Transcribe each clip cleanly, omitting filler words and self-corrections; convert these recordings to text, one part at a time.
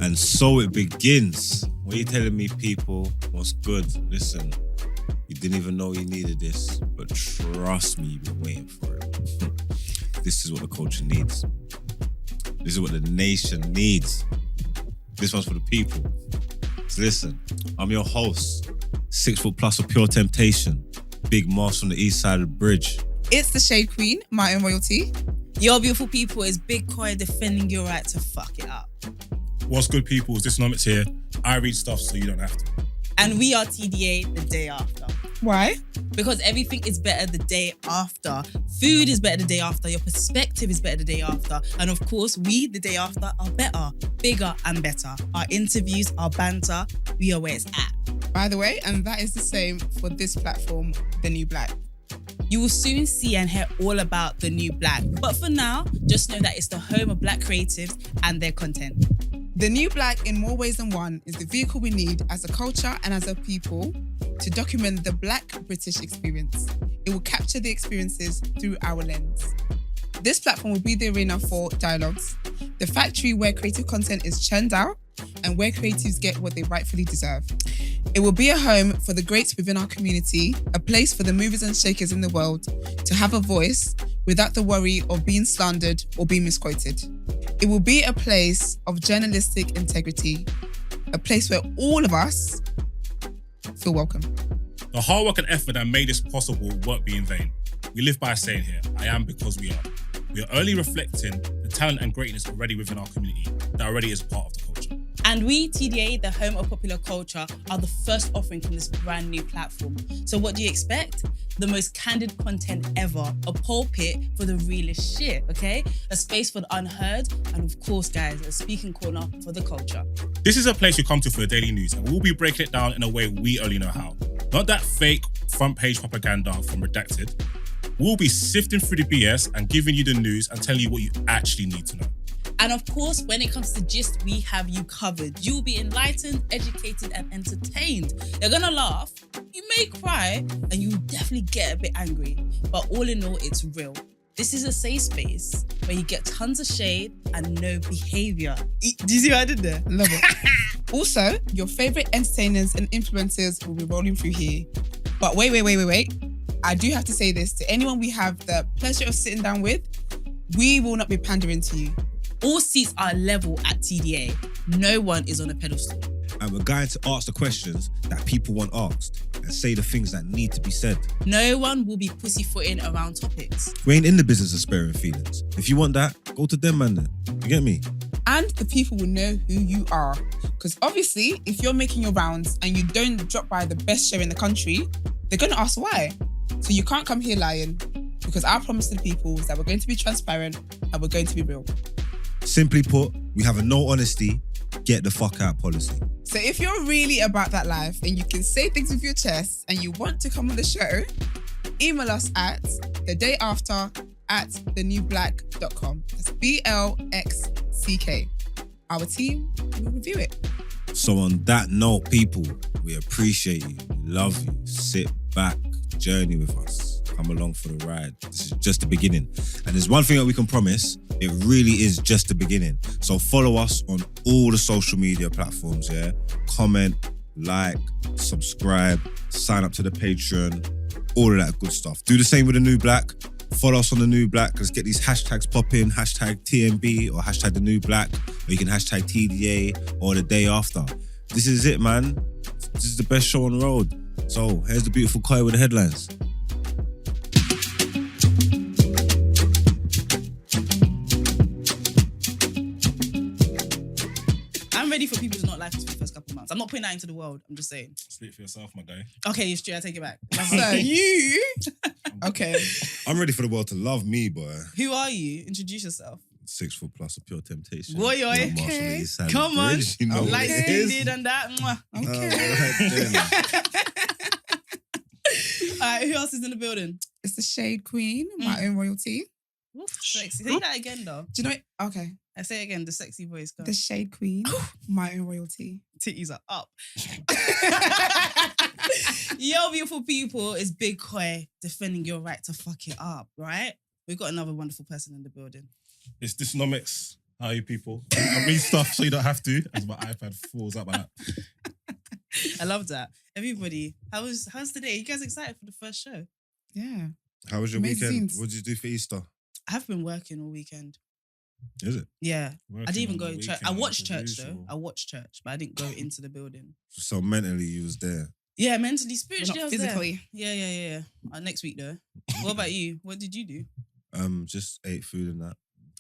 And so it begins. What are you telling me, people? What's good? Listen, you didn't even know you needed this, but trust me, you've been waiting for it. This is what the culture needs. This is what the nation needs. This one's for the people. So listen, I'm your host, 6 foot plus of pure temptation, big Mars from the east side of the bridge. It's the Shade Queen, my own royalty. Your beautiful people is Big Koi defending your right to fuck it up. What's good, people? It's Disunomics here. I read stuff so you don't have to. And we are TDA the day after. Why? Because everything is better the day after. Food is better the day after. Your perspective is better the day after. And of course, we, the day after, are better, bigger and better. Our interviews, our banter, we are where it's at. By the way, and that is the same for this platform, The New Black. You will soon see and hear all about The New Black. But for now, just know that it's the home of Black creatives and their content. The New Black, in more ways than one, is the vehicle we need as a culture and as a people to document the Black British experience. It will capture the experiences through our lens. This platform will be the arena for dialogues, the factory where creative content is churned out and where creatives get what they rightfully deserve. It will be a home for the greats within our community, a place for the movers and shakers in the world to have a voice without the worry of being slandered or being misquoted. It will be a place of journalistic integrity, a place where all of us feel welcome. The hard work and effort that made this possible won't be in vain. We live by a saying here, I am because we are. We are only reflecting the talent and greatness already within our community that already is part of the culture. And we, TDA, the home of popular culture, are the first offering from this brand new platform. So what do you expect? The most candid content ever, a pulpit for the realest shit, okay? A space for the unheard, and of course, guys, a speaking corner for the culture. This is a place you come to for the daily news, and we'll be breaking it down in a way we only know how. Not that fake front page propaganda from Redacted. We'll be sifting through the BS and giving you the news and telling you what you actually need to know. And of course, when it comes to gist, we have you covered. You'll be enlightened, educated, and entertained. You're gonna laugh, you may cry, and you'll definitely get a bit angry. But all in all, it's real. This is a safe space where you get tons of shade and no behavior. Do you see what I did there? Love it. Also, your favourite entertainers and influencers will be rolling through here. But wait. I do have to say this to anyone we have the pleasure of sitting down with. We will not be pandering to you. All seats are level at TDA. No one is on a pedestal. And we're going to ask the questions that people want asked and say the things that need to be said. No one will be pussyfooting around topics. We ain't in the business of sparing feelings. If you want that, go to them, man. Then. You get me? And the people will know who you are. Because obviously, if you're making your rounds and you don't drop by the best show in the country, they're going to ask why. So you can't come here lying, because our promise to the people is that we're going to be transparent and we're going to be real. Simply put, we have a no honesty, get the fuck out policy. So if you're really about that life and you can say things with your chest and you want to come on the show, email us at thedayafter@thenewblack.com. That's BLXCK. Our team will review it. So on that note, people, we appreciate you, we love you. Sit back, journey with us. Come along for the ride. This is just the beginning. And there's one thing that we can promise, it really is just the beginning. So follow us on all the social media platforms, yeah? Comment, like, subscribe, sign up to the Patreon, all of that good stuff. Do the same with The New Black. Follow us on The New Black. Let's get these hashtags popping, hashtag TNB or hashtag The New Black, or you can hashtag TDA or The Day After. This is it, man. This is the best show on the road. So here's the beautiful Koi with the headlines. I'm ready for people to not like us for the first couple of months. I'm not putting that into the world. I'm just saying. Speak for yourself, my guy. Okay, it's true. I take it back. So you... Okay. I'm ready for the world to love me, boy. Who are you? Introduce yourself. 6 foot plus of pure temptation. Boy, You know, okay. Marshall East Side Come on. Bridge, you know what Light it skin is. did and that. Mwah. All right, Alright, who else is in the building? It's the Shade Queen, my own royalty. Oof, sexy. Say that again, though. Do you know what? Okay. I say it again, the sexy voice. Go. The Shade Queen, my own royalty. Titties are up. Yo, beautiful people, it's Big Koi defending your right to fuck it up, right? We've got another wonderful person in the building. It's Disunomics How are you people? I read stuff so you don't have to, as my iPad falls out my lap. I love that. Everybody, how's the day? You guys excited for the first show? Yeah. How was your Amazing weekend? scenes. What did you do for Easter? I've been working all weekend. Is it? Yeah. I didn't even Working go on to the church. I weekend watched as church though. usual. I watched church, but I didn't go into the building. So mentally, you was there. Yeah, mentally, But spiritually, I not was there. physically. Yeah. Next week though. What about you? What did you do? Just ate food and that.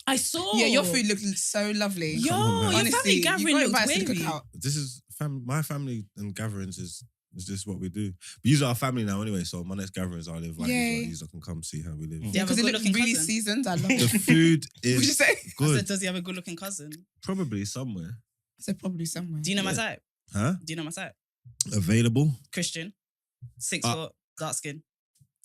I saw. Yeah, your food looked so lovely. Yo, Come on, man. your Honestly, family you gathering got looked invited to the wavy. cookout. This is my family and gatherings is just what we do. But you are our family now anyway, so my next gatherings I'll invite Yay. you. So you can come see how we live. Do you have a Because it looked good-looking really cousin? seasoned. I love The it. food What did you is say? I good. said, does he have a good-looking cousin? Probably somewhere. I said probably somewhere. Do you know my Yeah. type? Huh? Do you know my type? Available? Christian, 6 Ah. foot, dark skin.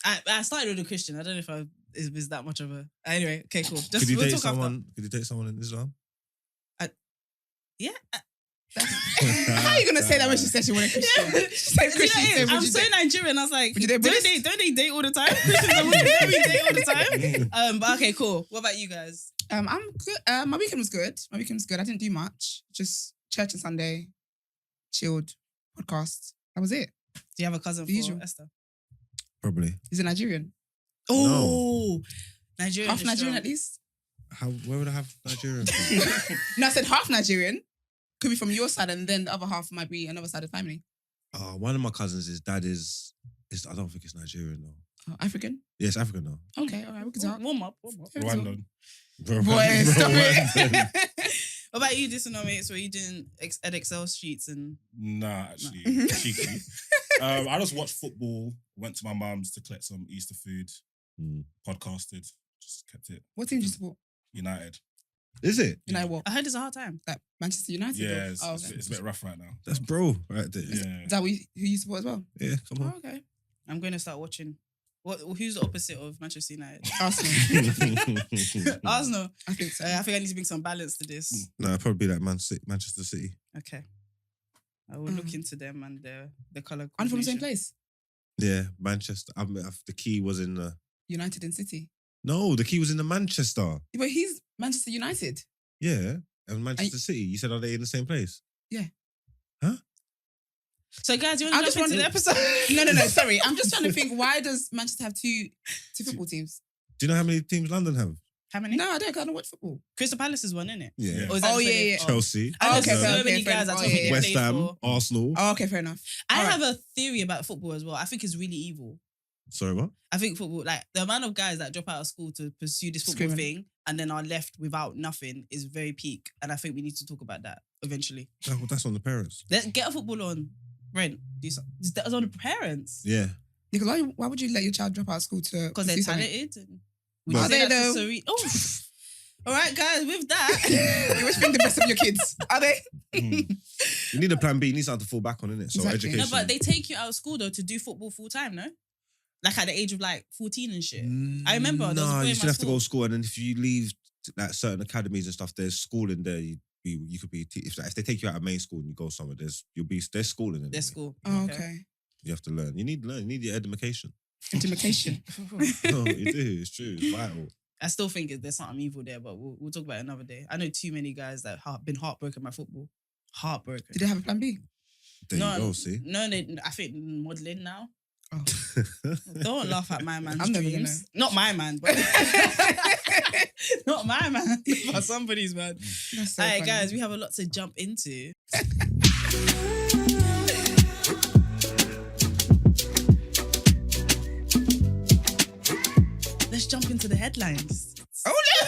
I started with a Christian. I don't know if it was that much of a. Anyway, okay, cool. Could you we'll date talk someone? Could you date someone in Islam? after. Yeah. How are you going to say that when she said she wanted Christian? She said Do you know Christian. what it She said, is? would I'm you so date- Nigerian. I was like, Would you date Buddhist? don't they date all the time? Christians and Muslims, don't we date all the time? But okay, cool. What about you guys? I'm good. My weekend was good. I didn't do much. Just church and Sunday, chilled, podcast. That was it. Do you have a cousin The for usual. Esther? He's a Nigerian. Oh, Nigerian. Half is Nigerian strong. at least. Where would I have Nigerian from? No, I said half Nigerian. Could be from your side, and then the other half might be another side of the family. One of my cousins, his dad is I don't think it's Nigerian though. Oh, African. Yeah, it's African though. Okay, all right, we can talk. Warm up. Rwanda. Boy, stop it. What about you, Disunomics? Were you doing Excel sheets and Nah, actually, cheeky. I just watched football, went to my mum's to collect some Easter food, podcasted, just kept it. What team do you support? United. Is it? United what? I heard it's a hard time. Like Manchester United? Yeah, or- it's, Oh, it's, okay. it's a bit rough right now. That's bro right there. Yeah. Is that who you support as well? Yeah, come Oh, on. okay. I'm going to start watching. Who's the opposite of Manchester United? Arsenal. Arsenal. I think so. I think I need to bring some balance to this. No, probably like Manchester City. Okay. I will look into them and the colour I'm from the same combination. place. Yeah, Manchester. The key was in the. United and City. No, the key was in the Manchester. Yeah, but he's Manchester United. Yeah, and Manchester City. You said, are they in the same place? So guys, you I'm want to just jump into the episode? No. Sorry, I'm just trying to think. Why does Manchester have two football teams? Do you know how many teams London have? How many? No, I don't watch football. Crystal Palace is one, isn't it? Yeah. Or is that Oh, the yeah, Premier- yeah. Chelsea, I know Okay, so okay, many fair guys that enough. told Oh, me yeah, they West played Ham, for. Arsenal. Oh, okay, fair enough. I All right. have a theory about football as well. I think it's really evil. Sorry, what? I think football, like the amount of guys that drop out of school to pursue this football Screaming. thing and then are left without nothing is very peak. And I think we need to talk about that eventually. Oh, well, that's on the parents. Let's get a football on. Rent. That's on the parents. Yeah. Because why would you let your child drop out of school to Because they're pursue something? talented. Would Well- you say Are they that's though? Oh. All right, guys, with that. You always think the best of your kids. Are they? You need a plan B. You need something to fall back on, innit? So Exactly. education. No, but they take you out of school though to do football full time, no? Like at the age of like 14 and shit. I remember there was a boy No, in you my still have to go school. to school, and then if you leave like certain academies and stuff, there's schooling there. You could be if they take you out of main school and you go somewhere, there's schooling in Their there. school. Oh, okay. You have to learn. You need to learn. You need your education. Intimidation. No, you do. It's true. It's vital. I still think there's something evil there, but we'll talk about it another day. I know too many guys that have been heartbroken by football. Heartbroken. Did they have a plan B? There you go. See. No, I think modelling now. Oh. Don't laugh at my man's I'm never dreams. Not my man, but not my man, but somebody's man. That's so All right, funny. guys, we have a lot to jump into. Let's jump into the headlines. Oh no!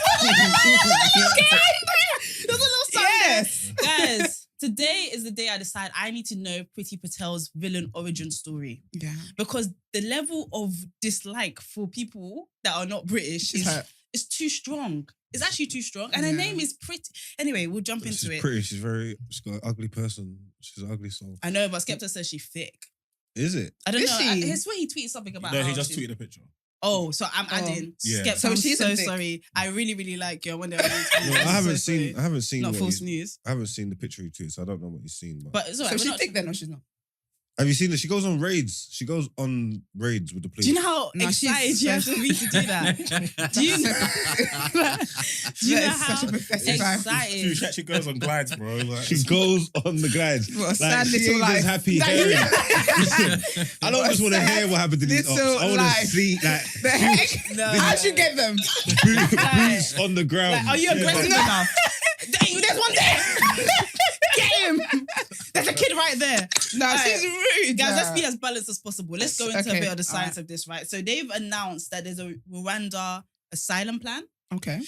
There's a little something. Yes. Guys, today is the day I decide I need to know Priti Patel's villain origin story. Yeah. Because the level of dislike for people that are not British She's hurt. is too strong. It's actually too strong. And her Yeah. name is Priti. Anyway, we'll jump into She's it. pretty. She's got an ugly person. She's an ugly soul. I know, but Skepta says she's thick. Is it? I don't Is know. she? I swear he tweeted something about No, how he just she- tweeted a picture. Oh, so I'm adding. Yeah. Skepta, So I'm she's so a thick. sorry. I really, really like you. I wonder. No, I haven't seen. I haven't seen. Not what false he's- news. I haven't seen the picture he tweeted, so I don't know what he's seen. But But it's all right. So we're she's not- thick then or she's not? Have you seen her? She goes on raids. She goes on raids with the police. Do you know how No, excited she's you have so- to be to do that? Do you know? Do you know That is how such a pathetic vibe. excited? She actually goes on glides, bro. Like, She goes on the glides. What a Like, sad she little ain't life. just happy Like, hearing. yeah. Listen, I don't What a just want to sad hear what happened to these ops. little I want life. to see like The heck? No. How'd you get them? boots on the ground. Like, are you aggressive No. enough? Dang, there's one there. Get him. There's a kid right there. No, Alright. she's rude. Guys, let's be as balanced as possible. Let's go into a Okay, bit of the science alright. of this, right? So they've announced that there's a Rwanda asylum plan. Okay.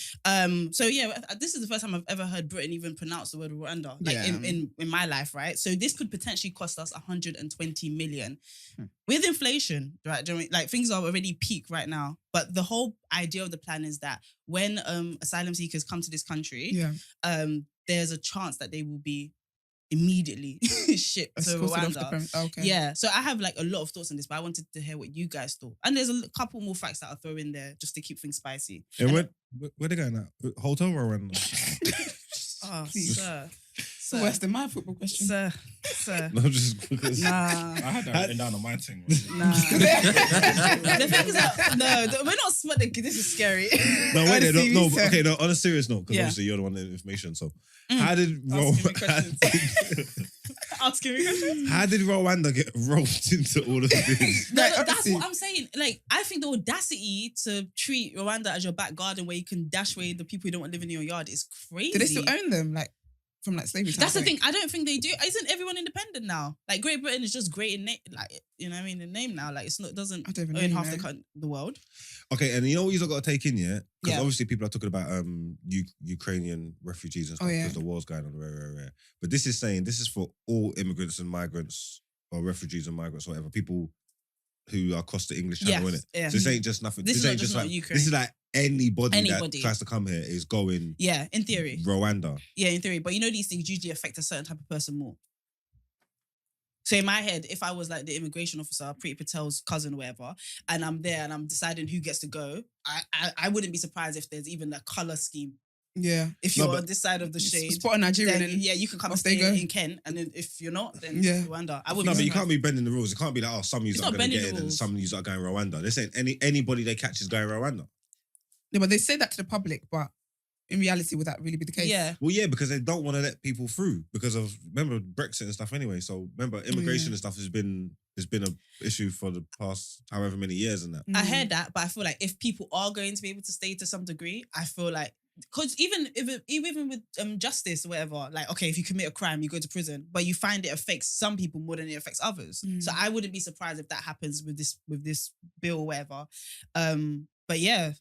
So yeah, this is the first time I've ever heard Britain even pronounce the word Rwanda, like Yeah. in my life, right? So this could potentially cost us 120 million. Hmm. With inflation, right? Like things are already peak right now. But the whole idea of the plan is that when asylum seekers come to this country, Yeah. there's a chance that they will be immediately shipped to Escorted off the Rwanda. premise. Okay. Yeah, so I have like a lot of thoughts on this, but I wanted to hear what you guys thought. And there's a couple more facts that I'll throw in there just to keep things spicy. And where they going now? Hotel or Rwanda? Oh, Please. sir. So worse than my football question. Sir. No, just because. Nah. I had that written down on my thing. Bro. Nah. The thing is that, no, we're not smart. This is scary. No, wait there. Honestly, No, we said- okay, no, on a serious note, because Yeah. obviously you're the one with the information. So, Mm. how did Asking me questions. Asking me questions. how did Rwanda get roped into all of this? No, Like, that's obviously- what I'm saying. Like, I think the audacity to treat Rwanda as your back garden where you can dash away the people who don't want living in your yard is crazy. Do they still own them? Like, from like slavery That's the standpoint? thing. I don't think they do. Isn't everyone independent now? Like Great Britain is just great in name, like you know what I mean, in name now. Like it's not doesn't I don't even own know, half man. the world. Okay, and you know what you've got to take in, yeah? Because Yeah. obviously people are talking about Ukrainian refugees and stuff Oh, yeah. because the war's going on, rare. But this is saying this is for all immigrants and migrants or refugees and migrants, or whatever, people who are across the English Channel, Yes, innit? yeah. So this ain't just nothing. This is not ain't just not like Ukraine. this is like anybody Anybody. that tries to come here is going Yeah, in theory. Rwanda. Yeah, in theory. But you know these things usually affect a certain type of person more. So in my head, if I was like the immigration officer, Priti Patel's cousin or whatever, and I'm there and I'm deciding who gets to go, I wouldn't be surprised if there's even a colour scheme. Yeah. If No, you're but- on this side of the shade, Spot a Nigerian then and yeah, you can come and off they stay go. in Kent, and then if you're not, then Yeah. Rwanda. I No, wouldn't. but be you can't surprised. be bending the rules. It can't be like, oh, some of It's you not are going to bending get the in and rules. some of you are going Rwanda. They're saying anybody they catch is going Rwanda. Yeah, but they say that to the public, but in reality, would that really be the case? Yeah. Well, yeah, because they don't want to let people through because of remember Brexit and stuff anyway. So remember immigration and stuff has been a issue for the past however many years and that. I heard that, but I feel like if people are going to be able to stay to some degree, I feel like because even with justice or whatever, like okay, if you commit a crime, you go to prison, but you find it affects some people more than it affects others. Mm. So I wouldn't be surprised if that happens with this bill or whatever. But yeah.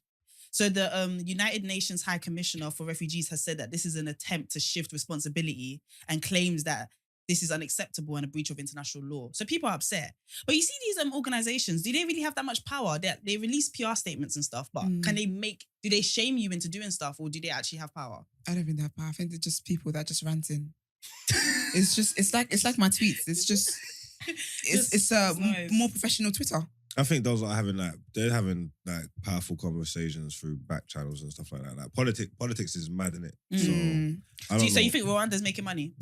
So the United Nations High Commissioner for Refugees has said that this is an attempt to shift responsibility and claims that this is unacceptable and a breach of international law. So people are upset. But you see these organizations, do they really have that much power? They release PR statements and stuff, but do they shame you into doing stuff or do they actually have power? I don't think they have power. I think they're just people that just ranting. It's like my tweets. It's just it's noise. more professional Twitter. I think those are they're having powerful conversations through back channels and stuff like that. Like politics is mad, innit? So I don't So you know. think Rwanda's making money?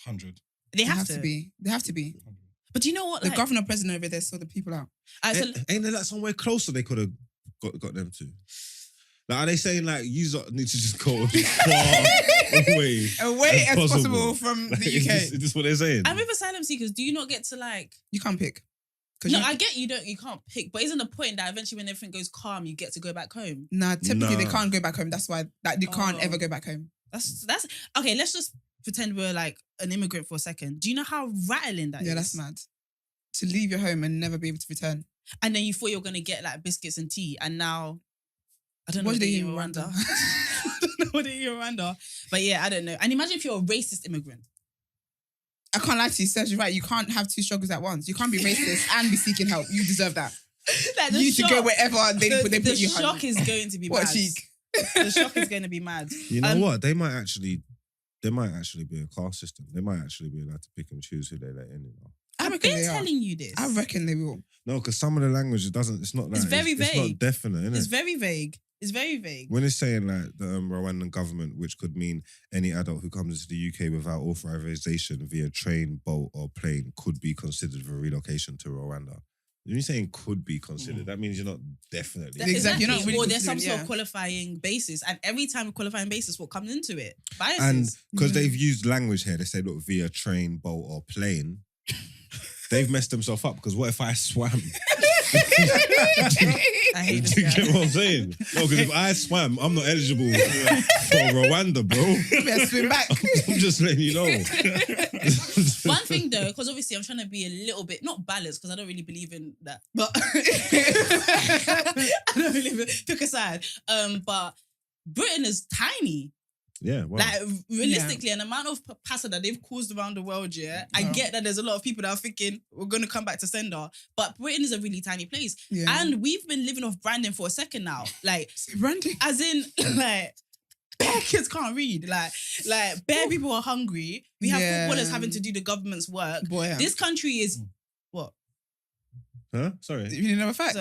100. They They have to. be. They have to be. But do you know what? The Like, governor president over there saw the people out. Ain't there like somewhere closer they could have got them to? Like, are they saying like you need to just go as far away Away as possible from Like, the is UK. this what they're saying? and with asylum seekers, do you not get to like? You can't pick. 'Cause No, you- I get you can't pick, but isn't the point that eventually when everything goes calm, you get to go back home? typically they Nah. can't go back home. That's why you can't Oh. ever go back home. That's okay. Let's just pretend we're like an immigrant for a second. Do you know how rattling that is? Yeah, that's mad. To leave your home and never be able to return. And then you thought you were gonna get like biscuits and tea, and now I don't know What what do they they eat in eat in Rwanda. Rwanda? I don't know what they eat in Rwanda, but yeah, I don't know. And imagine if you're a racist immigrant. I can't lie to you, Serge, you're right. You can't have two struggles at once. You can't be racist and be seeking help. You deserve that. Like, You need to go wherever they put the you. shock is going to be What a mad. cheek. The shock is going to be mad. You know what? There might actually be a caste system. They might actually be allowed to pick and choose who they let in. You know? I I've reckon been they are. telling you this. I reckon they will. No, because some of the language it's not that. It's very It's not vague. definite, innit? It's very vague. It's very vague. When it's saying like the Rwandan government, which could mean any adult who comes into the UK without authorization via train, boat, or plane could be considered for relocation to Rwanda. When you're saying could be considered, that means you're not definitely. Exactly. You're not really or there's some considering, sort of qualifying basis, and every time a qualifying basis, what comes into it? Biases. And because they've used language here, they say, look, via train, boat, or plane. They've messed themselves up because what if I swam? I hate this Do you guy. get what I'm saying? No, because if I swam, I'm not eligible for Rwanda, bro. Better swim back. I'm just letting you know. One thing though, because obviously I'm trying to be a little bit not balanced because I don't really believe in that, but I don't really pick a side. But Britain is tiny. Yeah, wow. Like realistically, an amount of pasta that they've caused around the world, I get that there's a lot of people that are thinking we're gonna come back to sender, but Britain is a really tiny place, and we've been living off branding for a second now. Like branding, as in like. Bare kids can't read. Like bare people are hungry. We have footballers having to do the government's work. This country is what? Huh? Sorry. You didn't know a fact?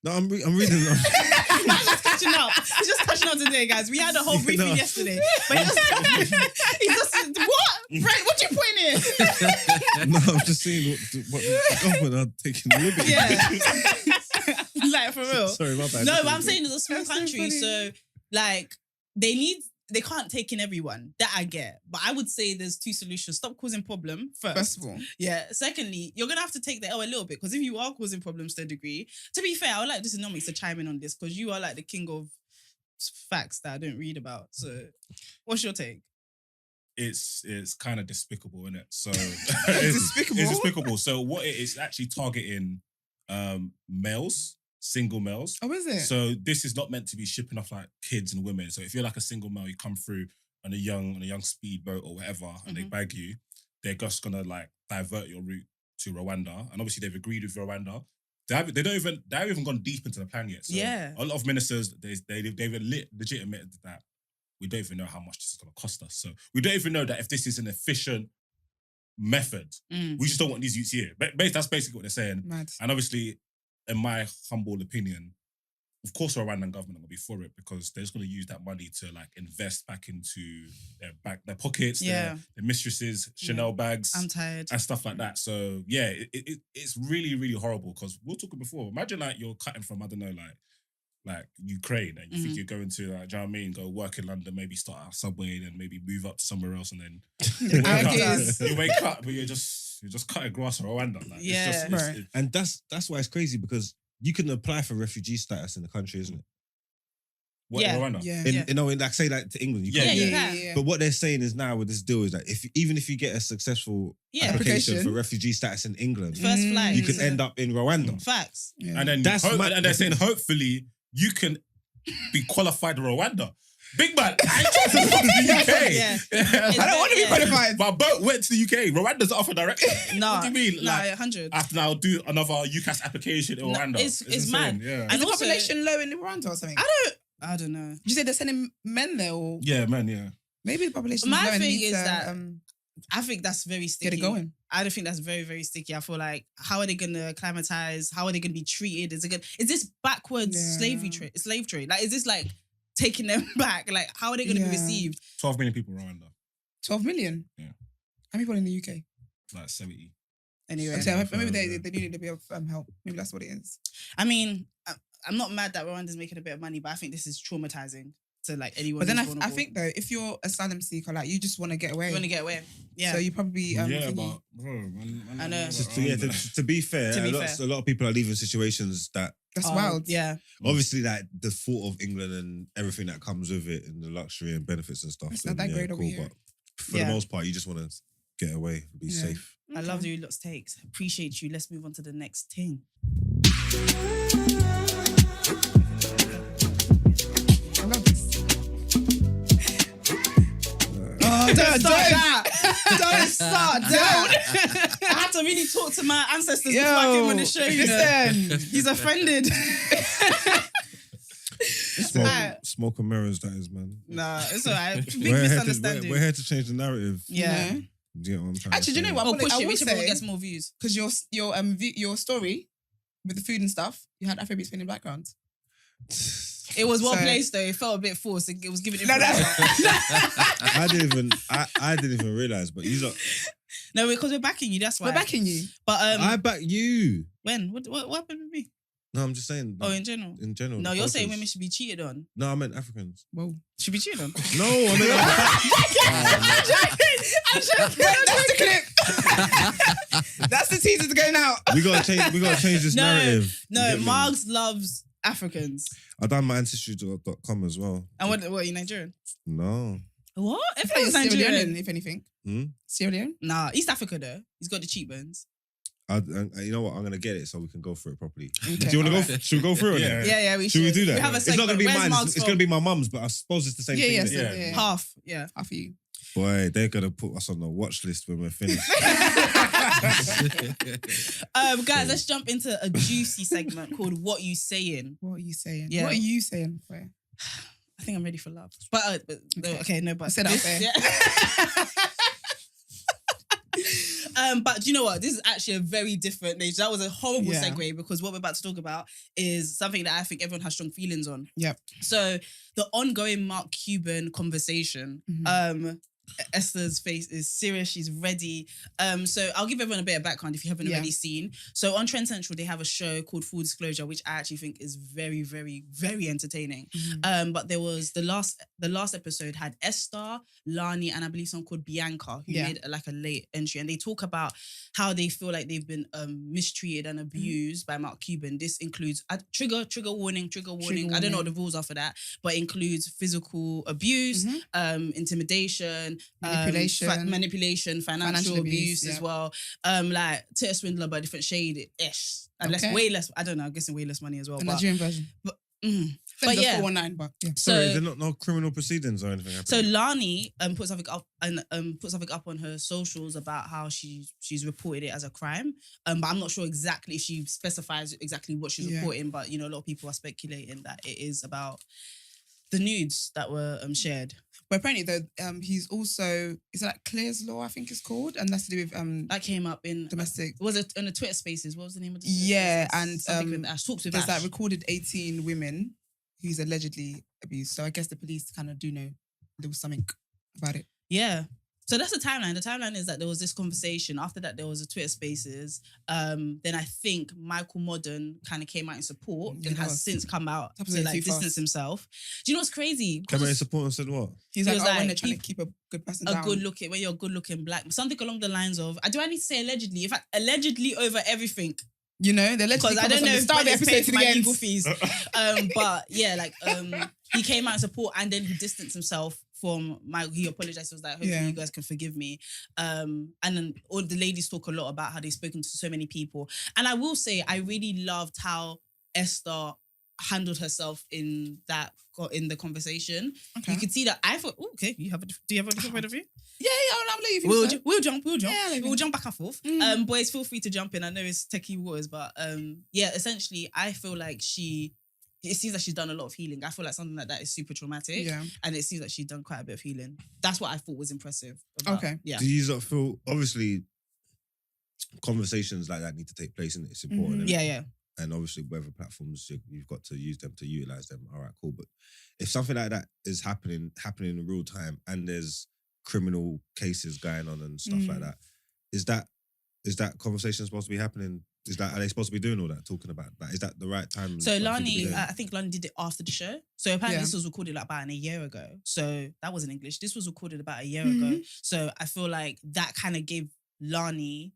No, I'm reading. He's just catching up. He's just catching up today, guys. We had a whole briefing yesterday. But he's just what? Brent, what you pointing? No, I'm just saying what the government are taking liberty. Yeah. Like for real. Sorry, my bad. No, but I'm saying it's a small country, so like they can't take in everyone. That I get. But I would say there's two solutions. Stop causing problem first of all. Yeah. Secondly, you're going to have to take the L a little bit because if you are causing problems to a degree, to be fair, I would like Disunomics to chime in on this because you are like the king of facts that I don't read about. So what's your take? It's kind of despicable, isn't it? So Despicable? It's despicable. So what it is actually targeting males, single males. Oh, is it? So this is not meant to be shipping off like kids and women. So if you're like a single male, you come through on a young speedboat or whatever, and they bag you, they're just gonna like divert your route to Rwanda. And obviously they've agreed with Rwanda. They haven't even gone deep into the plan yet. So a lot of ministers they've legit admitted that we don't even know how much this is gonna cost us. So we don't even know that if this is an efficient method. We just don't want these youths here. But that's basically what they're saying. Mad. And obviously, in my humble opinion, of course, the Rwandan government will be for it because they're just going to use that money to like invest back into their pockets, their mistresses, Chanel bags. I'm tired. And stuff like that. So yeah, it's really, really horrible because we were talking before. Imagine like you're cutting from, I don't know, like Ukraine and you think you're going to, like, do you know what I mean? Go work in London, maybe start a subway and then maybe move up to somewhere else and then you wake up, but you're just cutting grass in Rwanda. Like, it's just, and that's why it's crazy because you can apply for refugee status in the country, isn't it? What, in Rwanda? In like say that to England, you can't. Yeah. But what they're saying is now with this deal is that even if you get a successful application for refugee status in England, first flight, you could end up in Rwanda. Facts. And then and they're saying hopefully you can be qualified in Rwanda. Big man, I ain't trying to come to the UK. I don't want to be qualified. My boat went to the UK. Rwanda's not offer directly. No. What do you mean? No, Like, 100. I have to now do another UCAS application in Rwanda. It's insane. mad. Yeah. Is the population low in Rwanda or something? I don't know. Did you say they're sending men there or? Yeah, man, yeah. Maybe the population My is low and thing needs is to, that I think that's very sticky. get it going. I don't think that's very, very sticky. I feel like, how are they going to acclimatize? How are they going to be treated? Is this backwards slave trade? Like, is this like taking them back? Like, how are they going to be received? 12 million people in Rwanda. 12 million? Yeah. How many people in the UK? Like 70. Anyway. So maybe they needed a bit of help. Maybe that's what it is. I mean, I'm not mad that Rwanda's making a bit of money, but I think this is traumatizing to like anyone. But then who's I think though, if you're asylum seeker, like you just want to get away. you want to get away. Yeah. So you probably But I know. To be fair, a lot of people are leaving situations that that's wild. Yeah. obviously like the thought of England and everything that comes with it and the luxury and benefits and stuff. It's not that great over here. But for the most part, you just want to get away, be safe. I love you lot's takes. Appreciate you. Let's move on to the next thing. I love this. Oh, don't start that. Don't start that. I had to really talk to my ancestors before I came on the show. You know? He's offended. Smoke and mirrors, that is, man. Nah, it's alright. Big We're misunderstanding. here to change the narrative. Yeah. Do you get what I'm trying Actually, to do you say? know what? Push I it. will Which everyone say, gets more views. because your story with the food and stuff, you had Afrobeats in the background. It was well So- placed though. It felt a bit forced. It was giving it. No, that's I didn't even realize, but you lot, No, because we're backing you. That's why we're backing you. But I back you. when? What happened with me? No, I'm just saying. Oh, in general. In general. No, the you're saying cultures. women should be cheated on. No, I meant Africans. Whoa. Should be cheated on. No, I mean. I'm joking. That's the clip. That's the teaser going out. We gotta change this narrative. You No, get me? Margs loves Africans. I done my ancestry.com as well. And what are you Nigerian? No. What? I feel like Everyone's Sierra Nigerian. Leone, if anything. Hmm? Sierra Leone? Nah, East Africa though. He's got the cheekbones. You know what? I'm gonna get it so we can go through it properly. Okay. Do you want to go? Alright. Should we go through it? Yeah. then? Yeah, we Should we do that? We have a It's not segment. gonna be Where's mine. Margs It's from? gonna be my mum's, but I suppose it's the same Yeah, thing. yeah, innit? so, yeah. Half. Yeah. Half of you. Boy, they're gonna put us on the watch list when we're finished. Guys, let's jump into a juicy segment called "What You Saying." What are you saying? Yeah. What are you saying? Boy? I think I'm ready for love. But okay, no, but I said that fair. But do you know what? This is actually a very different nature. That was a horrible Yeah. segue because what we're about to talk about is something that I think everyone has strong feelings on. Yep. So the ongoing Mark Cuban conversation. Mhm. Esther's face is serious. She's ready. So I'll give everyone a bit of background if you haven't Yeah. already seen. So on Trend Central, they have a show called Full Disclosure, which I actually think is very, very, very entertaining. Mhm. But there was the last episode had Esther, Lani, and I believe someone called Bianca who Yeah. made like a late entry, and they talk about how they feel like they've been mistreated and abused by Mark Cuban. This includes trigger warning. I don't know what the rules are for that, but it includes physical abuse, intimidation, manipulation, financial abuse yeah. as well. Like Twitter swindler, but different shade ish. And Okay. way less. I don't know. I'm guessing way less money as well. The But, Nigerian version. mm. But But yeah. 419, but yeah. Sorry, So- there's no criminal proceedings or anything So happening. Lani put something up on her socials about how she's reported it as a crime. But I'm not sure exactly if she specifies exactly what she's Yeah. reporting. But you know, a lot of people are speculating that it is about the nudes that were shared. But apparently, though, he's also, is it like Clear's Law, I think it's called? And that's to do with That came up in domestic. Was it on the Twitter Spaces? What was the name of the Twitter Yeah, Spaces? and Something with Ash. Talks with there's Ash. that recorded 18 women who's allegedly abused. So I guess the police kind of do know there was something about it. Yeah. So that's the timeline. The timeline is that there was this conversation. After that, there was a Twitter Spaces. Then I think Michael Modern kind of came out in support Yeah, and he has was. since come out That to was like too distance fast. himself. Do you know what's crazy? Came out in support and said what? He's He like, was oh, when like, they're trying to keep a good person down. When you're a good looking black, something along the lines of, do I need to say allegedly? In fact, allegedly over everything. You know, they're Because allegedly I don't know the if start of the Brett is episode paying to for the my end. legal fees. But yeah, he came out in support and then he distanced himself from he apologized. He was like, hopefully Yeah. you guys can forgive me. And then all the ladies talk a lot about how they've spoken to so many people. And I will say, I really loved how Esther handled herself in the conversation. Okay. You could see that I thought, oh, okay, do you have a different point of view? Yeah, I'm leaving. We'll jump. Yeah, maybe. We'll jump back and forth. Mm. Boys, feel free to jump in. I know it's techie waters, but yeah, essentially, I feel like it seems like she's done a lot of healing. I feel like something like that is super traumatic. Yeah. And it seems like she's done quite a bit of healing. That's what I thought was impressive. about- Okay. Yeah. Do you not feel, obviously, conversations like that need to take place and it's important. Mhm. innit? Yeah. And obviously, whatever platforms you've got to use them to utilize them. All right, cool. But if something like that is happening in real time, and there's criminal cases going on and stuff like that, is that conversation supposed to be happening? Are they supposed to be doing all that, talking about that? Is that the right time? So for them to be Lani, doing? I think Lani did it after the show. So apparently Yeah. this was recorded like about a year ago. So that wasn't English. This was recorded about a year Mhm. ago. So I feel like that kind of gave Lani,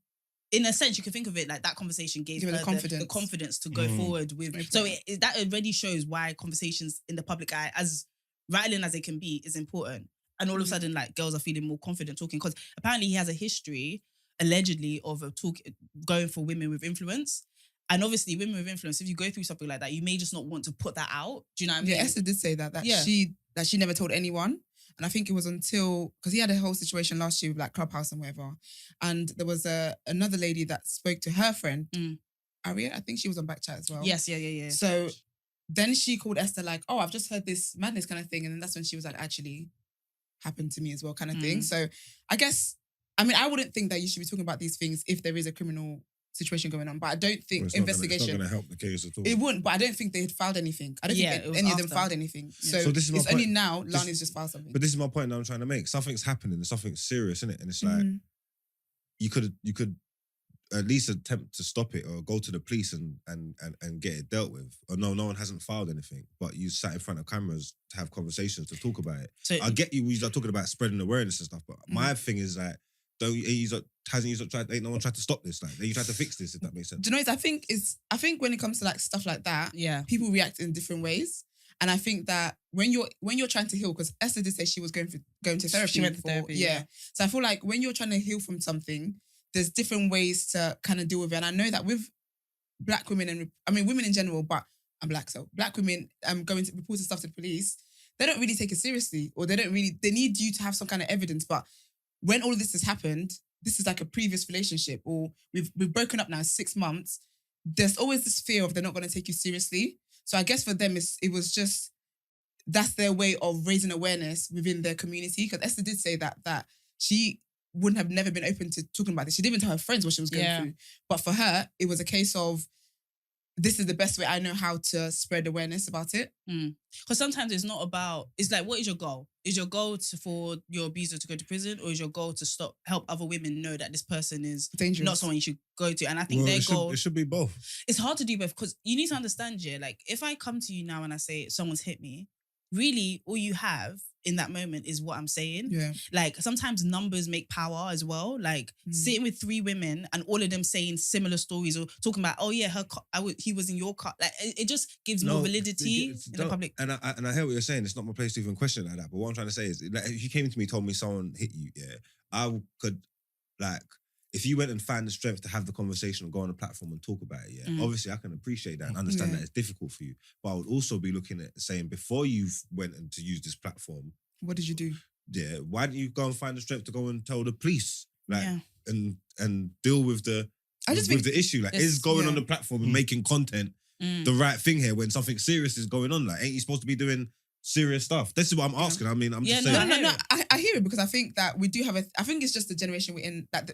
in a sense, you can think of it like that conversation gave Give her her the the confidence to go forward with. Very So important. that already shows why conversations in the public eye, as rattling as they can be, is important. And all of a sudden, like, girls are feeling more confident talking because apparently he has a history, allegedly, of going for women with influence. And obviously, women with influence, if you go through something like that, you may just not want to put that out. Do you know what I mean? Yeah, Esther did say that Yeah. she never told anyone. And I think it was until, because he had a whole situation last year with like Clubhouse and whatever. And there was another lady that spoke to her friend, Aria. I think she was on Backchat as well. Yes, yeah. So then she called Esther like, oh, I've just heard this madness kind of thing. And then that's when she was like, actually happened to me as well kind of thing. So I guess, I mean, I wouldn't think that you should be talking about these things if there is a criminal situation going on. But I don't think It's investigation. not going to help the case at all. It wouldn't, but I don't think they had filed anything. I don't think it was any of them after. filed anything. Yeah. So this is my it's point. only now Lani's just filed something. But this is my point that I'm trying to make. Something's happening and something's serious, isn't it? And it's like, you could at least attempt to stop it or go to the police and get it dealt with. Or no one hasn't filed anything, but you sat in front of cameras to have conversations to talk about it. So, I get you. We are talking about spreading awareness and stuff, but my thing is like, ain't no one tried to stop this? Like, you tried to fix this, if that makes sense. Do you know what I think when it comes to like stuff like that, people react in different ways. And I think that when you're trying to heal, because Esther did say she was going to therapy. She went to therapy. Yeah. So I feel like when you're trying to heal from something, there's different ways to kind of deal with it. And I know that with black women women in general, but I'm black, so black women going to reporting stuff to the police, they don't really take it seriously, or they need you to have some kind of evidence. But when all of this has happened, this is like a previous relationship, or we've broken up now 6 months. There's always this fear of they're not going to take you seriously. So I guess for them, it was just, that's their way of raising awareness within their community. Because Esther did say that she wouldn't have never been open to talking about this. She didn't even tell her friends what she was going through. But for her, it was a case of, this is the best way I know how to spread awareness about it. Because sometimes it's not about, it's like, what is your goal? Is your goal for your abuser to go to prison, or is your goal to help other women know that this person is dangerous, not someone you should go to? And I think their goal... It should be both. It's hard to do both, because you need to understand, like, if I come to you now and I say, someone's hit me, really, all you have in that moment is what I'm saying. Yeah. Like, sometimes numbers make power as well. Like, sitting with 3 women and all of them saying similar stories, or talking about, oh yeah, he was in your car. Like, it just gives more validity in the public. And I hear what you're saying. It's not my place to even question like that. But what I'm trying to say is, like, if you came to me and told me someone hit you, I could, like, if you went and found the strength to have the conversation and go on a platform and talk about it, obviously I can appreciate that and understand that it's difficult for you. But I would also be looking at saying, before you went and to use this platform, what did you do? Yeah, why didn't you go and find the strength to go and tell the police, like, and deal with the the issue? Like, is going on the platform and making content the right thing here when something serious is going on? Like, ain't you supposed to be doing serious stuff? This is what I'm asking. I mean, I'm just saying. No. I hear it, because I think that we do have I think it's just the generation we're in, that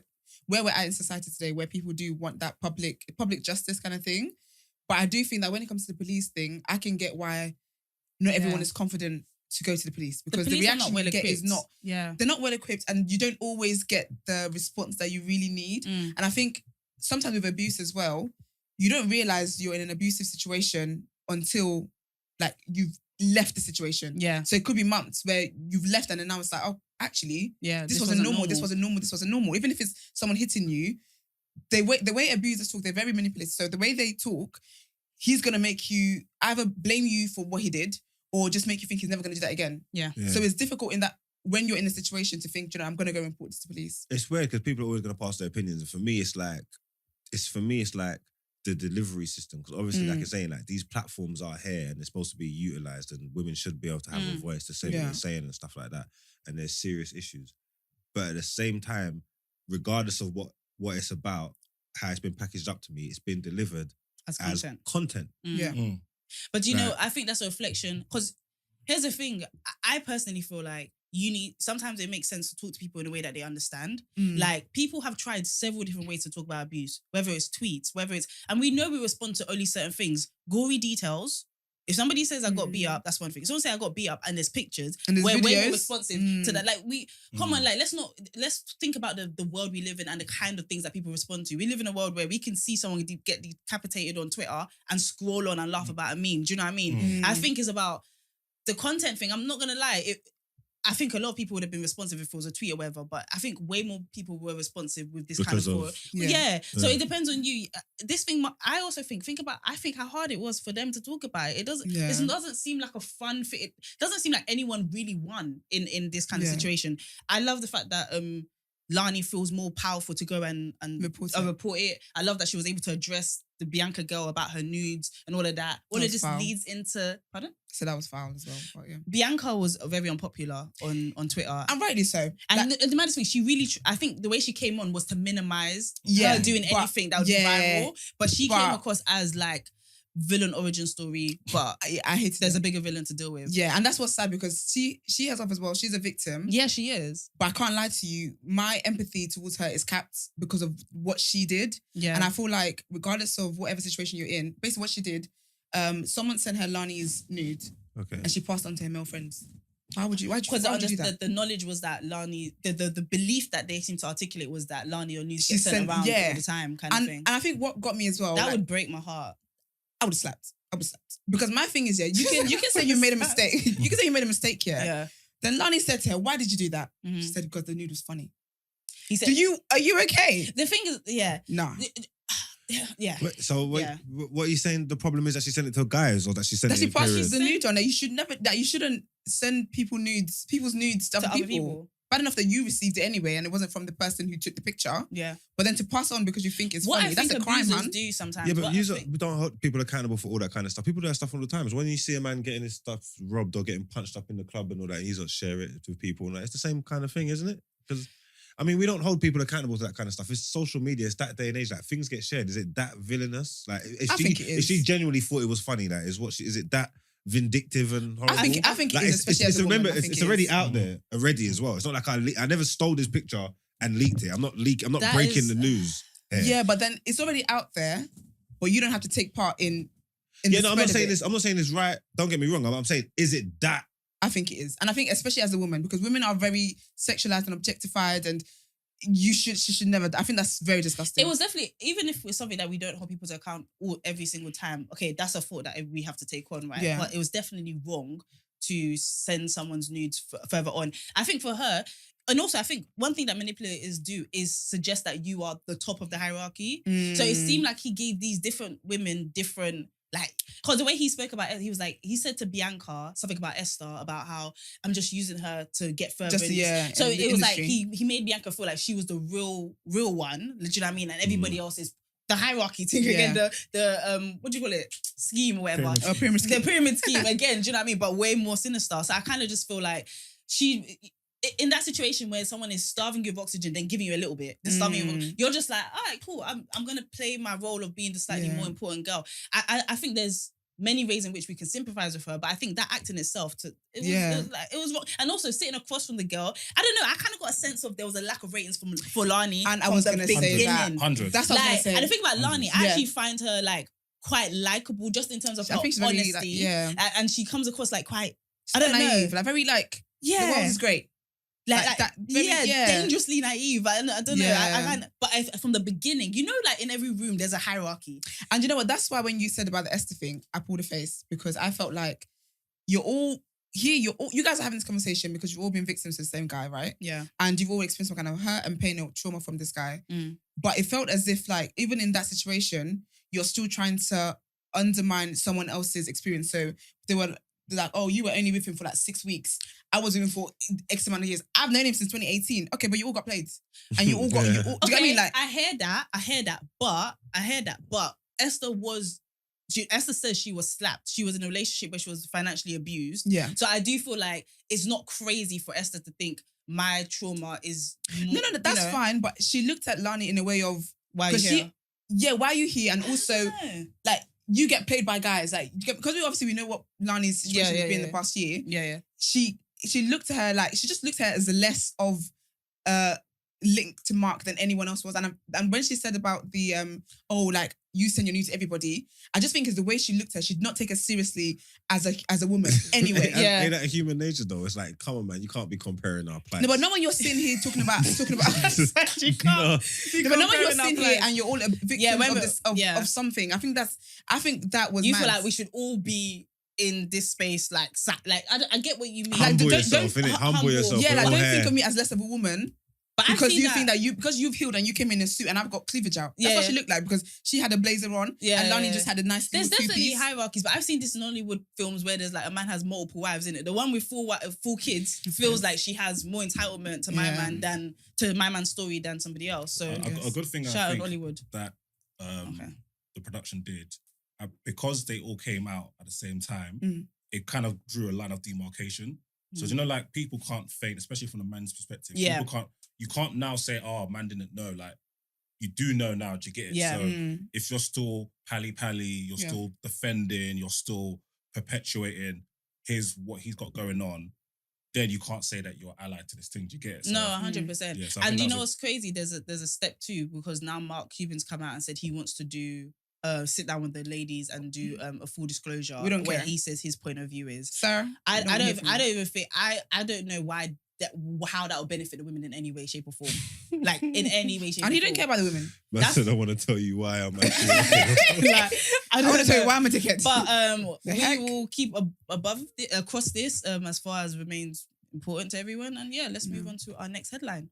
where we're at in society today, where people do want that public justice kind of thing. But I do think that when it comes to the police thing, I can get why not everyone is confident to go to the police, because the reaction you get is not, they're not well equipped, and you don't always get the response that you really need. And I think sometimes with abuse as well, you don't realize you're in an abusive situation until, like, you've left the situation. Yeah. So it could be months where you've left and then now it's like, oh, actually, this wasn't normal. This wasn't normal. Even if it's someone hitting you, the way abusers talk, they're very manipulative. So the way they talk, he's going to make you either blame you for what he did, or just make you think he's never going to do that again. Yeah. So it's difficult in that, when you're in a situation, to think, I'm going to go and report this to police. It's weird because people are always going to pass their opinions. And for me, it's like the delivery system. Because obviously, like you're saying, like, these platforms are here and they're supposed to be utilised, and women should be able to have a voice to say what they're saying and stuff like that. And there's serious issues. But at the same time, regardless of what it's about, how it's been packaged up to me, it's been delivered as content. But I think that's a reflection, because here's the thing. I personally feel like sometimes it makes sense to talk to people in a way that they understand. Like, people have tried several different ways to talk about abuse, whether it's tweets, and we know we respond to only certain things. Gory details. If somebody says I got beat up, that's one thing. If someone says I got beat up and there's pictures, and we're way more responsive to that. Like, come on, like, let's think about the world we live in and the kind of things that people respond to. We live in a world where we can see someone get decapitated on Twitter and scroll on and laugh about a meme. Do you know what I mean? I think it's about the content thing. I'm not going to lie. I think a lot of people would have been responsive if it was a tweet or whatever, but I think way more people were responsive with this kind of So it depends on you. This thing, I also think how hard it was for them to talk about it. It doesn't seem like a fun fit. It doesn't seem like anyone really won in this kind of situation. I love the fact that Lani feels more powerful to go and report it. I love that she was able to address the Bianca girl about her nudes and all of that. All of this leads into... Pardon? So that was foul as well. But yeah. Bianca was very unpopular on Twitter. And rightly so. And the maddest thing, she really... I think the way she came on was to minimise her doing anything that would be viral. But she came across as, like, villain origin story, but I hate it. there's a bigger villain to deal with. Yeah, and that's what's sad because she herself as well, she's a victim. Yeah, she is. But I can't lie to you, my empathy towards her is capped because of what she did. Yeah. And I feel like regardless of whatever situation you're in, basically what she did, someone sent her Lani's nude and she passed on to her male friends. Why would you do that? The knowledge was that Lani, the belief that they seem to articulate was that Lani or news She get sent around yeah. all the time kind of thing. And I think what got me as well, that like, would break my heart. I would have slapped. Because my thing is, yeah, you can say you made a mistake. You can say you made a mistake here. Yeah. Then Lani said to her, why did you do that? Mm-hmm. She said, because the nude was funny. He said, are you okay? The thing is, yeah. Nah. Yeah. Wait, so what are you saying? The problem is that she sent it to guys, or that she sent That it she to passes the nude on her. You shouldn't send people's nudes to other people. Bad enough that you received it anyway, and it wasn't from the person who took the picture. Yeah. But then to pass on because you think it's funny, that's a crime, man. Do sometimes. Yeah, but we don't hold people accountable for all that kind of stuff. People do that stuff all the time. When you see a man getting his stuff robbed or getting punched up in the club and all that, he's not share it with people. And it's the same kind of thing, isn't it? Because I mean, we don't hold people accountable to that kind of stuff. It's social media. It's that day and age. Like things get shared. Is it that villainous? Like, I think it is. If she genuinely thought it was funny, that is is it that vindictive and horrible? I think like, it is. Especially as a woman, it's already out there already as well. It's not like I never stole this picture and leaked it. I'm not breaking the news. Yeah, but then it's already out there, but you don't have to take part in yeah, no, I'm not saying this. I'm not saying this right. Don't get me wrong. I'm saying, is it that? I think it is, and I think especially as a woman, because women are very sexualized and objectified, and she should never. I think that's very disgusting. It was definitely, even if it's something that we don't hold people to account every single time. Okay, that's a thought that we have to take on, right? Yeah. But it was definitely wrong to send someone's nudes further on. I think for her. And also, I think one thing that manipulators do is suggest that you are the top of the hierarchy. So it seemed like he gave these different women different, like, because the way he spoke about it, he was like, he said to Bianca something about Esther, about how I'm just using her to get further. So it was like, he made Bianca feel like she was the real one. Do you know what I mean? And everybody else is the hierarchy thing again, the what do you call it? Scheme or whatever. Pyramid scheme. The pyramid scheme again, do you know what I mean? But way more sinister. So I kind of just feel like in that situation where someone is starving you of oxygen, then giving you a little bit, then starving you, you're just like, all right, cool. I'm gonna play my role of being the slightly more important girl. I think there's many ways in which we can sympathize with her, but I think that act in itself, it was wrong. And also sitting across from the girl, I don't know. I kind of got a sense of there was a lack of ratings for Lani, and I was gonna say that 100. That's what I was gonna say. And the thing about Lani, I actually find her like quite likable, just in terms of her honesty. And she comes across like quite. I don't naive, know, like very like the world is great. Like that, dangerously naive. I don't know. Yeah. But from the beginning, like in every room, there's a hierarchy. And you know what? That's why when you said about the Esther thing, I pulled a face because I felt like you guys are having this conversation because you've all been victims to the same guy, right? Yeah. And you've all experienced some kind of hurt and pain or trauma from this guy. Mm. But it felt as if like, even in that situation, you're still trying to undermine someone else's experience. So they're like, oh, you were only with him for like 6 weeks. I was with him for X amount of years. I've known him since 2018. Okay, but you all got played. And you all got, do you know what I mean? Like, I hear that. But Esther says she was slapped. She was in a relationship where she was financially abused. Yeah. So I do feel like it's not crazy for Esther to think my trauma is... No, that's fine. But she looked at Lani in a way of... Why are you here? Why are you here? And also, like, you get played by guys, like, because we know what Lani's situation has been in the past year. Yeah. She looked at her like, she just looked at her as less of link to Mark than anyone else was. And when she said about the like, you send your news to everybody, I just think it's the way she looked at her, she did not take her seriously as a woman anyway. Ain't that human nature though? It's like, come on, man, you can't be comparing our plights. No, but not when you're sitting here talking about you can't. No, but not when you're sitting here and you're all a victim of something. I think that was you mad. feel like we should all be in this space, like I get what you mean. Humble yourself, innit? Humble yourself. Yeah, like, don't think of me as less of a woman. But because you think that because you've healed and you came in a suit and I've got cleavage out. That's what she looked like, because she had a blazer on and Lani just had a nice There's little definitely two-piece. hierarchies, but I've seen this in Hollywood films where there's like a man has multiple wives in it. The one with full kids feels like she has more entitlement to my man than to my man's story than somebody else. So a good thing shout I out think Hollywood. that the production did, because they all came out at the same time, it kind of drew a line of demarcation. So like, people can't feign, especially from the man's perspective. Yeah. You can't now say, oh, man didn't know. Like, you do know now. Do you get it? Yeah. So if you're still pally, you're Yeah. still defending, you're still perpetuating what he's got going on, then you can't say that you're allied to this thing. Do you get it? So, No, 100%. yeah, so I And think you that's know what's crazy? There's a step 2 because now Mark Cuban's come out and said he wants to do sit down with the ladies and do a full disclosure. We don't where care. he says his point of view is. Sir, I don't even think I don't know how that will benefit the women in any way, shape, or form. Like in any way, shape, and or he form. don't care about the women. Man said I want to tell you why I'm actually. Like, I want to tell you why I'm a dickhead. But The we heck? will keep across this as far as remains important to everyone. And yeah, let's move on to our next headline.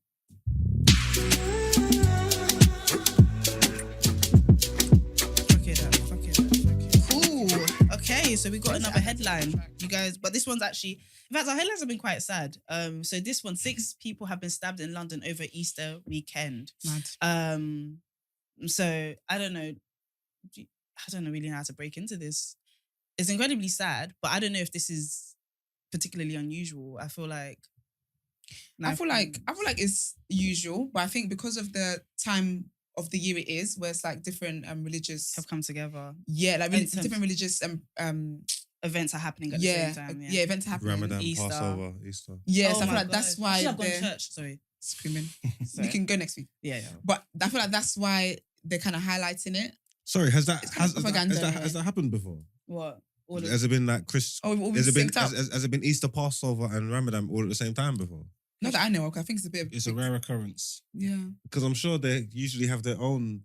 Fuck it. Cool. Okay, so we got another headline, you guys. But this one's actually, in fact, our headlines have been quite sad. So this one, 6 people have been stabbed in London over Easter weekend. Mad. So I don't know really how to break into this. It's incredibly sad, but I don't know if this is particularly unusual. I feel like it's usual, but I think because of the time of the year it is, where it's like different religious have come together. Yeah, like In terms- different religious Events are happening at the same time. yeah, events happening. Ramadan, Easter. Passover, Easter. Yeah, Oh so I feel my like that's God. why Should have gone to they're church. Sorry. screaming. Sorry. You can go next week, Yeah. but I feel like that's why they're kind of highlighting it. Sorry, has that It's kind of propaganda, has that happened before? What? All of- Has it been like Chris? Oh, we've Has it been synced up. has it been Easter, Passover, and Ramadan all at the same time before? Not that I know of. 'Cause I think it's a bit of it's a rare occurrence. yeah. Because I'm sure they usually have their own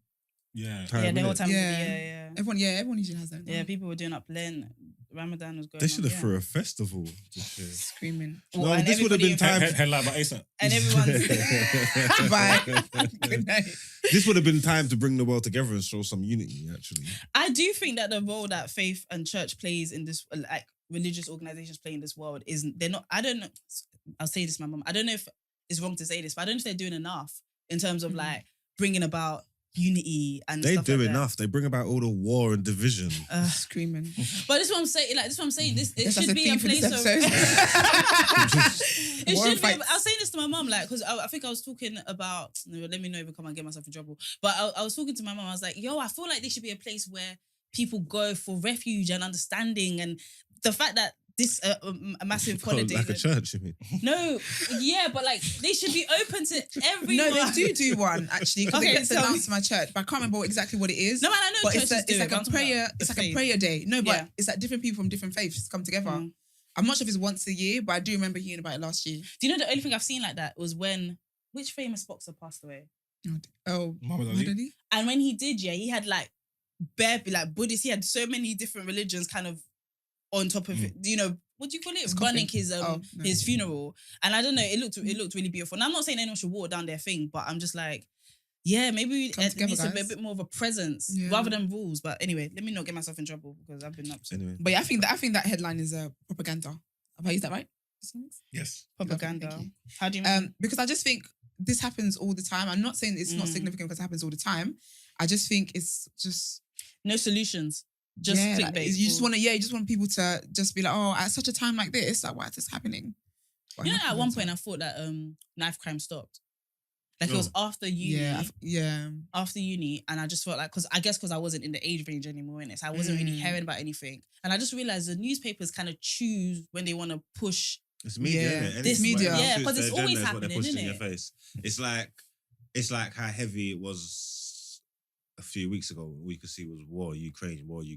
Yeah. time. yeah, the whole innit? time. Yeah. Everyone usually has that. Yeah, people were doing up Lent. Ramadan was going They should on. have threw a festival this year. Screaming. Well, No, and this would have been everybody- time. Headline by ASAP. And everyone's... Bye. Good night. This would have been time to bring the world together and show some unity. Actually, I do think that the role that faith and church plays in this, like religious organizations play in this world, they're not. I don't know. I'll say this, to my mum. I don't know if it's wrong to say this, but I don't know if they're doing enough in terms of like bringing about unity and. they stuff do like that. enough. They bring about all the war and division. Screaming. But this is what I'm saying. Like this is what I'm saying. This it Yes, that's should the be a theme for this place of. episode. It War should and be. fights. I was saying this to my mum, like, because I think I was talking about. Let me not even come and get myself in trouble. But I was talking to my mum. I was like, "Yo, I feel like there should be a place where people go for refuge and understanding, and the fact that this a massive holiday. Like a church, you mean? No, yeah, but like they should be open to everyone. No, they do one actually because Okay, it gets tell me. announced to my church, but I can't remember exactly what it is. No, man, I know but churches it's do like it, but a I'm talking prayer. about It's the like a faith. prayer day. No, but Yeah. it's like different people from different faiths come together. Mm. I'm not sure if it's once a year, but I do remember hearing about it last year. Do you know the only thing I've seen like that was when which famous boxer passed away? Oh, Muhammad Ali. Muhammad Ali? And when he did, yeah, he had like Buddhist. He had so many different religions kind of on top of it. You know, what do you call it? His Running coffin. his No. his funeral. And I don't know, it looked really beautiful. And I'm not saying anyone should water down their thing, but I'm just like, yeah, maybe Come it together, needs to be a guys. bit more of a presence Yeah. rather than rules. But anyway, let me not get myself in trouble because I've been upset. Anyway, But yeah, I think that headline is propaganda. Have I used that right? Yes. Propaganda. Thank you. How do you mean? Because I just think this happens all the time. I'm not saying it's not significant because it happens all the time. I just think it's just No solutions. Just like, clickbait. you just want people to just be like, oh, at such a time like this, like why is this happening? But You know, it happens at all one the point time. I thought that knife crime stopped. Like it was after uni. yeah. After uni, and I just felt like, because I wasn't in the age range anymore in it, so I wasn't really hearing about anything. And I just realized the newspapers kind of choose when they want to push. it's media. Yeah. Innit? And This it's media. whatever Yeah, suits 'cause it's their always agenda is what they're happening, pushing in your innit? face. It's like how heavy it was a few weeks ago. We could see was war, Ukraine. Right?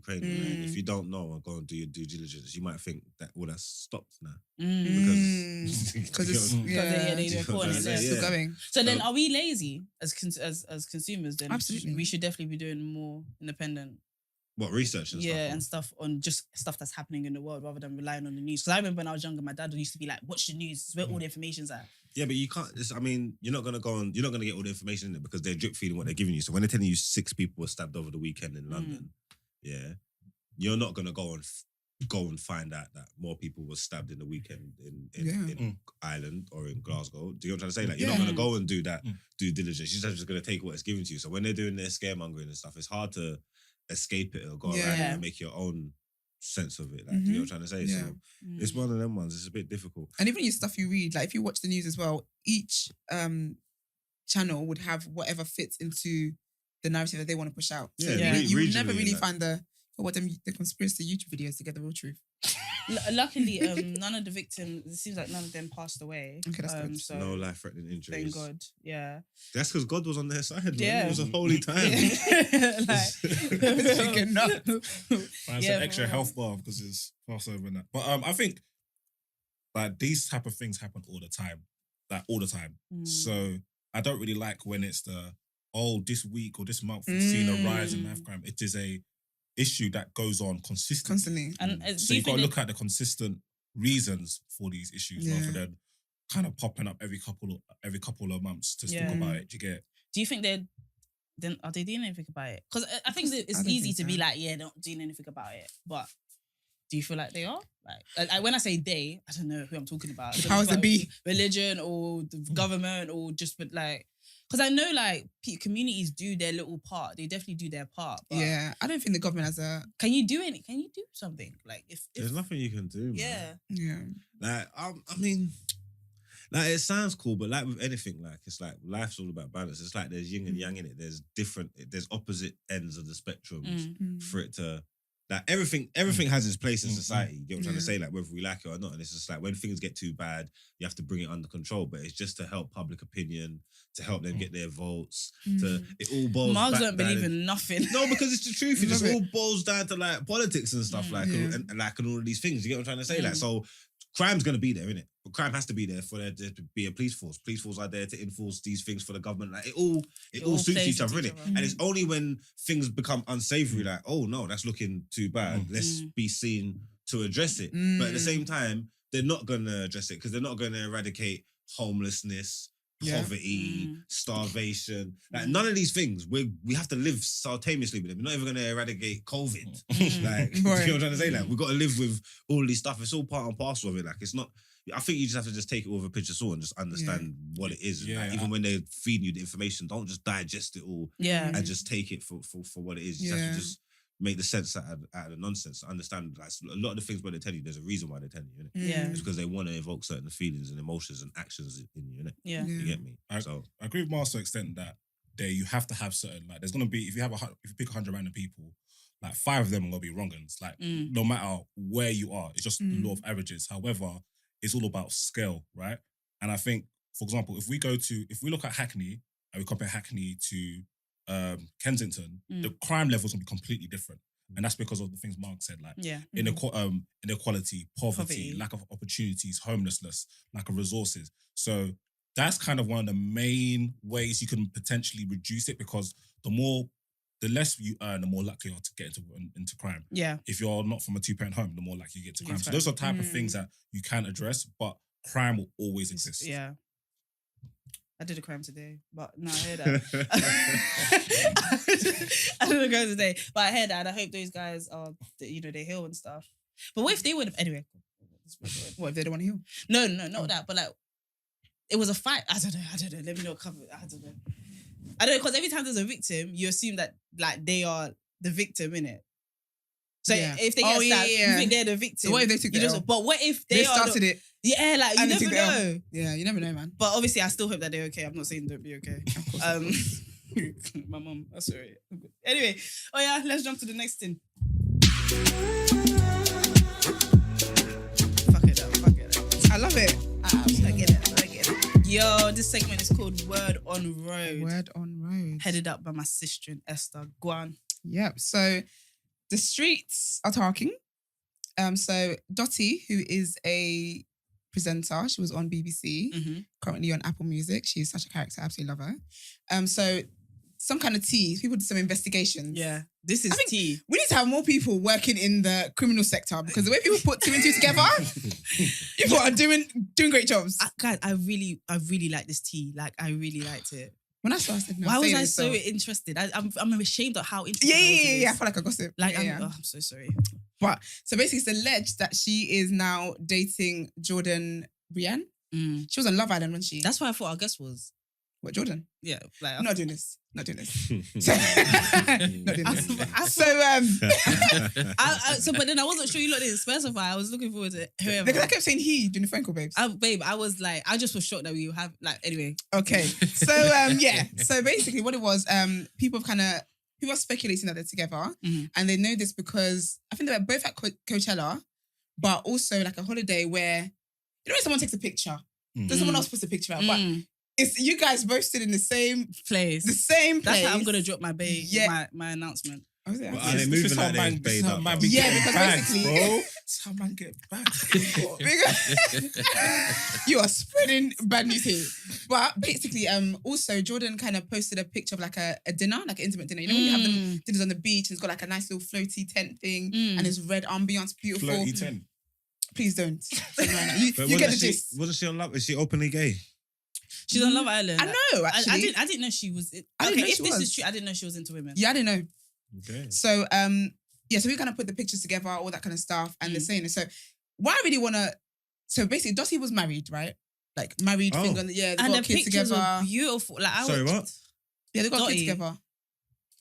If you don't know and go and do your due diligence, you might think that that's stopped now Because it's they it's reporting it there. still going. So then, are we lazy as consumers? Then Absolutely. we should definitely be doing more independent, what research and stuff. and stuff on just stuff that's happening in the world rather than relying on the news. Because I remember when I was younger, my dad used to be like, "Watch the news. It's where all the information's at." Yeah, but you can't. You're not gonna go on. You're not gonna get all the information in it because they're drip feeding what they're giving you. So when they're telling you 6 people were stabbed over the weekend in London, yeah, you're not gonna go and find out that more people were stabbed in the weekend in Ireland or in Glasgow. Do you know what I'm trying to say? Like you're not gonna go and do that due diligence. You're just gonna take what it's given to you. So when they're doing their scaremongering and stuff, it's hard to escape it or go around it and make your own sense of it. Like, do you know what I'm trying to say? Yeah. So it's one of them ones. It's a bit difficult. And even your stuff you read, like if you watch the news as well, each channel would have whatever fits into the narrative that they want to push out. So Yeah, you would never regionally, really like- find the conspiracy YouTube videos to get the real truth. Luckily, none of the victims. It seems like none of them passed away. Okay, that's good. So No life-threatening injuries. thank God. Yeah. That's because God was on their side. Man. Yeah. It was a holy time. Freaking nuts. Find some extra health bar because it's Passover and that. But I think like these type of things happen all the time. Like all the time. So I don't really like when it's this week or this month we've seen a rise in knife crime. It is a issue that goes on consistently. And So you've got to look at the consistent reasons for these issues rather than kind of popping up every couple of months to talk about it. Do you get it? Do you think are they doing anything about it? Because I think that it's I don't easy think to so. be like, yeah, they're not doing anything about it. But do you feel like they are? Like when I say they, I don't know who I'm talking about. The powers that be. Religion or the government or just but like, because I know like communities do their little part. They definitely do their part. But Yeah, I don't think the government has a. Can you do anything? Can you do something? Like if There's nothing you can do. yeah. Man. Like I mean, like it sounds cool, but like with anything, like it's like life's all about balance. It's like there's yin and yang in it. There's opposite ends of the spectrum for it to. Like everything has its place in society. You get what I'm trying to say? Like whether we like it or not. And it's just like when things get too bad, you have to bring it under control. But it's just to help public opinion, to help them get their votes. It all boils Margs back don't down believe in nothing. No, because it's the truth. It just Love all boils down to like politics and stuff, like and all of these things. You get what I'm trying to say? Like so. Crime's gonna be there, innit? But crime has to be there for there to be a police force. Police force are there to enforce these things for the government. Like it all suits plays each other, into innit? each other. And it's only when things become unsavory, like, oh no, that's looking too bad. Let's be seen to address it. But at the same time, they're not gonna address it because they're not gonna eradicate homelessness, poverty, starvation. Like none of these things. We have to live simultaneously with them. We're not even gonna eradicate COVID. Like you know what I'm trying to say? Like we've got to live with all these stuff. It's all part and parcel of it. Like it's not. I think you just have to just take it with a pinch of salt and just understand what it is. Yeah. Like, even when they're feeding you the information, don't just digest it all and just take it for what it is. You just have to just make the sense out of the nonsense. Understand like a lot of the things when they tell you, there's a reason why they're telling you, innit? Yeah. It's because they want to evoke certain feelings and emotions and actions in you, innit? Yeah. You get me? I agree with Mars to the extent that you have to have certain like there's gonna be if you pick 100 random people, like 5 of them are gonna be wrong-uns. Like no matter where you are, it's just the law of averages. However, it's all about scale, right? And I think, for example, if we look at Hackney and we compare Hackney to Kensington, the crime levels will be completely different. And that's because of the things Mark said, like inequality, poverty, lack of opportunities, homelessness, lack of resources. So that's kind of one of the main ways you can potentially reduce it because the less you earn, the more likely you are to get into crime. Yeah. If you're not from a 2-parent home, the more likely you get to crime. So those are type of things that you can address, but crime will always exist. Yeah. I did a crime today, but no, I heard that. I did a crime today, but I heard that. And I hope those guys are, they heal and stuff. But what if they would have, anyway. What if they don't want to heal? No, not that, but like, it was a fight. I don't know. Let me not cover it. I don't know, because every time there's a victim, you assume that like they are the victim, innit? So if they get stabbed, you think they're the victim. So what if they took the L? But what if they started it? Yeah, like you never know. Yeah, you never know, man. But obviously, I still hope that they're okay. I'm not saying don't be okay. My mum, I'm sorry. Anyway, let's jump to the next thing. Fuck it up. I love it. I get it. Yo, this segment is called Word on Road. Word on Road. Headed up by my sister and Esther. Go on. Yep. So the streets are talking. So Dottie, who is a presenter, she was on BBC, currently on Apple Music. She's such a character. I absolutely love her. So some kind of tea. People did some investigations. Yeah, this is tea. We need to have more people working in the criminal sector because the way people put 2 and 2 together, people are doing great jobs. Guys, I really like this tea. Like, I really liked it. When I saw, I said, no, why was I so interested? I'm ashamed of how interested I was in Yeah. I feel like I gossip. Like, I'm so sorry. But so basically, it's alleged that she is now dating Jordan Brienne. She was on Love Island, wasn't she? That's what I thought our guest was. What, Jordan? Yeah, like I'm not doing this. Not doing this. So, not doing this. So, but then I wasn't sure you looked at this. First of all, I was looking forward to whoever. Because I kept saying he during the phone call, babes. Babe, I was like, I just was shocked that we would have, like, anyway. Okay. So, yeah. So basically what it was, people are speculating that they're together. Mhm. And they know this because I think they were both at Coachella, but also like a holiday where, you know when someone takes a picture, then someone else puts a picture out, but it's you guys both stood in the same place. place. That's how I'm going to drop my babe, Yeah. my announcement. Oh, is it? Well, are they moving like they're paid up? be because basically, bro. That's how man get back. you are spreading bad news here. But basically, also Jordan kind of posted a picture of like a dinner, like an intimate dinner. You know when you have them dinners on the beach and it's got like a nice little floaty tent thing and it's red ambiance, beautiful. Floaty tent. Please don't. You get the gist. Wasn't she on Love? Is she openly gay? She's on Love Island. I know, actually. I didn't know she was. I didn't know if she this was. is true, I didn't know she was into women. Yeah, I didn't know. Okay. So, so we kind of put the pictures together, all that kind of stuff, and they're saying it. So, what I really want to... So, basically, Dottie was married, right? Like, married, thing on the... Yeah, they And got the kids pictures together. were beautiful. Like, Sorry, what? Yeah, they got Dottie. kids together.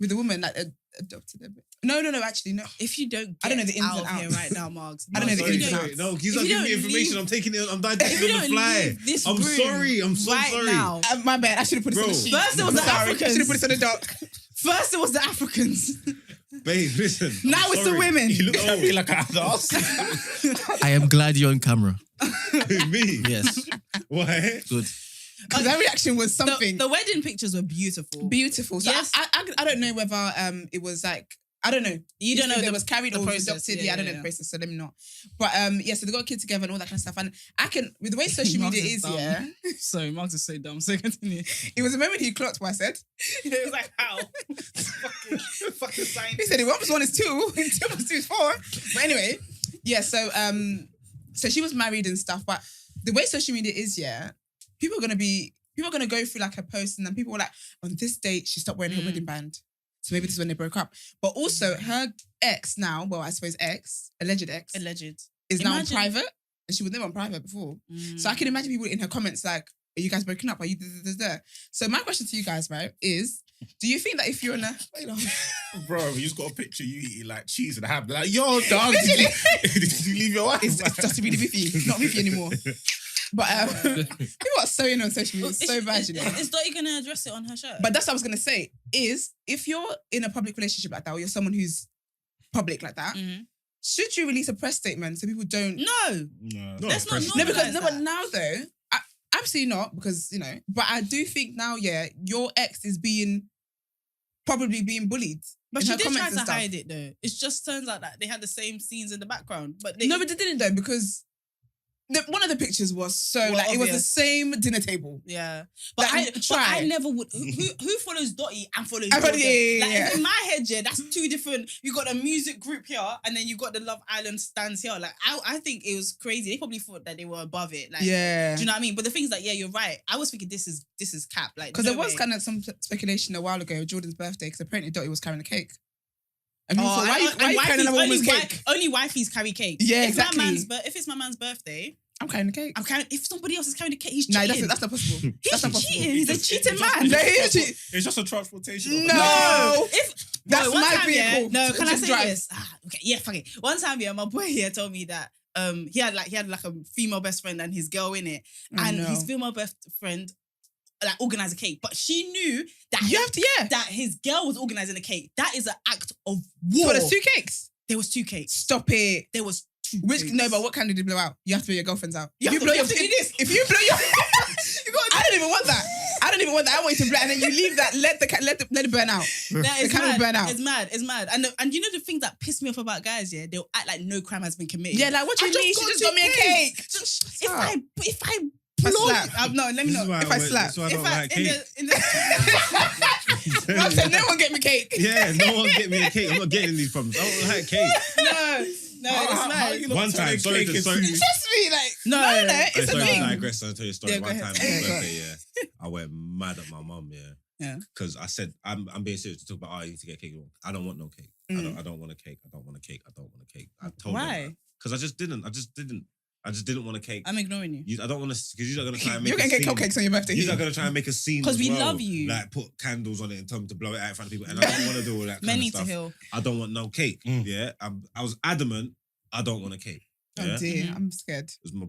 With a woman, like, adopted them. No, actually, no. If you don't get I don't know the ins out and of here outs. right now, Marks. I don't know the Marks, ins if and you outs. No, he's if not you giving me don't information. leave- I'm taking it. I'm if digesting you on the don't fly. leave this I'm room sorry. I'm so right sorry. now. My bad. I should have put this on the Bro. sheet. First it was the Sorry. I Africans. should have put this on the doc. First it was the Africans. Babe, listen. I'm Now it's the sorry. women. You look at me like I had to ask. I am glad you're on camera. Me? Yes. Why? Good. Because that reaction was something The wedding pictures were beautiful. beautiful. So Yes. I don't know whether it was like... I don't know. You don't know if it the- was carried the or process. adopted. Yeah, Yeah, I don't yeah, know yeah. the process, so let me know. But yeah, so they got kids together and all that kind of stuff. And I can, with the way social Marks media is is, dumb. yeah, Sorry, Marks is so dumb. So continue. it was a moment he clocked what I said. It was like, how? fucking science. He said, "1 + 1 is 2, and 2 + 2 is 4." But anyway, yeah. So so she was married and stuff. But the way social media is, yeah, people are gonna go through like her post, and then people were like, on this date she stopped wearing her wedding band. So maybe this is when they broke up. But also her ex now, well, I suppose alleged ex, Alleged. is now on Imagine- private, and she was never on private before. So I can imagine people in her comments like, "Are you guys broken up? Are you da? So my question to you guys, right, is: do you think that if you're in a Bro, you just got a picture you eating like cheese and ham. Like, yo, dog, did you leave your wife? it's just to be the Biffy, not Biffy anymore. But people are so in on social media, it's so bad, you know. Is Dottie going to address it on her show? But that's what I was gonna say. Is if you're in a public relationship like that, or you're someone who's public like that, should you release a press statement so people don't? No. No. That's not No, because normalise no, but that. now though, absolutely not, because you know. But I do think now, yeah, your ex is probably being bullied. But in she her did try comments to and stuff. hide it though. It just turns out that they had the same scenes in the background. But No, but they didn't though, because one of the pictures was so like it was the obvious. same dinner table. Yeah, but Like, I never would. Who follows Dottie and follows? I got- Jordan? yeah. Like in my head, yeah, that's two different. You got a music group here, and then you got the Love Island stands here. Like I think it was crazy. They probably thought that they were above it. Like, Yeah. do you know what I mean? But the thing is that, yeah, you're right. I was thinking this is cap. Like, Because no there was way. kind of some speculation a while ago, Jordan's birthday, because apparently Dottie was carrying a cake. And people Oh, thought, why are you carrying another woman's cake? Only wifeys carry cake. Yeah, if exactly. If it's my man's birthday, I'm carrying a cake. I'm carrying. If somebody else is carrying the cake, he's No, cheating. that's not possible. He's That's not possible. cheating. He's a cheating man. No, he is cheating. It's just a transportation. of it. No. If That's one my time, vehicle. Yeah, no, can I Just say drive. this? Okay, yeah, fuck it. One time, yeah, my boy here told me that he had like a female best friend and his girl in it, and no. his female best friend like organized a cake, but she knew that You have to, yeah. that his girl was organizing the cake. That is an act of war. So there's 2 cakes. There was 2 cakes. Stop it. There was 2 Which cakes. No, but what candle did you blow out? You have to blow your girlfriend's out. You have to do this. If you blow your, I don't even want that. I don't even want that. I want you to blow, and then you leave that. Let it burn out. That is The candle mad. burn out. It's mad. And you know the thing that pissed me off about guys, yeah, they'll act like no crime has been committed. Yeah, like what do you mean? She just got me a cake. If I If I blow, slap. No, let me This know. is why If I slap. That's why I don't if I like in cake. the Mom said, no one get me cake. Yeah, no one get me a cake. I'm not getting these problems. I don't like cake. no, it's mad. One time, sorry. Trust me, like No. it's Hey, a sorry to thing. digress. I'll tell you a story. Yeah, go One ahead. time, on my Yeah, go birthday, I went mad at my mum, Yeah. because I said, I'm being serious to talk about, you need to get cake. I don't want no cake. I don't want a cake. I don't want a cake. I don't want a cake. I told her Why? because I just didn't. I just didn't want a cake. I'm ignoring you. I don't want to, because you're not going to try and make You're a going to scene. get cupcakes on your birthday. You're not going to try and make a scene. Because we well. love you. Like, put candles on it and tell them to blow it out in front of people. And I don't want to do all that Men kind of need stuff. to heal. I don't want no cake. Yeah. I was adamant, I don't want a cake. Oh Yeah? dear, Mhm. I'm scared. It was my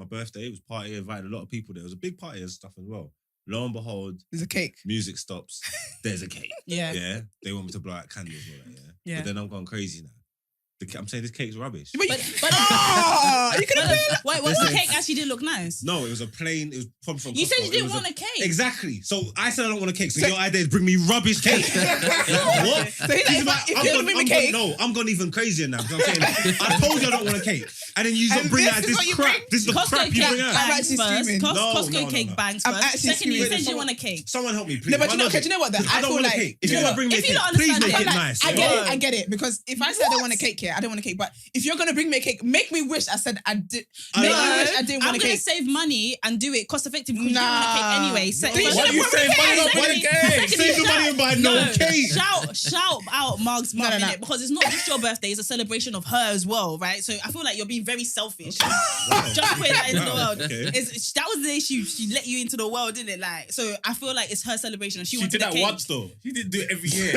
birthday. It was party. I invited a lot of people there. It was a big party and stuff as well. Lo and behold, There's a cake. music stops. There's a cake. Yeah. Yeah. They want me to blow out candles and all that. Yeah. Yeah. But then I'm going crazy now. I'm saying this cake's rubbish. But, But you could have been. wait, what the cake actually did look nice? No, it was a plain. It was probably from. You said Costco. you It didn't was want a cake. Exactly. So I said I don't want a cake. So your idea is bring me rubbish cake. What? So he's like, if you don't bring me cake, I'm going even crazier now. Because I'm saying I told you I don't want a cake, and then you And bring this out is this what you crap. bring? This is the Costco crap you cake bring out. I'm bangs actually first. screaming. Costco cake no. bangs I'm first. actually Secondly, you screaming. said you want a cake. Someone help me, please. No, but you know what? That I I don't feel want a like cake. If you you're know gonna bring me a if you cake, don't please understand make it, it like, nice. I yeah? get it. I get it. Because if I said I don't want a cake here, I don't want a cake. But if you're gonna bring me a cake, make me wish I said I did. Make me wish I didn't I'm want a gonna cake. save money and do it cost effective because you don't want a cake Nah. anyway. Then you Why should've you brought me saying cake. money don't buy the cake? Save the money and buy no cake. Shout out Mark's mum No. innit? Because it's not just your birthday; it's a celebration of her as well, right? So I feel like you're being very selfish. Just putting that into the world. Okay. That was the day she let you into the world, didn't it? Like, so I feel like it's her celebration and she She wanted did a that cake. once though. She didn't do it every year.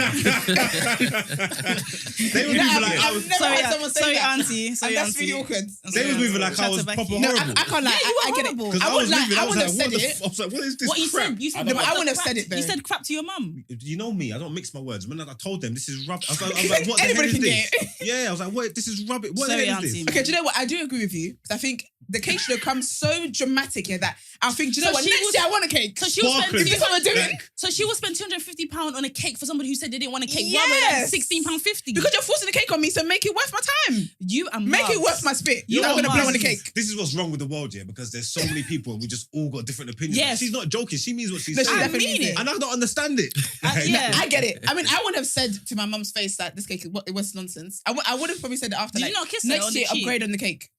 They were moving like I was. Never Sorry, had someone say sorry, that. auntie. Sorry, And that's auntie. really awkward. They was moving like I was proper No, horrible. I can't lie. Yeah, you were I get it. horrible. Because I would like. I wouldn't have said what the it. I was like, what is this What you crap? said? You said No, but I what wouldn't the have said crap- it, though. You said crap to your mum. You know me, I don't mix my words. When I told them this is rubbish, I was like, what the hell Anybody is can this? get Yeah, I was like, what? This is rubbish. What the Sorry, hell is auntie. this? Okay, do you know what? I do agree with you. Because I think the cake should have come so dramatic here that I think, do you know So what? she Next was- year I want a cake. So she will spend Sparkling. If this is what we're doing. So she will spend £250 on a cake for somebody who said they didn't want a cake. Yes. Rather than £16.50. Because you're forcing the cake on me, so make it worth my time. you and Make it Marks. worth my spit. You You're not know going to what, blow on the Marks? cake. This is what's wrong with the world, yeah, because there's so many people and we just all got different opinions. Yes. She's not joking. She means what she's No, she saying. definitely mean means it. And I don't understand it. Yeah. I get it. I mean, I would have said to my mum's face that this cake it was nonsense. I would have probably said it after. Did like, you not kiss her next on the year, cheek? upgrade on the cake.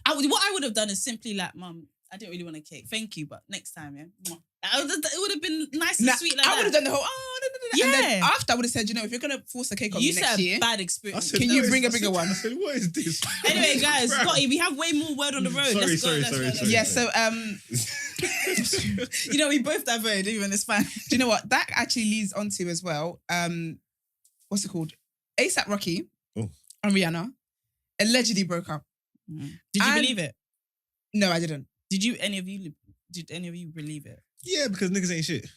What I would have done is simply like, Mum, I didn't really want a cake. Thank you, but next time, yeah. It would have been nice and Nah, sweet like I that. would have done the whole and then Yeah. after I would have said, you know, if you're gonna force a cake on me You next said year, bad I experience. said, Can what you is- bring a I bigger said- one? I said, what is this? Anyway, guys, Crap. Scotty, we have way more word on the road. Sorry, Let's go. sorry, let's sorry, go, sorry. yeah. So You know, we both diverted, even it's fine. do you know what that actually leads onto as well? What's it called? ASAP Rocky Oh. and Rihanna allegedly broke up. Did you And- believe it? No, I didn't. Did any of you believe it? Yeah, because niggas ain't shit.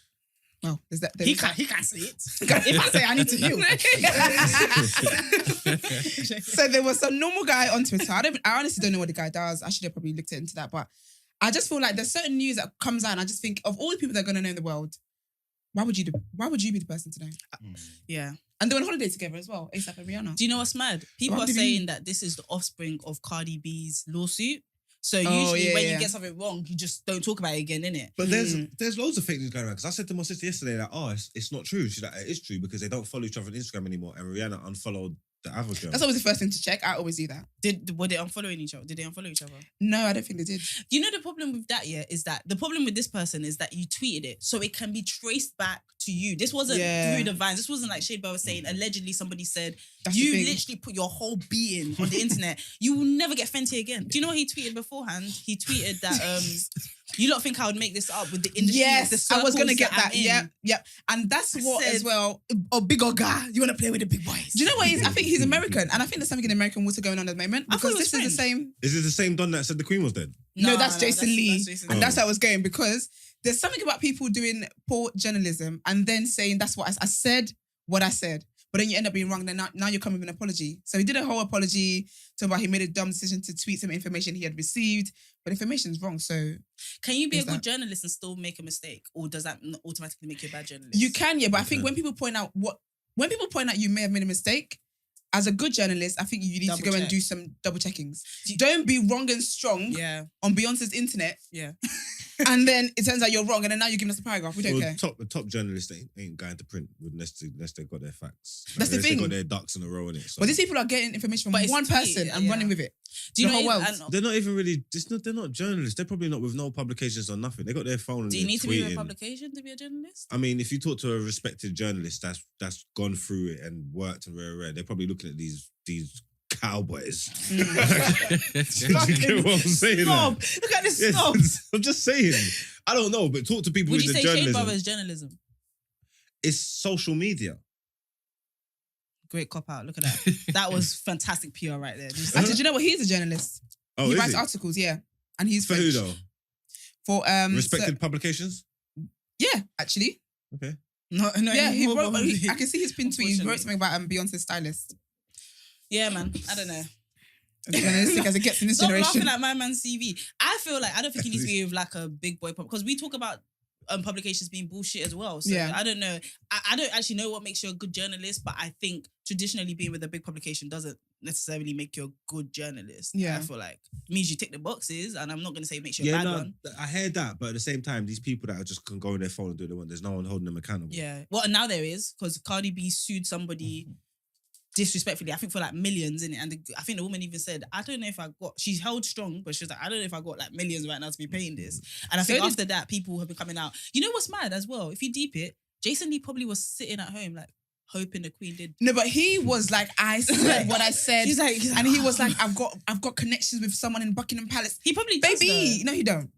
Well, there's that. He There's can't say it. if I say I need to heal. So there was some normal guy on Twitter. I honestly don't know what the guy does. I should have probably looked into that. But I just feel like there's certain news that comes out and I just think of all the people that are going to know in the world, why would you be the person to know? Yeah. And they're on holiday together as well, ASAP and Rihanna. Do you know what's mad? People What are do you mean? saying that this is the offspring of Cardi B's lawsuit. So Oh, usually yeah, when yeah. you get something wrong, you just don't talk about it again, innit? But there's loads of fake news going around. Because I said to my sister yesterday, like, oh, it's not true. She's like, it is true because they don't follow each other on Instagram anymore. And Rihanna unfollowed the other girl. That's always the first thing to check. I always do that. Were they unfollowing each other? Did they unfollow each other? No, I don't think they did. You know the problem with that, yeah, is that the problem with this person is that you tweeted it, so it can be traced back to you. This wasn't Yeah. through the vines. This wasn't like Shade Bell was saying. Allegedly, somebody said That's the you thing. literally put your whole being on the internet. You will never get Fenty again. Do you know what he tweeted beforehand? He tweeted that you lot think I would make this up with the industry. Yes, the I was going to circles get that. I'm in. Yep. And that's I what said- as well. Oh, big old guy. You want to play with the big boys. Do you know what it is? I think he's American. And I think there's something in American water going on at the moment. I thought Because it was this is the same. Is it the same Don that said the Queen was dead? No, that's Jason Lee. That's Jason And Lee. that's how I was going because there's something about people doing poor journalism and then saying that's what I said, what I said. But then you end up being wrong. Then now you're coming with an apology. So he did a whole apology talking about he made a dumb decision to tweet some information he had received, but information's wrong. So Can you be a Is good that- journalist and still make a mistake, or does that not automatically make you a bad journalist? you can, yeah. But I think Okay. when people point out you may have made a mistake, as a good journalist, I think you need to Double go and check. do some double checkings. Don't be wrong and strong Yeah, on Beyonce's internet, yeah. and then it turns out you're wrong, and then now you're giving us a paragraph. We don't care. The top journalists ain't going to print unless they've got their facts. That's the unless thing. They got their ducks in a row in it. So. But these people are getting information But from it's one tweet, person and yeah. running with it. Do you The know? whole world. They're not even really. They're not journalists. They're probably not with no publications or nothing. They got their phone. And Do you they're need to be in a tweeting. publication to be a journalist? I mean, if you talk to a respected journalist that's gone through it and worked and rare, they're probably looking at these cowboys. Mm. Do you get what I'm saying? Snob. Look at this Yes, snob. I'm just saying. I don't know, but talk to people Would in you the say Shade journalism. Brother is journalism? It's social media. Great cop out. Look at that. That was fantastic PR right there. Just- Actually, do you know what? He's a journalist. Oh, He is writes it? articles, yeah. And he's For French. who though? For Respected publications? yeah, actually. Okay. No, Yeah, he anymore, wrote. probably. I can see his pin tweet. He wrote Unfortunately. something about Beyonce's stylist. Yeah, man. I don't know. As journalistic as it gets in this Stop generation. laughing at my man's CV. I feel like I don't think he needs to be with like a big boy because we talk about publications being bullshit as well. So Yeah. I don't know. I don't actually know what makes you a good journalist, but I think traditionally being with a big publication doesn't necessarily make you a good journalist. Yeah. I feel like it means you tick the boxes, and I'm not going to say it makes you a bad one. I heard that, but at the same time, these people that just can go on their phone and do what they want, there's no one holding them accountable. Yeah. Well, and now there is because Cardi B sued somebody disrespectfully. I think for like millions in it, and I think the woman even said, "I don't know if I got." She's held strong, but she was like, "I don't know if I got like millions right now to be paying this." And I think So did- after that, people have been coming out. You know what's mad as well? If you deep it, Jason Lee probably was sitting at home like hoping the Queen did. No, but he was like, I said what I said. He's like, and he was like, I've got connections with someone in Buckingham Palace. He probably does, Baby, though. no, you don't.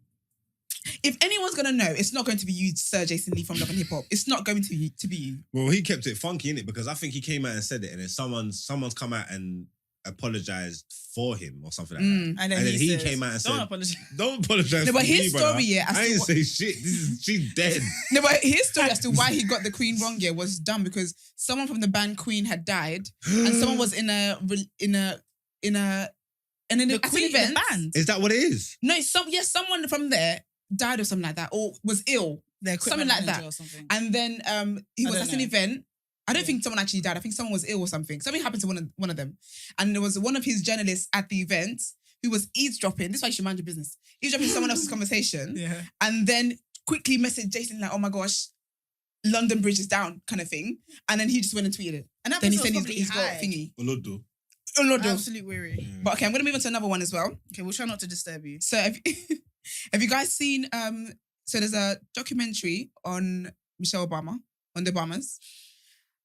If anyone's gonna know, it's not going to be you, Sir Jason Lee from Love and Hip Hop. It's not going to be you. Well, he kept it funky, innit? Because I think he came out and said it, and then someone's come out and apologized for him or something like that. And then he came out and "Don't said, apologize." "Don't apologize." No, but for his me, brother. story, yeah, as I to ain't what- say shit. She's dead. No, but his story as to why he got the Queen wrong, yeah, was dumb because someone from the band Queen had died, and someone was in a at an The Queen, event. the band. Is that what it is? No, someone from there died or something like that, or was ill, Their something equipment like manager that. or something. And then he I was don't at an know. event. I don't Yeah. think someone actually died. I think someone was ill or something. Something happened to one of them, and there was one of his journalists at the event who was eavesdropping. This is why you should mind your business. Eavesdropping someone else's conversation, Yeah. and then quickly messaged Jason like, "Oh my gosh, London Bridge is down," kind of thing. And then he just went and tweeted it. And that Then he person said was he's probably got high. thingy. Olodo. Oh Lord, Absolute weary. But okay, I'm gonna move on to another one as well. Okay, we'll try not to disturb you. So have you guys seen so there's a documentary on Michelle Obama, on the Obamas.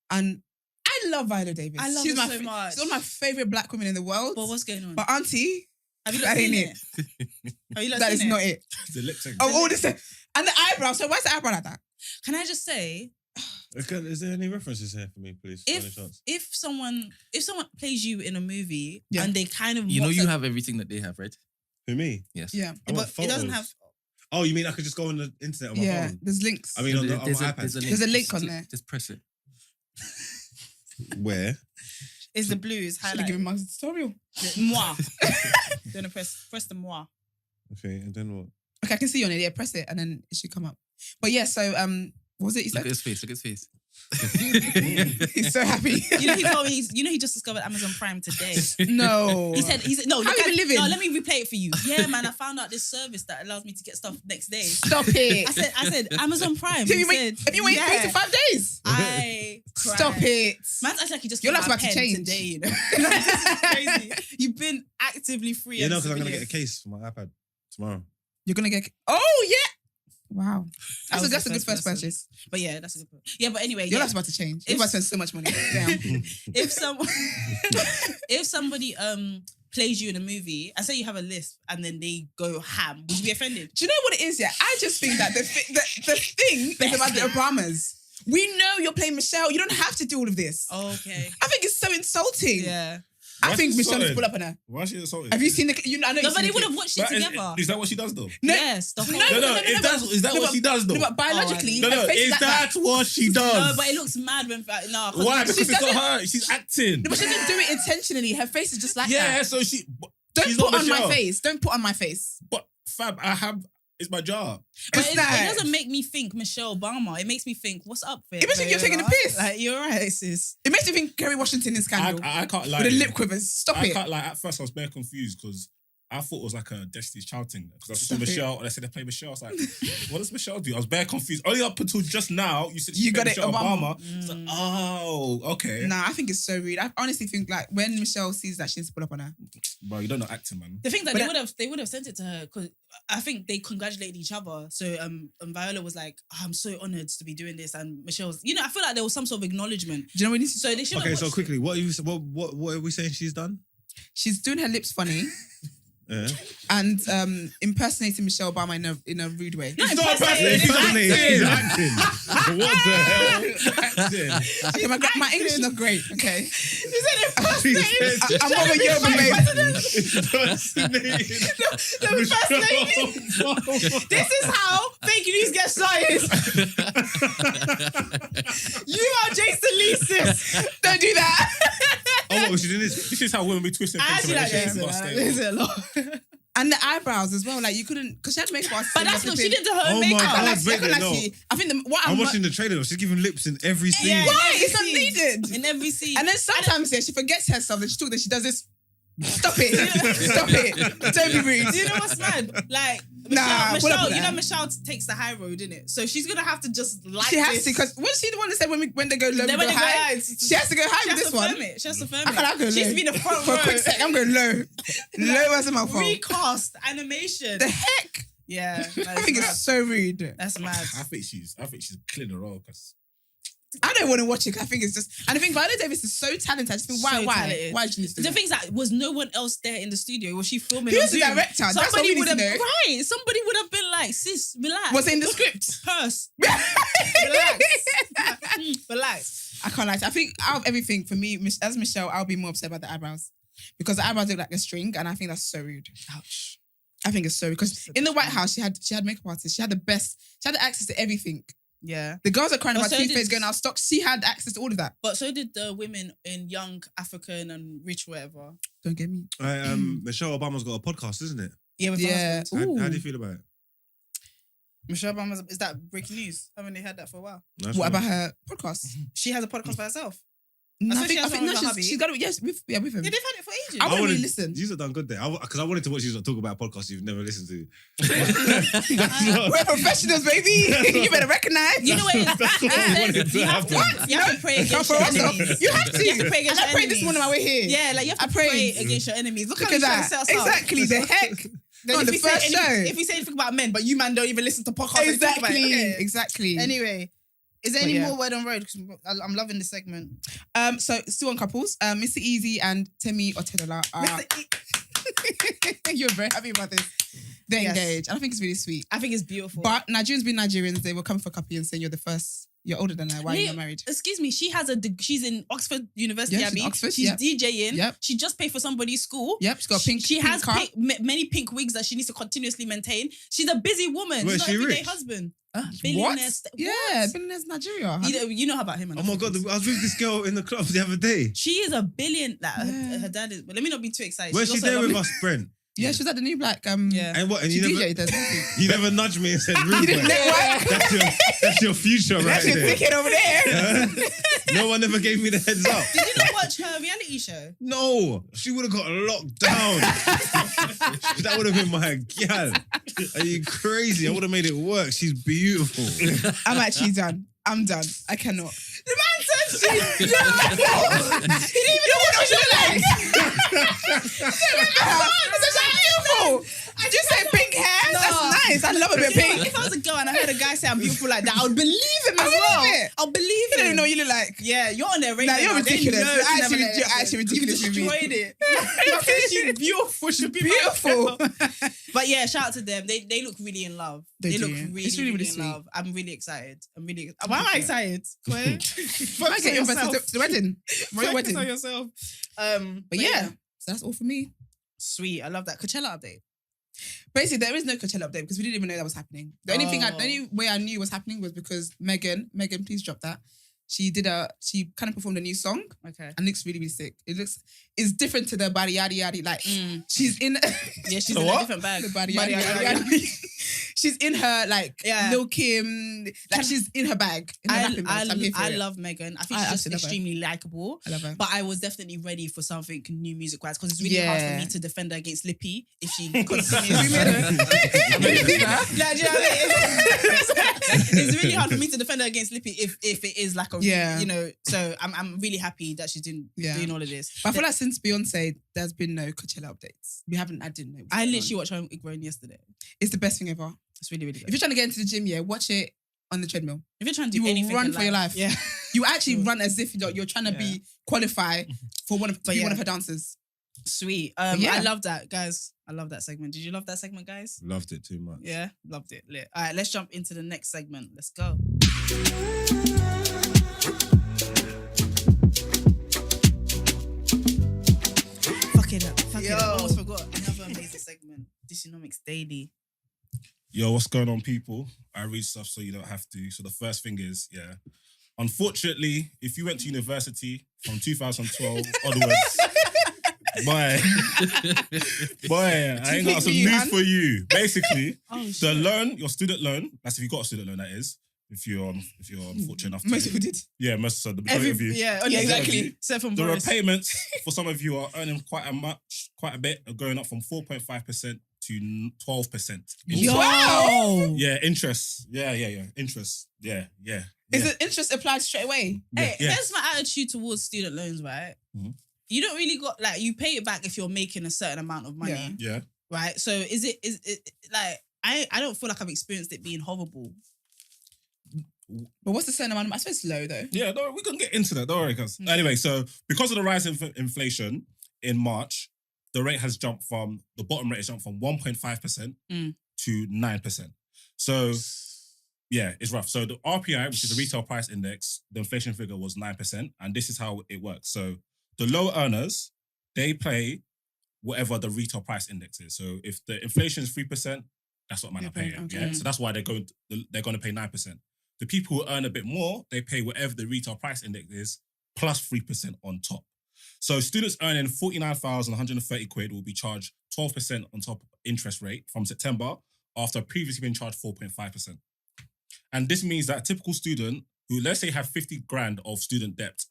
And I love Viola Davis. I love She's her my so much. She's one of my favorite black women in the world. But what's going on? But Auntie, Have you that not seen ain't it? Have you not that seen is it? not it. The lip sync. Oh, all this and the eyebrow. So why's the eyebrow like that? Can I just say, Okay, is there any references here for me, please? By any chance? if someone plays you in a movie Yeah. and they kind of You know mocks you a- have everything that they have, right? Who, me? Yes. Yeah. I want but it doesn't photos. have. Oh, you mean I could just go on the internet on my Yeah. phone? There's links. I mean, on my There's iPad. There's a link Just on click- there. Just press it. Where? Is the blues Should have given highlighted? my tutorial. Moi. Then press the moi. Okay, and then what? Okay, I can see you on it. Yeah, press it and then it should come up. But yeah, so what was it you Look at said? his face. Look at his face. He's so happy. You know, he told me. He just discovered Amazon Prime today. No. He said no. How look you at- been living? No, let me replay it for you. Yeah, man, I found out this service that allows me to get stuff next day. Stop it. I said Amazon Prime. Have He you waited said, 3 to 5 days? I cried. Stop it. Man's actually like he just Your got life's my about to pen change. today, you know. Like, this is crazy. You've been actively free. You know, and because I'm going to civilian. get a case for my iPad tomorrow. You're gonna get. Oh yeah. Wow. I was That's the a good first person. purchase. But yeah, that's a good point. Yeah, but anyway, Your yeah. life's about to change. You're about to spend so much money. Damn. if somebody plays you in a movie and say you have a list and then they go ham, would you be offended? Do you know what it is? Yeah, I just think that the thing is about the Obamas. We know you're playing Michelle. You don't have to do all of this. Okay. I think it's so insulting. Yeah. I Why think she Michelle is solid? pull up on her. Why is she insulted? Have you seen the? I know. No, you've but seen they the would have clip. watched it together. Is that what she does though? No. Yes. The whole Is that No, what but- she does though? No, but biologically, No, her face is like that. that what she No, does? but it looks mad when no. Why? Because She it's not doesn't- her. She's acting. No, but she didn't do it intentionally. Her face is just like Yeah, that. so she. Don't she's put not on my Michelle. face. Don't put on my face. But fam, it's my job. But It's it that. doesn't make me think Michelle Obama. It makes me think, what's up? It makes me think you're taking a piss. Like you're right, sis. It makes me think Kerry Washington in Scandal I can't lie. with the lip quivers. Stop I it. can't lie. At first, I was very confused because I thought it was like a Destiny's Child thing. Because I saw Stop it. Michelle and I said they play Michelle. I was like, what does Michelle do? I was very confused. Only up until just now, you said You she got played it, Michelle Obama. Obama. It's like, oh, okay. Nah, I think it's so rude. I honestly think like when Michelle sees that, she needs to pull up on her. Bro, you don't know acting, man. The thing that But they would have sent it to her because I think they congratulated each other. So and Viola was like, I'm so honoured to be doing this, and Michelle's, I feel like there was some sort of acknowledgement. Do you know what it is? So they should. Okay, so quickly, what are we saying she's done? She's doing her lips funny. And impersonating Michelle Obama in a rude way. Not Impersonating. He's acting. What the hell? Acting. Okay, my English is not great. Okay, She said impersonating. I'm more of a Yoruba babe. This is how fake news gets started. You are Jason Leesis. Don't do that. Oh, what, she did this? This is how women be twisting I actually like information. Jason. Must stay. There's a lot. And the eyebrows as well. Like you couldn't, because she had makeup artist. But that's what she did to her Oh own my makeup. God. I think what I'm watching the trailer. She's giving lips in every scene. Yeah, Why? in every It's not scene. needed. In every scene. And then sometimes she forgets herself that she talks that she does this. Stop it. Stop it. Don't be rude. Do you know what's mad? Like, Nah, what Michelle, about you know that? Michelle takes the high road, innit? So she's gonna have to just like She has this. to, because wasn't she the one that said when they go low, we Then go when they go high? high, She has to go high She with has this to one. firm it. She has to firm I can't it. go She low. has to be in the front For row. a quick sec, I'm going low. Low as my phone. Recast animation. The heck? Yeah, I think it's so rude. that's mad. I think she's clean the role because I don't want to watch it because I think it's just. And I think Viola Davis is so talented. I just think, why? Talented. Why did she need to do The that? thing is that was no one else there in the studio. Was she filming? Who's on the Zoom? director? That's what Somebody we would need have to know. right. Somebody would have been like, "Sis, relax." Was it in the script? Purse. Relax. I can't lie. I think out of everything, for me, as Michelle, I'll be more upset about the eyebrows. Because the eyebrows look like a string, and I think that's so rude. Ouch. I think it's so rude. Because in the White House, she had makeup artists. She had the access to everything. Yeah. The girls are crying But about so Toothpaste did- going out of stock. She had access to all of that. But so did the women in Young, African, and Rich, whatever. Don't get me. Michelle Obama's got a podcast, isn't it? Yeah, with her Yeah. husband. How do you feel about it? Michelle Obama, is that breaking news? Haven't they had that for a while? Nice What one. about her podcast? She has a podcast by herself. No, I I thought she think, has one with her hubby. she's got it. Yes, with him. Yeah, they've had it for ages. I wouldn't really wanted- listen. You've done good there. Because I wanted to watch you talk about a podcast you've never listened to. We're professionals, baby. You better recognize. You know what it is? That's what I wanted to You have to, happen. you have to pray against For your us, enemies. you have to. You have to pray against And I your prayed this enemies. morning on my way here. Yeah, like you have to I prayed. pray against your enemies. Look Look how at he's trying to that. set us up. Exactly. The heck. Then On if the we say first anything- show. If we say anything about men, but you man don't even listen to podcasts. and talk about it. Exactly. Okay. Exactly. Anyway, is there But any yeah. more word on road? Because I'm loving this segment. So still on couples. Mr. Easy and Temi Otedola are. You're very happy about this. They're Yes. engaged. And I think it's really sweet. I think it's beautiful. But Nigerians being Nigerians, they will come for a copy and say you're the first. You're older than her. Why are you Lee, not married? Excuse me, she's in Oxford University, Yeah, she's in Abby. Oxford, She's yep. DJing. Yep. She just paid for somebody's school. Yep. She's got a pink. She pink has car. many pink wigs that she needs to continuously maintain. She's a busy woman. Wait, She's not she everyday rich? husband. What? Billionaire Yeah, billionaire's Nigeria. You know about him. Oh my God, I was with this girl in the club the other day. She is a billion. Like, Yeah. her dad is. But let me not be too excited. Where's She's she also there with lovely. us, Brent? Yeah, she was at the new black. Yeah. And what? And She you never, DJ'd there. you never nudged me and said, "Rude, didn't man." network. That's your future right That's your there. ticket over there. No one ever gave me the heads up. Did you not watch her reality show? No, she would have got locked down. That would have been my gal. Are you crazy? I would have made it work. She's beautiful. I'm actually done. I'm done. I cannot. The man said she. He didn't even know what she looked like. Beautiful. I just said pink hair. No. That's nice. I love a bit of You know, pink. if I was a girl and I heard a guy say I'm beautiful like that, I would believe him as I well. believe it. I'll believe You him. don't even know what you look like. Yeah, you're on their radar. Nah, you're now. They ridiculous. know You're to never actually- let it you're happen. actually ridiculous You've with me. destroyed it. You said she's beautiful. She's Beautiful. But yeah, shout out to them. They look really in love. They They do. look really, It's really, really, really in sweet. love. I'm really excited. Why am I excited? I get you invited to the wedding. Royal Focus on wedding. yourself. But yeah, so that's all for me. Sweet. I love that. Coachella update. Basically, there is no Coachella update because we didn't even know that was happening. The only thing, the Oh. only way I knew was happening was because Megan, please drop that. She kind of performed a new song Okay. and looks really, really sick. It's different to the body yadi yadi. Like she's in Yeah, she's The in what? a different bag. the body Body yadi yadi yadi. yadi. yadi. She's in her like Yeah. Lil Kim, like she's in her bag. In her rapping bag. So I'm here for I it. love Megan. I think I she's just actually love her. extremely likable. I love her. But I was definitely ready for something new music-wise because it's really hard for Yeah. me to defend her against Lippy if she continues. We made her. Like, do you know what I mean? It's really hard for me to defend her against Lippy if it is like a Yeah. So I'm really happy that she's doing all of this. But I feel like since Beyonce, there's been no Coachella updates. I didn't know. I literally watched her grown yesterday. It's the best thing ever. It's really, really If good. you're trying to get into the gym, watch it on the treadmill. If you're trying to do You will anything run in for your life. Yeah. You actually run as if you're trying to be qualified for one of But to be one yeah. of her dancers. Sweet. Yeah. I love that, guys. I love that segment. Did you love that segment, guys? Loved it too much. Yeah, loved it. Lit. All right, let's jump into the next segment. Let's go. Fuck it up. Fuck it up. I almost forgot. Another amazing segment. Disunomics Daily. Yo, what's going on, people? I read stuff so you don't have to. So the first thing is, unfortunately, if you went to university from 2012 onwards, boy, I ain't got some news for you. Basically, the loan, your student loan, that's if you got a student loan, that is. If you're unfortunate enough to. Most people did. Yeah, most of the majority of you. Yeah, Yeah, exactly. Except from The Boris. repayments for some of you are earning quite a bit, are going up from 4.5% to 12%. Wow. Yeah, interest. Yeah. Interest. Yeah. Is the interest applied straight away? Hey, Yeah. here's my attitude towards student loans, right? Mhm. You don't really got like you pay it back if you're making a certain amount of money, Yeah. right? So is it like I don't feel like I've experienced it being horrible. But what's the certain amount? I suppose it's low though. Yeah, no, we can get into that. Don't worry, guys. Anyway, so because of the rise in inflation in March, the rate has jumped from, the bottom rate has jumped from 1.5% to 9%. So, yeah, it's rough. So the RPI, which is the retail price index, the inflation figure was 9%. And this is how it works. So the low earners, they pay whatever the retail price index is. So if the inflation is 3%, that's what man are paying. Okay. Yeah? So that's why they're going to pay 9%. The people who earn a bit more, they pay whatever the retail price index is, plus 3% on top. So students earning 49,130 quid will be charged 12% on top interest rate from September after previously been charged 4.5%. And this means that a typical student who, let's say, have 50 grand of student debt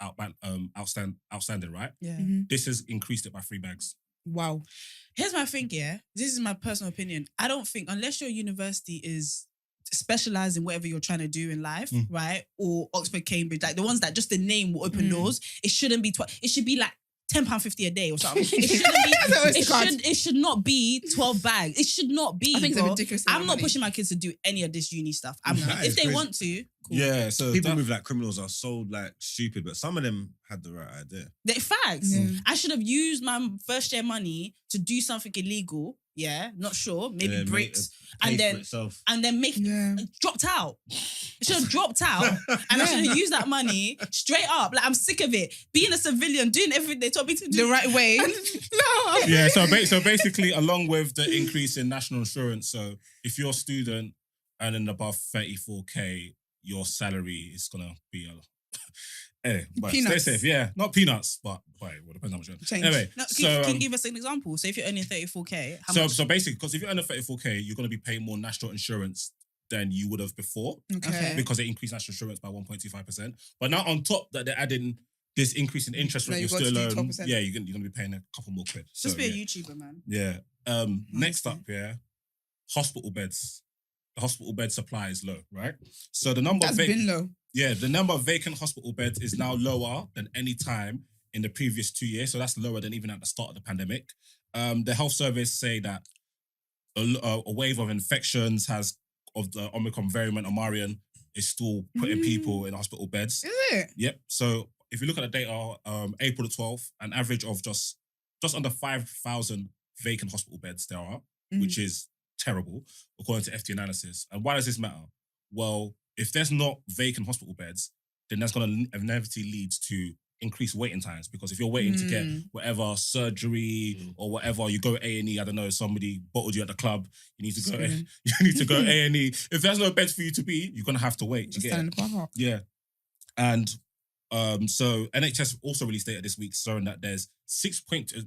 outstanding, right? Yeah. This has increased it by 3 bags. Wow. Here's my thing, yeah. This is my personal opinion. I don't think, unless your university is specialized in whatever you're trying to do in life, right? Or Oxford, Cambridge, like the ones that just the name will open doors. It shouldn't be. It should be like £10.50 a day or something. It shouldn't be. It should not be 12 bags. It should not be. I think it's a bro. ridiculous I'm amount of not money. pushing my kids to do any of this uni stuff. I'm That not. is If they crazy. want to, cool. Yeah, so People that- move like criminals are so like stupid, but some of them had the right idea. They're facts. Yeah. I should have used my first year money to do something illegal. Yeah, not sure. Maybe Yeah, bricks, pay and for then itself. make Yeah. dropped out. I should have dropped out, and I should have used that money straight up. Like I'm sick of it. Being a civilian, doing everything they told me to do The right way. No. Yeah, so basically, along with the increase in national insurance, so if you're a student earning above 34k, your salary is gonna be but Peanuts. stay safe. Yeah, not peanuts, but well, depends how much. You earn. Change. Anyway, No, so can you give us an example? So if you're earning 34k, how so much? so basically, because if you're earning 34k, you're gonna be paying more national insurance than you would have before Okay. because they increased national insurance by 1.25%. But now on top that they're adding this increase in interest No, rate, you've you're got still to do alone. 12%. Yeah, you're gonna be paying a couple more quid. So, Just be a yeah. YouTuber, man. Yeah. Next up, hospital beds. The hospital bed supply is low, right? So the number That's been low. the number of vacant hospital beds is now lower than any time in the previous 2 years. So that's lower than even at the start of the pandemic. The health service say that a wave of infections of the Omicron variant, Omarion, is still putting people in hospital beds. Is it? Yep. So if you look at the data, April the 12th, an average of just under 5,000 vacant hospital beds there are, which is terrible, according to FT analysis. And why does this matter? Well, if there's not vacant hospital beds, then that's going to inevitably lead to increased waiting times. Because if you're waiting to get whatever surgery or whatever, you go A&E, I don't know, somebody bottled you at the club, you need to go you need to go A&E. If there's no beds for you to be, you're going to have to wait. Just You get stand in it? the car park. Yeah. And so NHS also released data this week showing that there's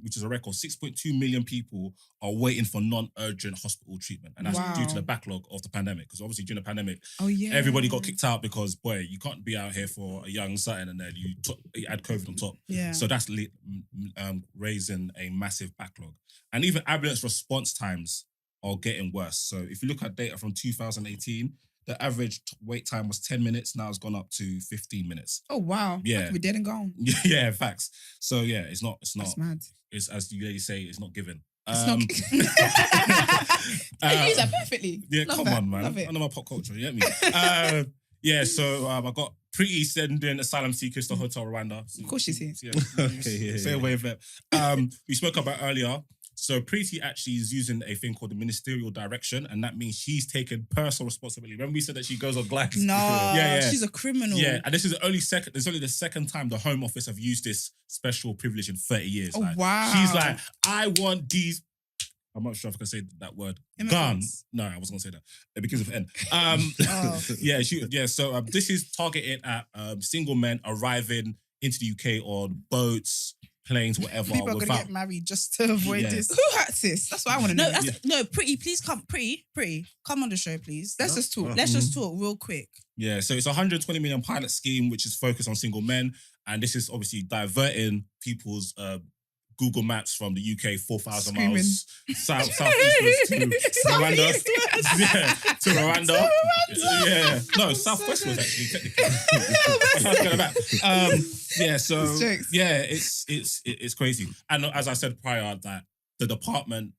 which is a record, 6.2 million people are waiting for non-urgent hospital treatment. And that's due to the backlog of the pandemic. Because obviously during the pandemic, Oh yeah. everybody got kicked out because, boy, you can't be out here for a young son and then you add COVID on top. Yeah. So that's raising a massive backlog. And even ambulance response times are getting worse. So if you look at data from 2018, the average wait time was 10 minutes. Now it's gone up to 15 minutes. Oh wow. Yeah. We're dead and gone. Yeah, facts. So yeah, it's not. That's mad. It's, as you ladies say, it's not given. It's not. You use that perfectly. Yeah, Love come that. on, man. Love it. I know my pop culture. You get me? Yeah. So I got Priti sending asylum seekers to Hotel Rwanda. Of course she's here. Okay, Stay away with it. We spoke about earlier. So Priti actually is using a thing called the ministerial direction, and that means she's taking personal responsibility. Remember we said that she goes on glides? No, she's a criminal. Yeah, and this is only the second time the Home Office have used this special privilege in 30 years. Oh, wow. She's like, I want these. I'm not sure if I can say that word. Immigrants. Gun. No, I wasn't gonna say that. It begins with N. So this is targeted at single men arriving into the UK on boats, planes, whatever. People are going to get married just to avoid this. Who hurts this? That's what I want to know. No, Priti, please come. Priti, come on the show, please. Let's just talk. Let's just talk real quick. Yeah, so it's a 120 million pilot scheme, which is focused on single men. And this is obviously diverting people's Google Maps from the UK 4,000 miles southeastwards to Rwanda. To Rwanda. Yeah. No, southwestwards actually, technically. It's crazy. And as I said prior, that the department,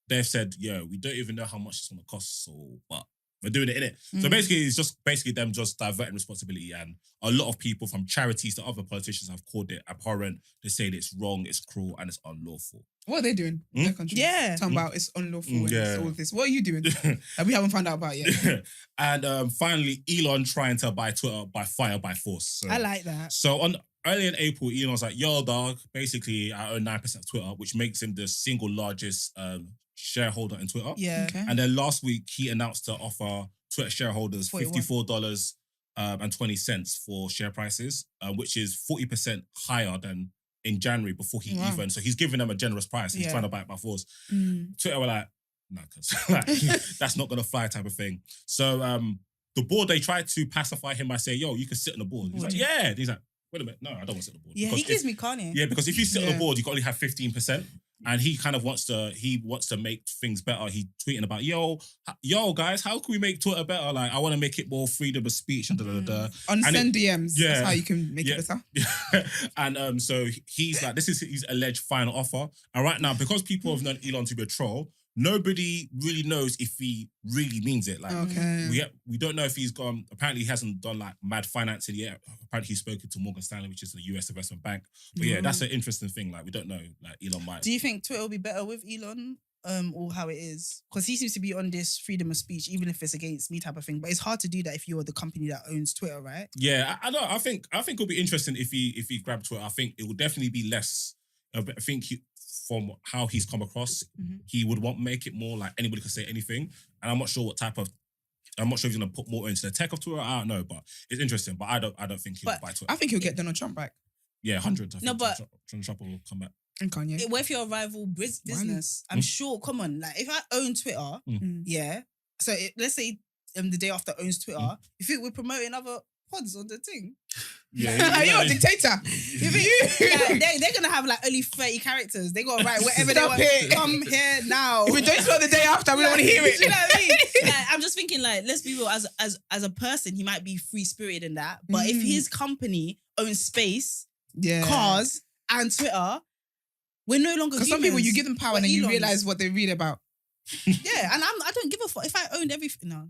they've said, we don't even know how much it's going to cost, but we're doing it, innit? So basically, it's just them just diverting responsibility. And a lot of people from charities to other politicians have called it abhorrent. They say that it's wrong, it's cruel, and it's unlawful. What are they doing in their country? Yeah. Talking about it's unlawful and it's all this. What are you doing that we haven't found out about yet? And finally, Elon trying to buy Twitter by fire, by force. So, I like that. So early in April, Elon was like, yo, dog, basically I own 9% of Twitter, which makes him the single largest shareholder in Twitter. Yeah. Okay. And then last week, he announced to offer Twitter shareholders $54.20 for share prices, which is 40% higher than in January before he even. So he's giving them a generous price. He's trying to buy it by force. Twitter were like, nah, cause that's not gonna fly type of thing. So the board, they tried to pacify him by saying, yo, you can sit on the board. He's like, yeah. And he's like, wait a minute, no, I don't want to sit on the board. Yeah, he gives me Kanye. Yeah, because if you sit on the board, you can only have 15%. And he kind of wants to make things better. He tweeting about, yo, guys, how can we make Twitter better? Like, I want to make it more freedom of speech and Unsend DMs. Yeah. That's how you can make it better. And so he's like, this is his alleged final offer. And right now, because people have known Elon to be a troll, nobody really knows if he really means it. Like, we don't know if he's gone. Apparently, he hasn't done like mad financing yet. Apparently, he's spoken to Morgan Stanley, which is the US investment bank. But that's an interesting thing. Like, we don't know. Like, Elon might. Do you think Twitter will be better with Elon, or how it is? Because he seems to be on this freedom of speech, even if it's against me type of thing. But it's hard to do that if you're the company that owns Twitter, right? Yeah, I know. I think it'll be interesting if he grabbed Twitter. I think it will definitely be less. I think from how he's come across, he would make it more like anybody could say anything. And I'm not sure if he's gonna put more into the tech of Twitter. I don't know, but it's interesting. But I don't think he'll buy Twitter. I think he'll get Donald Trump back. Yeah, 100. But Trump will come back. And Kanye. What if you're a rival business? I'm sure. Come on, like if I own Twitter, So let's say the day after owns Twitter, you think we're promoting other pods on the thing? Yeah, you're a dictator. They're gonna have like only 30 characters. They gotta write whatever they want. Come here now. If we don't spell the day after, we don't want to hear it. Do you know what I mean? Like, I'm just thinking, like, let's be real. As a person, he might be free spirited in that. But if his company owns space, cars, and Twitter, we're no longer. Because some people, you give them power and then you realize what they read about. Yeah, and I don't give a fuck if I owned everything. No,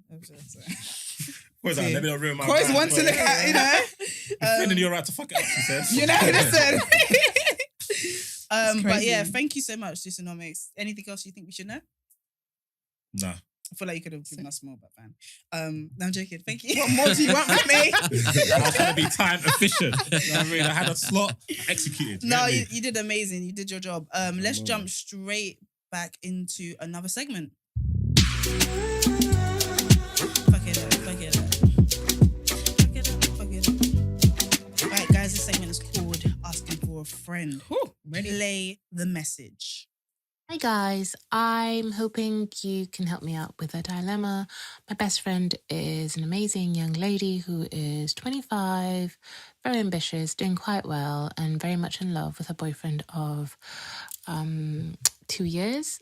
let me not ruin my Corey's one to look at, you know. Defending your right to fuck it up, she said. You know, listen. But yeah, thank you so much, Disunomics. Anything else you think we should know? Nah. I feel like you could have given us more, but fine. No, I'm joking. Thank you. What more do you want from me? I was trying to be time efficient. You know what I mean? I had a slot, executed. No, you did amazing. You did your job. Let's jump straight back into another segment. Fuck it up. Right, guys, this segment is called Asking for a Friend. Play the message. Hi guys, I'm hoping you can help me out with a dilemma. My best friend is an amazing young lady who is 25, very ambitious, doing quite well, and very much in love with her boyfriend of 2 years.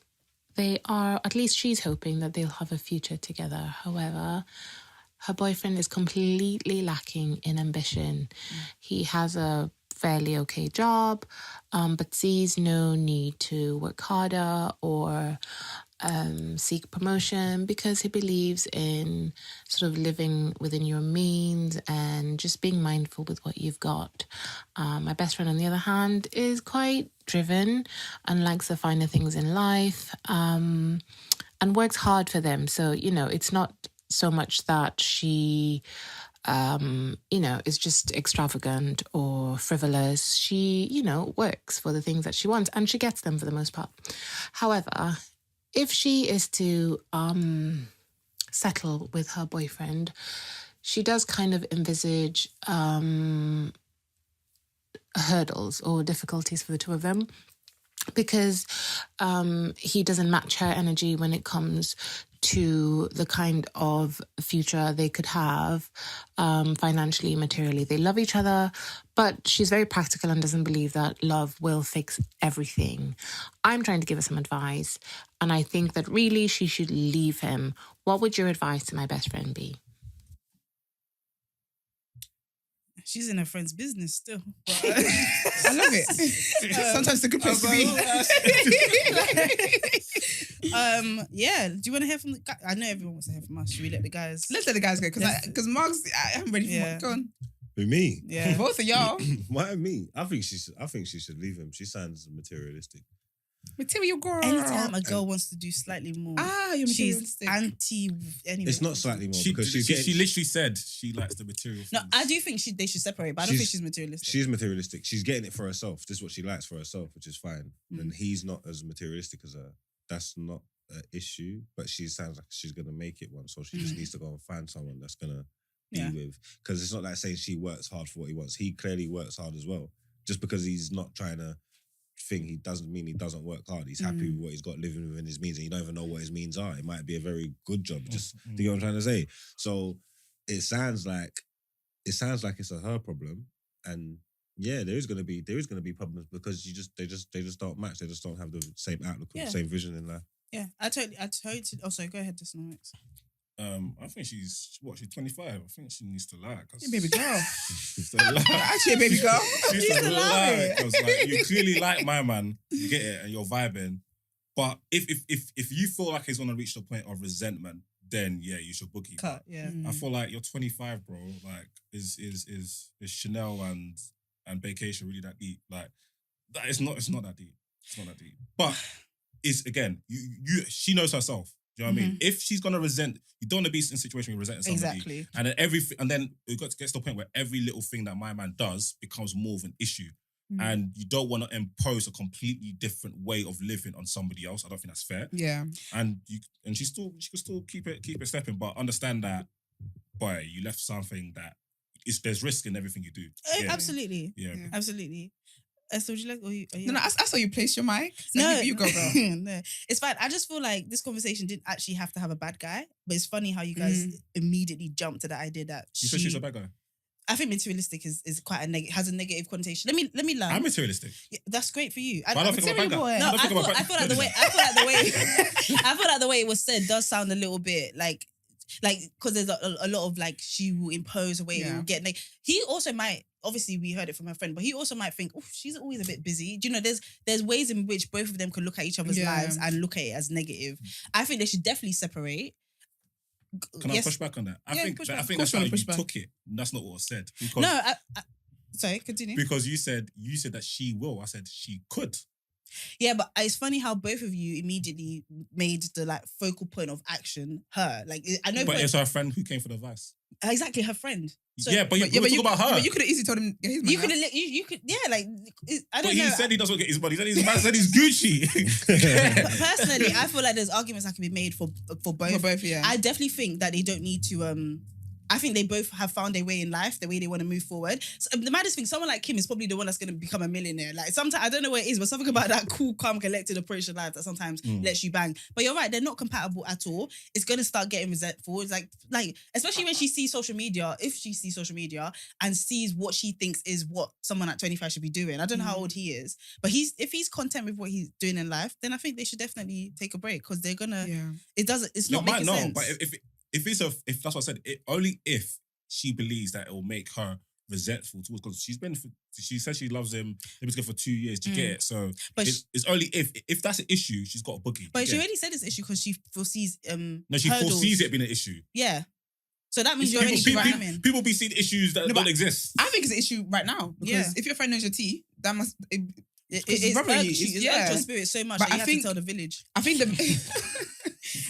They are, at least she's hoping that they'll have a future together. However, her boyfriend is completely lacking in ambition. He has a fairly okay job, but sees no need to work harder or seek promotion because he believes in sort of living within your means and just being mindful with what you've got. My best friend, on the other hand, is quite driven and likes the finer things in life, and works hard for them. So, it's not so much that she is just extravagant or frivolous. She, works for the things that she wants and she gets them for the most part. However, if she is to settle with her boyfriend, she does kind of envisage hurdles or difficulties for the two of them, because he doesn't match her energy when it comes to the kind of future they could have financially, materially. They love each other, but she's very practical and doesn't believe that love will fix everything. I'm trying to give her some advice, and I think that really she should leave him. What would your advice to my best friend be? She's in her friend's business still. But, I love it. Sometimes it's a good place to be. Yeah. Do you want to hear from the guy? I know everyone wants to hear from us. Should we let the guys? Let's let the guys go because Mark's. I'm ready for Yeah. Go on. Who, me? Yeah. Both of y'all. Why me? I think she should leave him. She sounds materialistic. Material girl. Anytime a girl wants to do slightly more, You're she's materialistic. anti. Anyway, It's not slightly more She, because she's she, getting, she literally said she likes the material No, things. I do think they should separate, but I don't think she's materialistic. she's materialistic. She's getting it for herself. This is what she likes for herself, which is fine. Mm. And he's not as materialistic as her. That's not an issue. But she sounds like she's gonna make it one, so she just needs to go and find someone that's gonna be Yeah. with. Because it's not like saying she works hard for what he wants. He clearly works hard as well. Just because he's not trying to thing, he doesn't mean he doesn't work hard. He's happy with what he's got, living within his means, and you don't even know what his means are. It might be a very good job. Just do you know what I'm trying to say? So it sounds like it's a her problem, and yeah, there is gonna be problems because they just don't match. They just don't have the same outlook, or the same vision in life. Yeah, I totally. Oh, sorry. Go ahead, Disunomics. I think she's 25. I think she needs to lie. Yeah, baby girl. She's to lie. Actually, a baby girl. She needs to lie. 'Cause, like, you clearly like my man, you get it, and you're vibing. But if you feel like he's gonna reach the point of resentment, then yeah, you should boogie. Cut. Yeah. I feel like you're 25, bro. Like, is Chanel and vacation really that deep? Like, that it's not that deep. It's not that deep. But it's again, she knows herself. Do you know what I mean? If she's gonna resent, you don't want to be in a situation where you're resenting somebody. Exactly. And then it gets to the point where every little thing that my man does becomes more of an issue. And you don't want to impose a completely different way of living on somebody else. I don't think that's fair. Yeah. And she could still keep it stepping, but understand that, boy, you left something that there's risk in everything you do. Yeah. Absolutely. Yeah. Absolutely. Esther, would you like? Are you No, I saw you place your mic. So No, you go, girl. No, it's fine. I just feel like this conversation didn't actually have to have a bad guy, but it's funny how you guys immediately jumped to the idea that You said she's a bad guy. I think materialistic is quite has a negative connotation. Let me learn. I'm materialistic. Yeah, that's great for you. But I don't think I'm a bad guy. boy. No, I don't think I'm a I bad feel like the way I feel like the way it was said does sound a little bit like because there's a lot of like she will impose a way it will get like he also might, obviously we heard it from her friend, but he also might think, oh, she's always a bit busy. Do you know, there's ways in which both of them can look at each other's lives and look at it as negative. I think they should definitely separate. Can I push back on that? I think that's how you took it. That's not what was said. Because, No, sorry, continue. Because you said that she will. I said she could. Yeah, but it's funny how both of you immediately made the like focal point of action her. Like I know, But it's her friend who came for the advice. Exactly, her friend. So, Yeah, but you talk about her. But you could have easily told him get his money. you could, yeah, like I don't But know. he said he doesn't get his money. He said he's Gucci. But personally, I feel like there's arguments that can be made for both. For both, yeah. I definitely think that they don't need to. I think they both have found their way in life, the way they want to move forward. So, the maddest thing, someone like Kim is probably the one that's going to become a millionaire. Like sometimes, I don't know what it is, but something about that cool, calm, collected approach to life that sometimes lets you bang. But you're right, they're not compatible at all. It's going to start getting resentful. It's like especially when she sees social media, if she sees social media and sees what she thinks is what someone at 25 should be doing. I don't know how old he is, but if he's content with what he's doing in life, then I think they should definitely take a break because they're going to, it's not making sense. But if that's what I said, only if she believes that it will make her resentful towards because she said she loves him. They've been together for 2 years. Do you get it? So But it's only if that's an issue, she's got a boogie. But Do she you get it? already said it's an issue because she foresees No, she hurdles. foresees it being an issue. Yeah. So that means you're People- already people- screaming. People be seeing issues that No, don't but exist. I think it's an issue right now because Yeah. if your friend knows your tea, that must. It's it's irked probably- you. It's yeah. irked your spirit so much But that you I have think- to tell the village. I think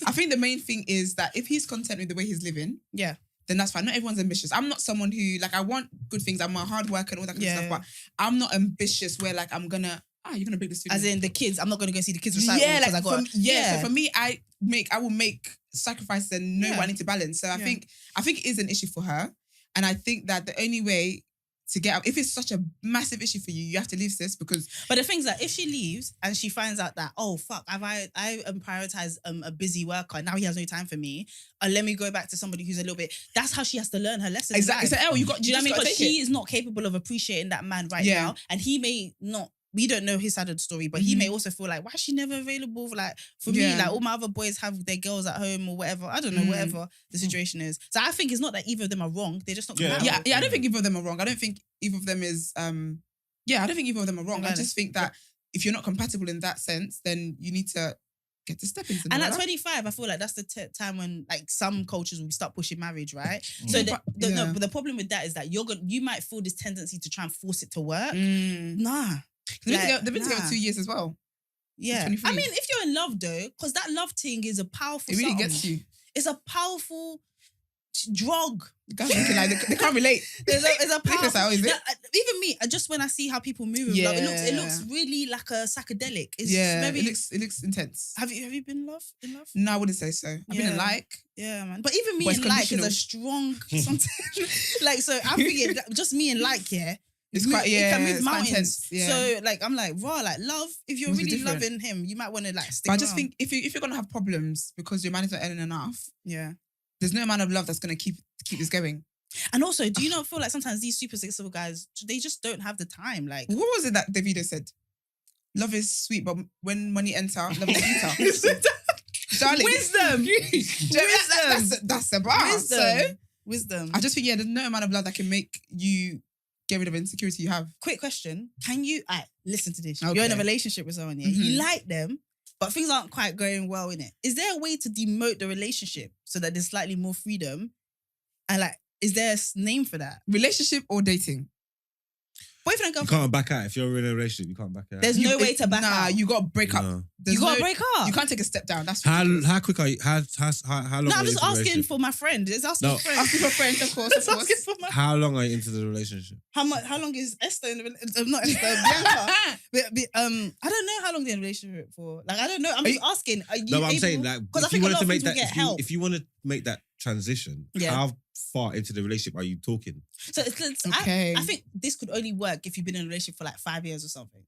I think the main thing is that if he's content with the way he's living, Yeah. then that's fine. Not everyone's ambitious. I'm not someone who I want good things. I'm a hard worker and all that kind of Yeah. stuff. But I'm not ambitious where I'm gonna you're gonna break the studio. As in the kids, I'm not going to go see the kids recital yeah, because I got So for me, I will make sacrifices and know Yeah. what I need to balance. So I think it is an issue for her, and I think that the only way to get out, if it's such a massive issue for you, you have to leave sis because. But the thing is that if she leaves and she finds out that, oh fuck, I prioritized a busy worker, now he has no time for me, let me go back to somebody who's a little bit. That's how she has to learn her lesson. Exactly. So, you got. Do you know what I mean? But Because she is not capable of appreciating that man right Yeah. now, and he may not. We don't know his side of the story, but he may also feel like, why is she never available? For me, Yeah. all my other boys have their girls at home or whatever. I don't know, whatever the situation is. So I think it's not that either of them are wrong. They're just not compatible. Yeah. I don't think either of them are wrong. I don't think either of them is. I don't think either of them are wrong. I just think that if you're not compatible in that sense, then you need to get to step into. And at 25, I feel like that's the time when some cultures will start pushing marriage, right? So But the problem with that is that you might feel this tendency to try and force it to work. Nah. They've been together 2 years as well. Yeah. 23. I mean, if you're in love though, because that love thing is a powerful It really something. gets you. It's a powerful drug. The guys looking they can't relate. There's a Look at powerful, that, is it? even me, just when I see how people move with love, it looks really like a psychedelic. It's very, it looks intense. Have you been in love? No, I wouldn't say so. I've been in Yeah, man. But even me But it's in like is a conditional. strong something. So I'm thinking just me in like, It's it quite can move it's quite mountains. intense. Yeah. So I'm like, raw, love. If you're Must be really different. loving him, you might want to stick But I around. just think if you're gonna have problems because your man is not earning enough, yeah. there's no amount of love that's gonna keep this going. And also, do you not feel like sometimes these super successful guys, they just don't have the time? Like, What was it that Davido said? Love is sweet, but when money enter, love is sweeter. Darling, wisdom. That's the bar. So Wisdom. I just think there's no amount of love that can make you get rid of insecurity you have. Quick question. Can you, listen to this. Okay. You're in a relationship with someone, You like them, but things aren't quite going well in it. Is there a way to demote the relationship so that there's slightly more freedom? And is there a name for that? Relationship or dating? Boyfriend You and girlfriend. can't back out. If you're in a relationship, you can't back out. There's no way to back out. You got to break up. No. There's You got to no- break up. You can't take a step down. That's How ridiculous. how quick are you? How long? No, are I'm you just into the asking relationship? for my friend. Just asking No. for friend. Asking for friends, of course. Just asking for my How long are you into the relationship? How long is Esther in the relationship? Not Esther, Bianca. I don't know how long they're in a relationship for. I don't know. I'm just asking. Are you No, but I'm able- saying because I if you think a wanted lot to of make things will that, get help. if you want to make that transition, Yeah. how far into the relationship are you talking? So Okay. I think this could only work if you've been in a relationship for 5 years or something.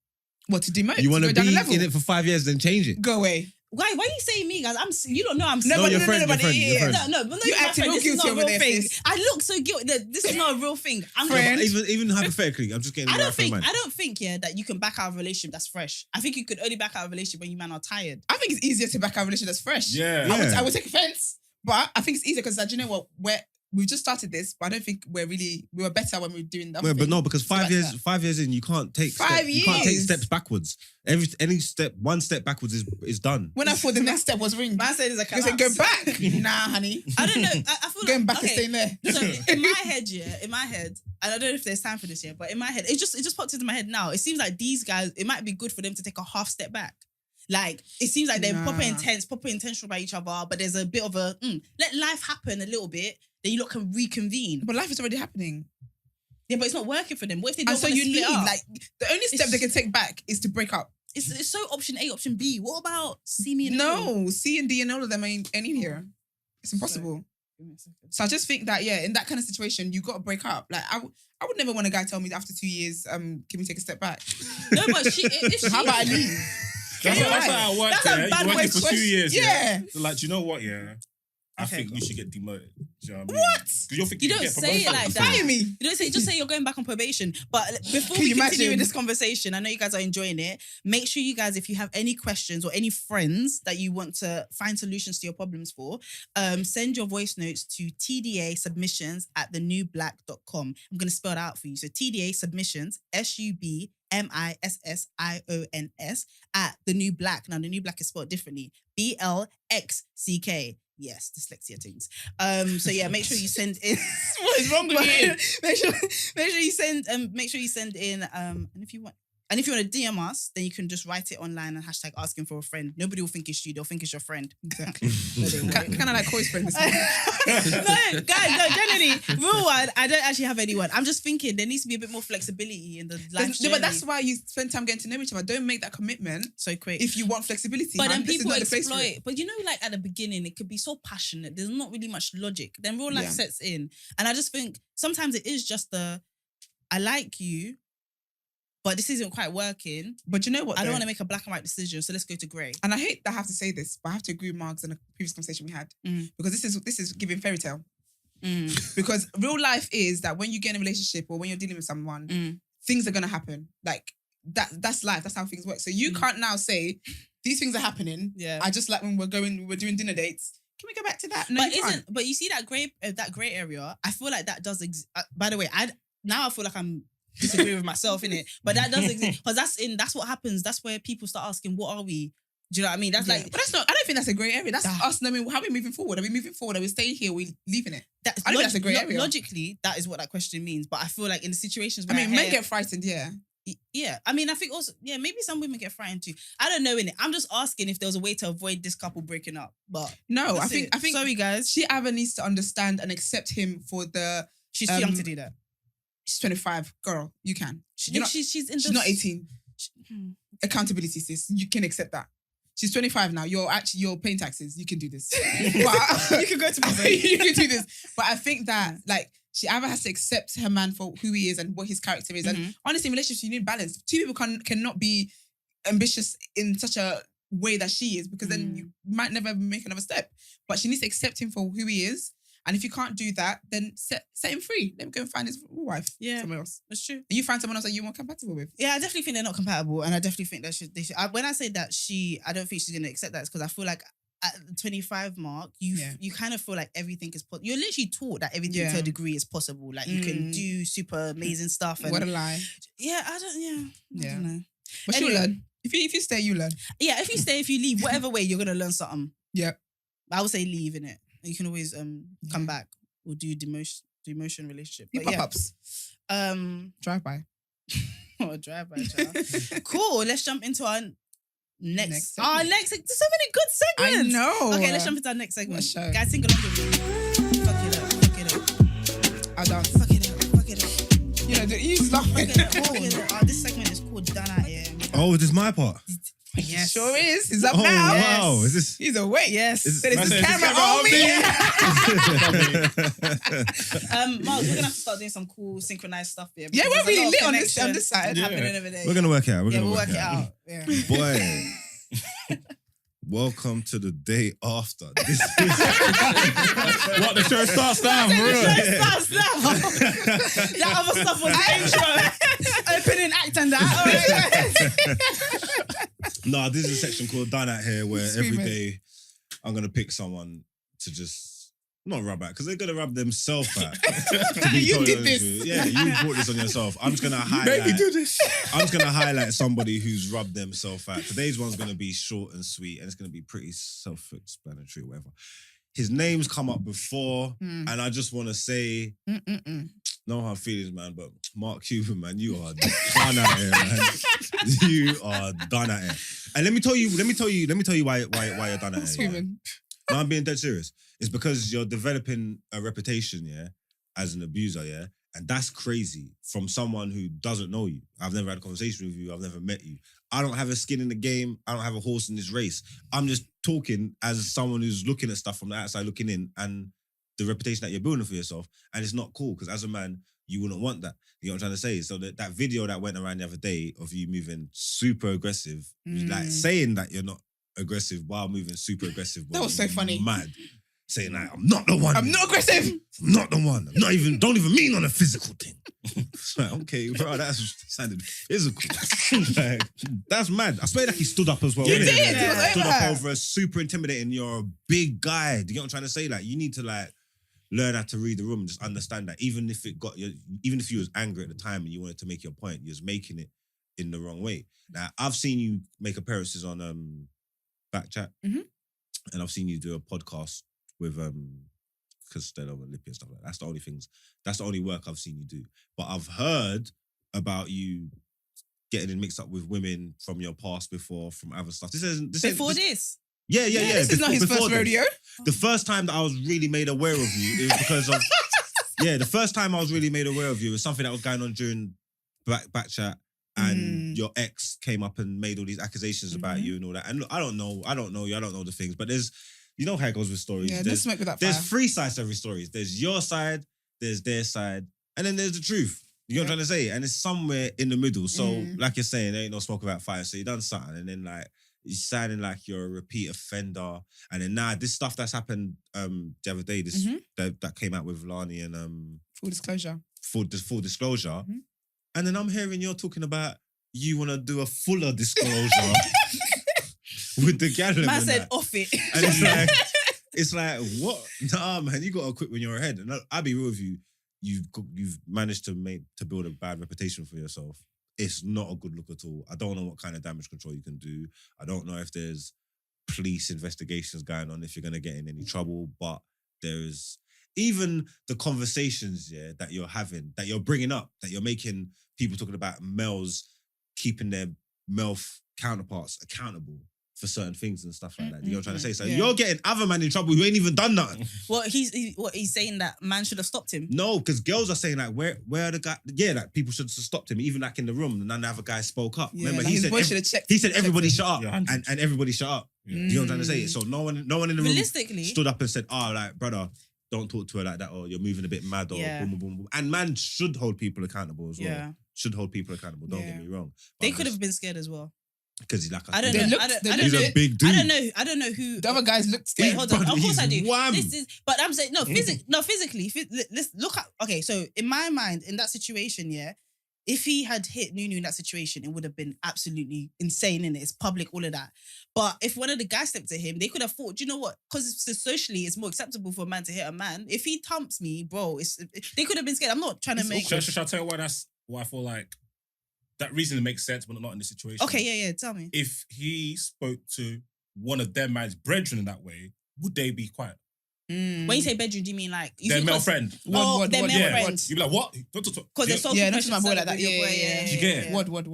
What, to demote? You want go to down be the level? in it for 5 years, then change it. Go away. Why are you saying me, guys? You don't know I'm No, your friend, but your yeah. friend. No, but no, You you're my acting friend. all This is guilty not a over real there, thing. sis. I look so guilty. This is not a real thing. I'm No, but Friend. even hypothetically, I'm just getting. I the don't right frame think. of mind. I don't think. That you can back out of a relationship that's fresh. I think you could only back out of a relationship when you man are tired. I think it's easier to back our relationship that's fresh. Yeah. I would take offense, but I think it's easier because, you know what, we've just started this, but I don't think we were better when we were doing that. Yeah, but no, because Go back 5 to years, that. 5 years in, you can't take 5 You can't take years. steps backwards. One step backwards is done. When I thought the next step was ring, Man said it's a I said, go collapse. back. Nah, honey. I don't know. I feel Going like, back and okay, staying there. So in my head, and I don't know if there's time for this yet, but in my head, it just popped into my head now. It seems like these guys, it might be good for them to take a half step back. It seems like they're proper intentional about each other, but there's a bit of a let life happen a little bit, then you lot can reconvene. But life is already happening. Yeah, but it's not working for them. What if they don't And so want to you split leave. up? The only step they can take back is to break up. It's so option A, option B. What about see me in the middle? No, C and D and all of them ain't in here. It's impossible. Give me a second. So I just think that, in that kind of situation, you got to break up. I would never want a guy tell me that after 2 years, can we take a step back? No, but if she How about I leave? That's You're how right. I work That's a there. bad You're way working to for 2 years. Yeah. So like, do you know what? Yeah. I Okay, think go you should get demoted. Do you know what I mean? What? 'Cause you're thinking You don't get say it promotion. like that. Fire me. You don't say, just say you're going back on probation. But before Can we you continue imagine? with this conversation, I know you guys are enjoying it. Make sure you guys, if you have any questions or any friends that you want to find solutions to your problems for, send your voice notes to tdasubmissions@thenewblack.com. I'm going to spell it out for you. So TDA submissions, SUBMISSIONS @thenewblack. Now, the new black is spelled differently. BLXCK. Yes, dyslexia things. So yeah, make sure you send in. What is wrong with you? Make sure you send in. And if you want to DM us, then you can just write it online and hashtag asking for a friend. Nobody will think it's you. They'll think it's your friend. Exactly. Kind of like Coy's friend this morning. No, guys, no, generally, real one, I don't actually have anyone. I'm just thinking there needs to be a bit more flexibility in the life No, but that's why you spend time getting to know each other. Don't make that commitment so quick. if you want flexibility. But then This is people not the place for it. exploit. But you know, like at the beginning, it could be so passionate. There's not really much logic. Then real life Yeah. sets in. And I just think sometimes it is just I like you, but this isn't quite working. But you know what? I don't though? want to make a black and white decision, so let's go to grey. And I hate that I have to say this, but I have to agree with Marks in a previous conversation we had. Because this is giving fairy tale. Because real life is that when you get in a relationship or when you're dealing with someone, things are gonna happen. Like that's life. That's how things work. So you can't now say these things are happening. Yeah. I just like when we're doing dinner dates. Can we go back to that? No, But you can't. but you see that grey area? I feel like that does exist. By the way, I feel like I'm disagreeing with myself in it, but that does exist because that's what happens. That's where people start asking, "What are we?" Do you know what I mean? That's like, But that's not. I don't think that's a grey area. That's us knowing how are we moving forward. Are we moving forward? Are we staying here? Are we leaving it? I don't think that's a grey area. Logically, that is what that question means. But I feel like in the situations I where mean, men get frightened. Yeah. Yeah, I mean, I think also, yeah, maybe some women get frightened too. I don't know, innit? I'm just asking if there was a way to avoid this couple breaking up. But No, I that's think it. Sorry, guys. she either needs to understand and accept him for the. She's too young to do that. She's 25, girl. You can. She's not 18. Accountability, sis. You can accept that. She's 25 now. You're paying taxes. You can do this. But, You can go to prison. you can do this. But I think that she either has to accept her man for who he is and what his character is. And honestly, in relationships, you need balance. Two people cannot be ambitious in such a way that she is, because then you might never make another step. But she needs to accept him for who he is. And if you can't do that, then set him free. Let him go and find his wife somewhere else. That's true. And you find someone else that you're more compatible with. Yeah, I definitely think they're not compatible, and I definitely think that when I say that I don't think she's gonna accept that, it's because I feel like at the 25 mark, you kind of feel like everything is possible. You're literally taught that everything to a degree is possible. Like you can do super amazing stuff. And What a lie. Yeah, I don't know. But Anyway. she'll learn. If you stay, you learn. Yeah, if you stay, if you leave, whatever way, you're gonna learn something. Yeah. I would say leave, innit? You can always come back or do demotion relationship. You But pop-ups. Drive by. Oh, drive-by, child. Cool. Let's jump into our next. segment. Our next. There's so many good segments. I know. Okay, let's jump into our next segment. What show? Guys, sing along with me. Fuck it up. Fuck it up. I'll dance. Fuck it up. Fuck it up. You know, he's laughing. Fuck it up. This segment is called Done Out Here. Oh, this is my part. Yes. Sure is. He's up Oh, now. wow. Is this? He's awake. Yes. Is- Said, is Man this said, camera on me? Mark, we're gonna have to start doing some cool synchronized stuff here. Yeah, because we're there's a really lot of lit connection on this side. happening over there. We're going to work it out. we'll work it out. Yeah. Boy. Welcome to the day after. This is What, the show starts now, for real? That other stuff was intro. Opening act and that. No, this is a section called Done Out Here, where Screaming. every day I'm going to pick someone to just not rub out, because they're going to rub themselves out. To be You totally did honest this. with you. Yeah, you brought this on yourself. I'm just going to highlight. Maybe do this. I'm just going to highlight somebody who's rubbed themselves out. Today's one's going to be short and sweet, and it's going to be pretty self-explanatory, whatever. His name's come up before, and I just want to say, no hard feelings, man, but Mark Cuban, man, you are done out here, man. You are done out here. And let me tell you why you're done out here. Screaming. No, I'm being dead serious. It's because you're developing a reputation, yeah, as an abuser, yeah. And that's crazy from someone who doesn't know you. I've never had a conversation with you. I've never met you. I don't have a skin in the game. I don't have a horse in this race. I'm just talking as someone who's looking at stuff from the outside looking in, and the reputation that you're building for yourself. And it's not cool, because as a man, you wouldn't want that. You know what I'm trying to say? So that video that went around the other day of you moving super aggressive, like saying that you're not aggressive while moving super aggressive. That was so funny. Mad. saying like, I'm not the one. I'm not aggressive. I'm not the one. I'm not even, don't even mean on a physical thing. It's like, okay, bro, that sounded physical. Like, that's mad. I swear like he stood up as well. He innit? did. Like, He was stood over up her. over a super intimidating. You're a big guy. Do you get what I'm trying to say? Like, you need to like learn how to read the room and just understand that even if you was angry at the time and you wanted to make your point, you was making it in the wrong way. Now, I've seen you make appearances on Backchat, Mhm. and I've seen you do a podcast with Costello and Lippy and stuff like that. That's the only work I've seen you do. But I've heard about you getting in mixed up with women from your past before, from other stuff. This Yeah. This is not his before first this. rodeo. The first time that I was really made aware of you, it was because of the first time I was really made aware of you was something that was going on during Backchat, and your ex came up and made all these accusations about you and all that. And look, I don't know you, I don't know the things, but there's, you know how it goes with stories. Yeah, there's let's smoke with that there's fire. 3 sides to every story. There's your side, there's their side, and then there's the truth. You know what I'm trying to say? And it's somewhere in the middle. So, like you're saying, there ain't no smoke without fire. So you done something, and then like you're sounding like you're a repeat offender. And then now this stuff that's happened the other day, this that came out with Lani and Full disclosure. full disclosure. And then I'm hearing you're talking about you want to do a fuller disclosure with the gathering. Man said off it. And it's like, what? Nah, man, you got to quit when you're ahead. And I'll be real with you. You've managed to build a bad reputation for yourself. It's not a good look at all. I don't know what kind of damage control you can do. I don't know if there's police investigations going on, if you're going to get in any trouble, but there's even the conversations that you're having, that you're bringing up, that you're making people talking about males keeping their male counterparts accountable for certain things and stuff like that. You know what I'm trying to say? So you're getting other men in trouble who ain't even done nothing. Well, he's saying that man should have stopped him. No, because girls are saying like, where are the guys? Yeah, like people should have stopped him. Even like in the room, none of the other guys spoke up. Yeah, Remember, like he his said voice should have checked. he said everybody shut up, Yeah, and everybody shut up. Yeah. You know what I'm trying to say? So no one in the room Realistically, stood up and said, "Oh, like brother, don't talk to her like that, or you're moving a bit mad, or boom, boom, boom, boom." And man should hold people accountable as well. Yeah. Should hold people accountable. Don't get me wrong. they could have been scared as well. Because he's like, I don't They know. looked- I don't they know. he's a big dude. I don't know who. The other guys looked Wait, scared. hold on. Brother, Of course I he's do. wham. But I'm saying no. Physically. Let's look at. Okay, so in my mind, in that situation, if he had hit Nunu in that situation, it would have been absolutely insane. In it, it's public, all of that. But if one of the guys stepped at him, they could have thought, do you know what? Because socially, it's more acceptable for a man to hit a man. If he thumps me, bro, they could have been scared. I'm not trying to make. Shall I tell you why I feel like that reason makes sense, but not in this situation? Okay, yeah. Tell me. If he spoke to one of their man's brethren in that way, would they be quiet? When you say bedroom, do you mean like Their male friend. their male Yeah. friend? You'd be like, what? Don't talk. Because they're so Yeah, not professional to my boy like with that. your Yeah, boy, yeah, You get it? What? No,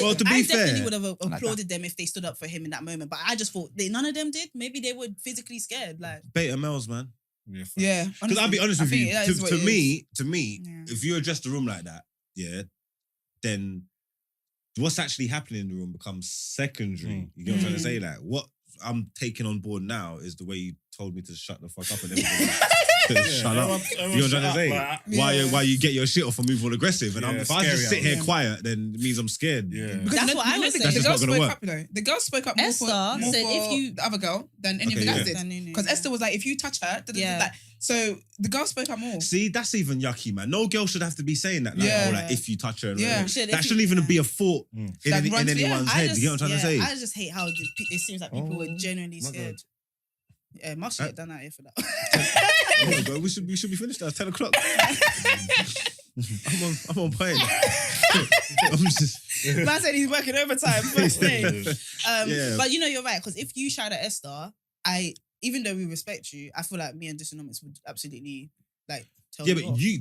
Well, to be I definitely fair- would have like applauded them if they stood up for him in that moment. But I just thought none of them did. Maybe they were physically scared. Like, beta males, man. Yeah. Fuck. Yeah. Because I'll be honest I with think you, that is what to it me, Yeah. if you address the room like that, then what's actually happening in the room becomes secondary. You know what I'm trying to say? Like, what I'm taking on board now is the way you told me to shut the fuck up and everybody to shut up. You know what I'm trying to say? Why you get your shit off and move all aggressive? And Yeah, if I just scary sit out here there. quiet, then it means I'm scared. Yeah. Because That's what I was saying. That's The just girl not gonna spoke work. up, though. The girl spoke up more Esther for said if you- the other girl than any of the Okay, guys yeah. did. Because Esther was like, if you touch her, Yeah. so the girl spoke up more. See, that's even yucky, man. No girl should have to be saying that. Like, Yeah. oh, like if you touch her, Yeah. that Should, if shouldn't you- even be a thought in That runs- anyone's I head. just, You know what I'm trying to say? I just hate how it seems like people were genuinely my scared. Yeah, must get done out here for that. Yeah, bro, we should be finished now. 10 o'clock. I'm on point. I'm just. Man said he's working overtime first thing. Yeah. But you're right, because if you shout at Esther, even though we respect you, I feel like me and Disunomics would absolutely like tell Yeah, you but off. you,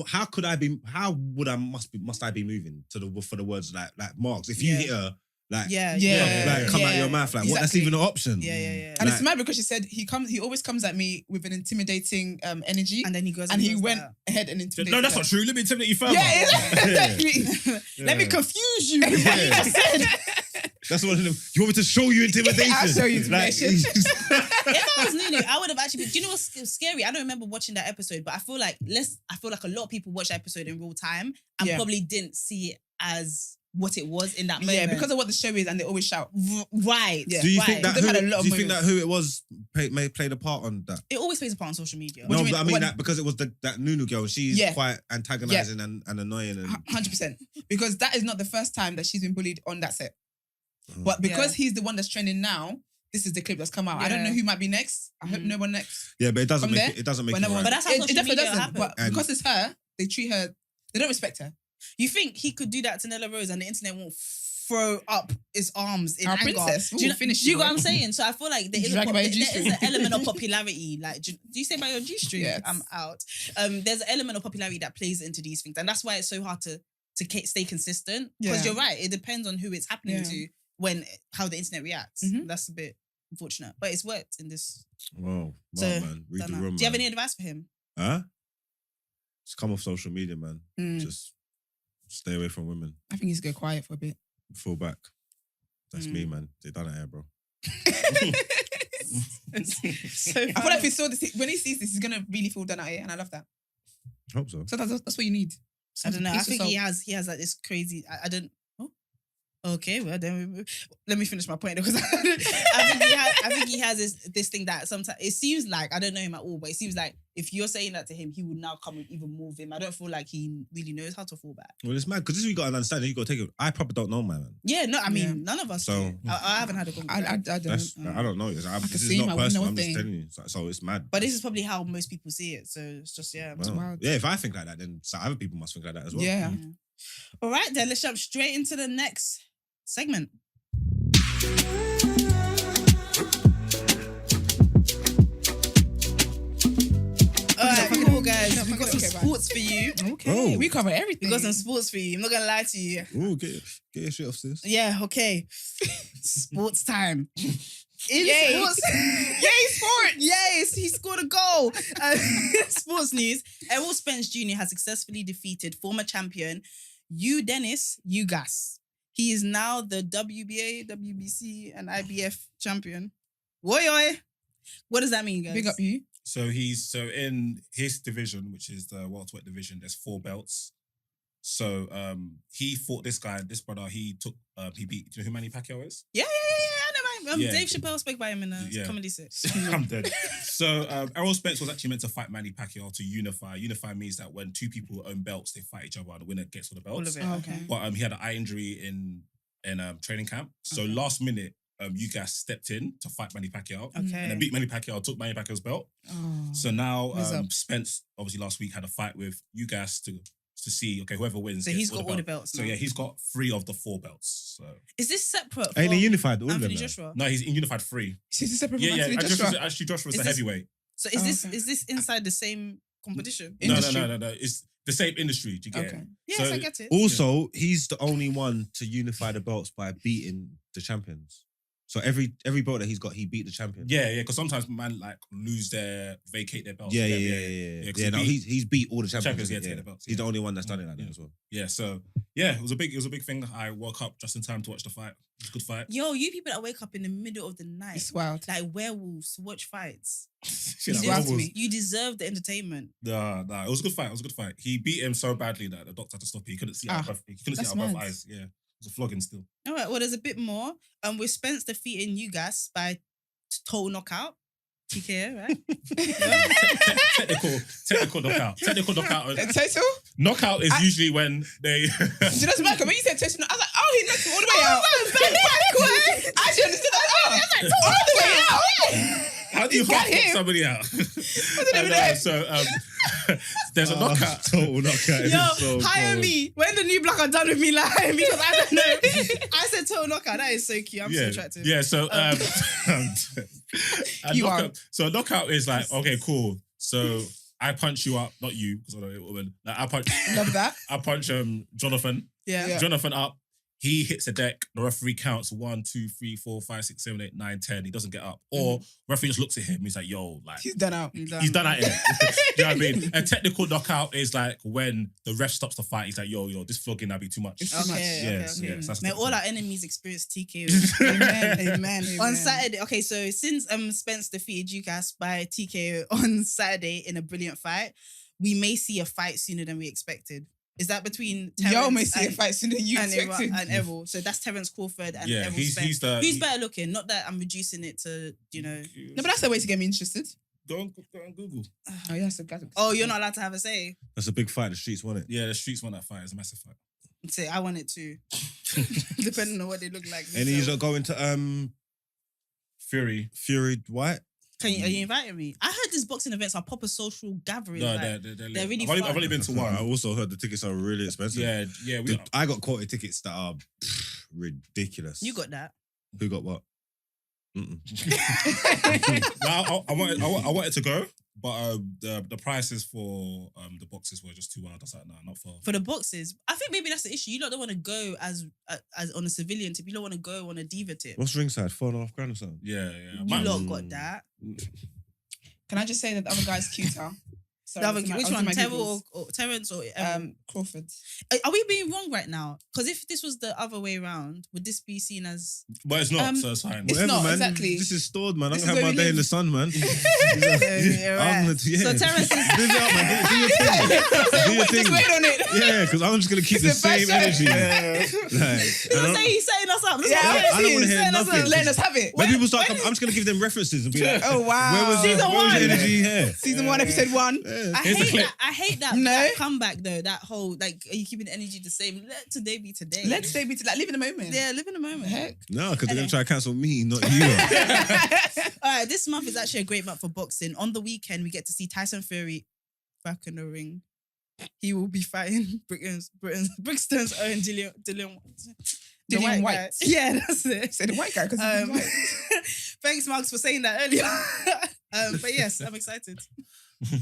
how could I be? How would I must I be moving for the words like Marks? If you Yeah. hit her, like Yeah. come out Yeah. your mouth, like what? That's Exactly. even an option. Yeah. And Like- it's mad because she said he always comes at me with an intimidating energy, And then he goes and he does went that. ahead and intimidated No, that's her. not true. Let me intimidate you further. Yeah, exactly. Let me confuse you. with what you just said. That's one of them. You want me to show you intimidation? I'll show you Like, intimidation. If I was Nunu, I would have actually been. Do you know what's scary? I don't remember watching that episode, but I feel like a lot of people watched that episode in real time and probably didn't see it as what it was in that moment. Yeah, because of what the show is, and they always shout. Right. Yeah. Do you think that? They've had a lot of Do you think that moments. who it was played a part on that? It always plays a part on social media. What No, do you but I mean? mean What- that because it was that Nunu girl. She's Yeah. quite antagonising and annoying. And 100%. Because that is not the first time that she's been bullied on that set. But because he's the one that's trending now, this is the clip that's come out. I don't know who might be next. I hope no one next. yeah, but it doesn't From make there, it doesn't make But it never right. But that's how it social definitely media doesn't. happens. But And- because it's her, they treat her. They don't respect her. You think he could do that to Nella Rose and the internet won't throw up its arms in Our anger? princess. Do you, Ooh, finish do you you, know what boy. I'm saying? So I feel like there is Drag by your there is G-string. an element of popularity. Like, do you say by your G-string? Yes. I'm out. There's an element of popularity that plays into these things, and that's why it's so hard to stay consistent. Because Yeah. you're right, it depends on who it's happening to, how the internet reacts. Mhm. That's a bit unfortunate, but it's worked in this. Whoa, So, man, read don't the know. room. Do you have man. any advice for him? Huh? Just come off social media, man. Mm. Just stay away from women. I think he's go quiet for a bit. Fall back. That's me, man. They done it here, bro. So I feel like if he saw this, when he sees this, he's gonna really feel done out here, and I love that. Hope so. So that's what you need. I don't know. I Peace of think soul. he has like this crazy. I don't. Oh, okay. Well, then let me finish my point because I think he has this thing that sometimes it seems like I don't know him at all, but it seems like if you're saying that to him, he would now come with even more vim. I don't feel like he really knows how to fall back. Well, it's mad because this is what you got to understand. You got to take it. I probably don't know, man. Yeah, no, I mean Yeah. none of us. So- do. I haven't had a conversation. I don't. That's I don't know. This see is him, I not wouldn't know personal. a I'm just thing. telling you. So it's mad. But this is probably how most people see it. So it's just Well, wild. yeah, if I think like that, then so other people must think like that as well. Yeah. All right, then let's jump straight into the next segment. All right, cool guys. We've got some Okay, bye. sports for you. Okay, Oh. we cover everything. We've got some sports for you. I'm not gonna lie to you. Ooh, get your shit off, sis. Yeah, okay. Sports time. In Yay. sports, yay, sport! Yes, he scored a goal. Sports news: Errol Spence Jr. has successfully defeated former champion Ugas. He is now the WBA, WBC, and IBF champion. Oi, oi. What does that mean, guys? Big up you. So in his division, which is the welterweight division, there's 4 belts. So he fought this brother. He beat. Do you know who Manny Pacquiao is? Yeah. I know, man. Yeah. Dave Chappelle spoke about him in a Yeah. comedy set. I'm dead. So Errol Spence was actually meant to fight Manny Pacquiao to unify. Unify means that when 2 people own belts, they fight each other and the winner gets all the belts. All of it. Oh, okay. okay. But he had an eye injury in training camp. So Okay. last minute, Ugas stepped in to fight Manny Pacquiao. And then Okay. beat Manny Pacquiao, took Manny Pacquiao's belt. Oh. So now What's up? Spence, obviously last week, had a fight with Ugas to see, okay, whoever wins. So gets he's got all the belts. So now. yeah, he's got 3 of the 4 belts. So Is this separate Ain't from they unified? All of Anthony them. Joshua? no, he's in unified 3. She's a separate Yeah, from yeah. Anthony Joshua. Actually, Joshua's Is the this- heavyweight. So Oh, okay. is this inside the same competition? No. Industry. It's the same industry. Do you get Okay. it? Yes, So- I get it. Also, he's the only one to unify the belts by beating the champions. So every belt that he's got, he beat the champion. Yeah. Because sometimes man like vacate their belts. Yeah. Yeah, 'cause Yeah, no, he's beat all the champions. champions, yeah, to get the belts, He's yeah. the only one that's done it like that Yeah. as well. Yeah. So yeah, it was a big thing. I woke up just in time to watch the fight. It was a good fight. Yo, you people that wake up in the middle of the night, It's wild. like werewolves, to watch fights. Shit, It's like, wild what to was- me. You deserve the entertainment. Nah, it was a good fight. It was a good fight. He beat him so badly that the doctor had to stop it. He couldn't see out of that's both mad. eyes. Yeah. It was a flogging still. All right, well, there's a bit more. With Spence defeating Ugas by total knockout. TKO, right? Technical knockout. Technical knockout. Total? Knockout is usually when they. Do you know what's when you said total, I was like, oh, he knocked him all the way out. I actually understood that. Oh, all the way out. How do you got half knock him. somebody out? even know. So there's a knockout. Total knockout. Yo, So hire cold. me. When the new block are done with me, like, because I don't know. I said total knockout. That is so cute. I'm so attractive. Yeah, so a You knockout, so a knockout is like, okay, cool. So I punch you up, not you, because I know you're a woman. Like I punch Love that. I punch Jonathan. Yeah. Yeah. Jonathan up. he hits the deck, the referee counts 1, 2, 3, 4, 5, 6, 7, 8, 9, 10. He doesn't get up. Or referee just looks at him. He's like, yo, like He's done out. he's done at it. Do you know what I mean? A technical knockout is like when the ref stops the fight. He's like, yo, this flogging that'd be too much. It's too much. Yes. That's Man, the- all our enemies experience TKO. Amen. On Saturday, okay, so since Spence defeated Ugas by TKO on Saturday in a brilliant fight, we may see a fight sooner than we expected. Is that between Terrence Y'all may see a fight sooner than you expected. and Errol? So that's Terrence Crawford and Yeah, Errol he's Spence. the- Who's better looking? Not that I'm reducing it to, No, but that's a way to get me interested. Go on Google. Oh, yeah, so guys. Oh, you're not allowed to have a say. That's a big fight. The streets want it. Yeah, the streets won that fight. It's a massive fight. Say I want it too, depending on what they look like. Any of you lot going to Fury. Fury White? Are you inviting me? I heard these boxing events are proper social gatherings. No, like, they're really I've fun. only been to I one. also heard the tickets are really expensive. Yeah. I got quoted tickets that are ridiculous. You got that. Who got what? I wanted to go, but the prices for the boxes were just too wild. I was like, nah, not for the boxes. I think maybe that's the issue. You lot don't want to go as on a civilian tip. You don't want to go on a diva tip. What's ringside? $4.5 or something? Yeah. You lot got that. Can I just say that the other guy's cuter? Sorry, The other- I was which in one? my Terrell Googles. or Terrence or Crawford. Are we being wrong right now? Because if this was the other way around, would this be seen as? But it's not, so it's fine. It's Whatever, not, man. exactly. This is stored, man. I'm This gonna is have my where we day in live. the sun, man. Yeah, I'm right. gonna, yeah. So Terrence is. Do it up, man. Do your thing. Do your Wait, thing. just wait on it. Yeah, because I'm just gonna keep the It's the same best energy. He was saying he's setting us up. That's Yeah, what I don't wanna hear Setting us up. nothing. Letting us have it. When people start coming, I'm just gonna give them references and be like, Oh, wow. where was Season where was your one. energy here? Season 1, episode 1. I Here's the hate clip. that. I hate that, No. that comeback though. That whole like, are you keeping the energy the same? Let today be today. Let's say like live in the moment. Yeah, live in the moment. Heck. No, because they're gonna try to cancel me, not you. All right, this month is actually a great month for boxing. On the weekend, we get to see Tyson Fury back in the ring. He will be fighting Brixton's own Dillian Dillian Whyte. Whyte. Yeah, that's it. Say the white guy because he's white. Thanks, Marks, for saying that earlier. But yes, I'm excited.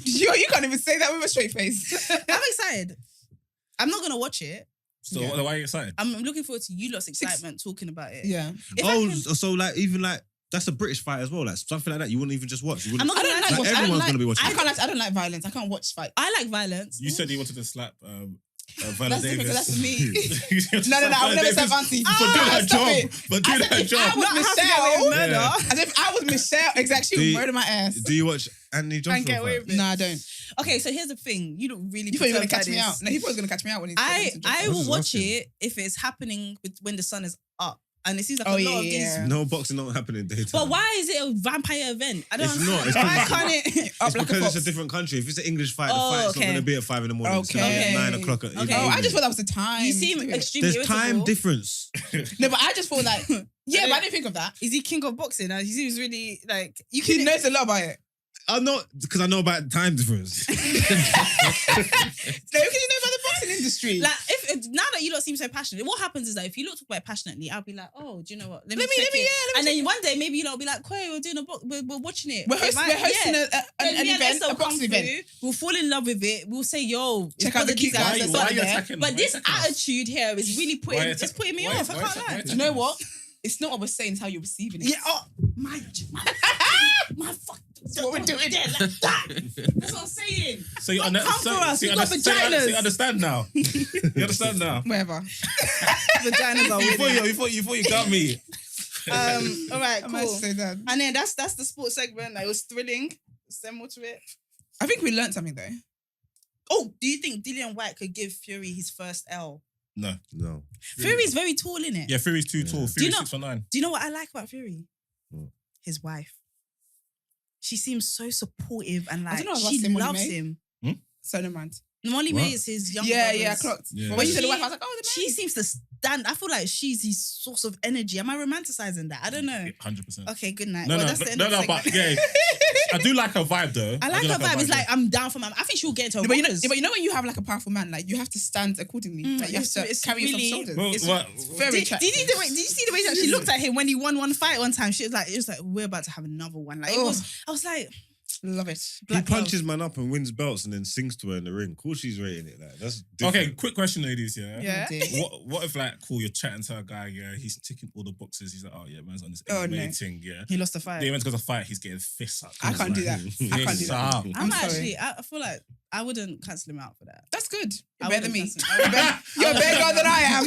You can't even say that with a straight face. I'm excited. I'm not gonna watch it. So Yeah. why are you excited? I'm looking forward to you lot's excitement talking about it. Yeah. If I Oh, can- so like even like that's a British fight as well. Like something like that, you wouldn't even just watch. You I'm wouldn't. not I gonna don't lie. like watch. everyone's gonna be watching. I don't like violence. I can't watch fight. I like violence. You said you wanted to slap Viola That's Davis. different. That's me. You said to No, slap I would never Viola slap Davis Auntie. for doing her Stop job. it. For doing her I job. was Not have to get Michelle. away with murder. Yeah. As if I was Michelle. Exactly, Do she you- would murder my ass. Do you watch Anthony Joshua? get away fight? with it. No, I don't. Okay, so here's the thing. You don't really. You thought you were gonna perturbed catch me by out. this. No, he thought he was gonna catch me out when he. I will just watch asking. it if it's happening when the sun is up, and it seems like Oh, a lot yeah, of these. yeah. No boxing don't happen in daytime. But why is it a vampire event? I don't. It's not. It's why because- can't it? It's Up like a because fox. it's a different country. If it's an English fight, Oh, the fight's okay. not going to be at 5 in the morning. It's gonna be Okay. at 9 o'clock. At Okay. Oh, I evening. just thought that was the time. You to seem do it. extremely There's time irritable. difference. No, but I just thought like, yeah, but I didn't think of that. Is he king of boxing? He seems really like you He can. knows a lot about it. I'm not because I know about time difference. No, because you know about the boxing industry. Like if now that you lot seem so passionate, what happens is that if you lot talk about it passionately, I'll be like, oh, do you know what? Let me Let me- check it. yeah, And then one day maybe you lot will be like, Koi, we're doing we're watching it. we're It hosting might- yeah. an Then me and event, Esther a will come boxing through, event. we'll fall in love with it. We'll say, yo, it's Check out because the of cute these guys guys. that That's started not there. attacking? But Why this are you attacking us? attitude here is really Why are you it's putting me why- off. I why- can't why- lie. Do you know what? It's not what we're saying; it's how you're receiving it. Yeah, oh, my fuck. That's what we're doing. Yeah, like that. That's what I'm saying. So you, Come for us. so you We've got vaginas. so you understand now. You understand now. Whatever. Vaginas are winning. You thought you got me. All right, I might cool. say that. And then that's the sports segment. Like, it was thrilling. Is there more to it? I think we learned something though. Oh, do you think Dillian Whyte could give Fury his first L? No. Fury's very tall, innit? Yeah, Fury's too tall. Do you Fury's know- 6'9". Do you know what I like about Fury? What? His wife. She seems so supportive and like don't know if she I've seen Molly loves May. him. Solomon. Molly What? May is his young Yeah, brother's- yeah, I clocked. Yeah. When you said the She- wife, I was like, oh, the She seems to stand. I feel like she's his source of energy. Am I romanticizing that? I don't know. 100%. Okay, good night. No, Well, no, that's the end of no, the but segment. yeah, I do like her vibe though. I like do her vibe. It's yeah. like I'm down for my. I think she'll get into her But you know, rockers. but you know when you have like a powerful man, like you have to stand accordingly. Like you have to it's carry really- yourself shoulders. Well, It's what- very Did attractive. you see the way that she looked at him when he won one fight one time? She was like, it was like, we're about to have another one. Like it was. I was like, Love it. He Black punches man up and wins belts and then sings to her in the ring. Of course she's rating it. Like, that's different. Okay, quick question, ladies. Yeah. Yeah. What if like cool? You're chatting to a guy. Yeah, he's ticking all the boxes. He's like, oh yeah, man's on this Oh, no. thing. Yeah. He lost the fight. The event's got a fight. He's getting fists up. I can't do that. I can't do that. I'm sorry. actually. I feel like I wouldn't cancel him out for that. That's good. You're I better than me. wouldn't cancel him. You're a better girl than I am.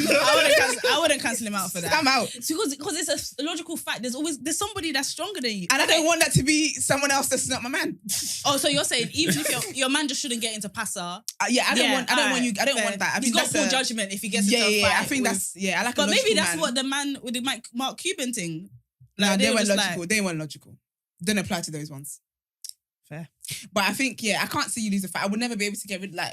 I wouldn't cancel him out for that. I'm out. It's because it's a logical fact. There's somebody that's stronger than you. And I don't want that to be someone else that's not my man. Oh, so you're saying even if your man just shouldn't get into passer? I don't want that. I He's think got that's full a judgment if he gets into a fight. I think that's I like. But a maybe logical that's man. what the man with the Mark Cuban thing. No, Like, they were weren't just logical. like- They weren't logical. Don't apply to those ones. Fair. But I think I can't see you lose a fight. I would never be able to get rid Yeah,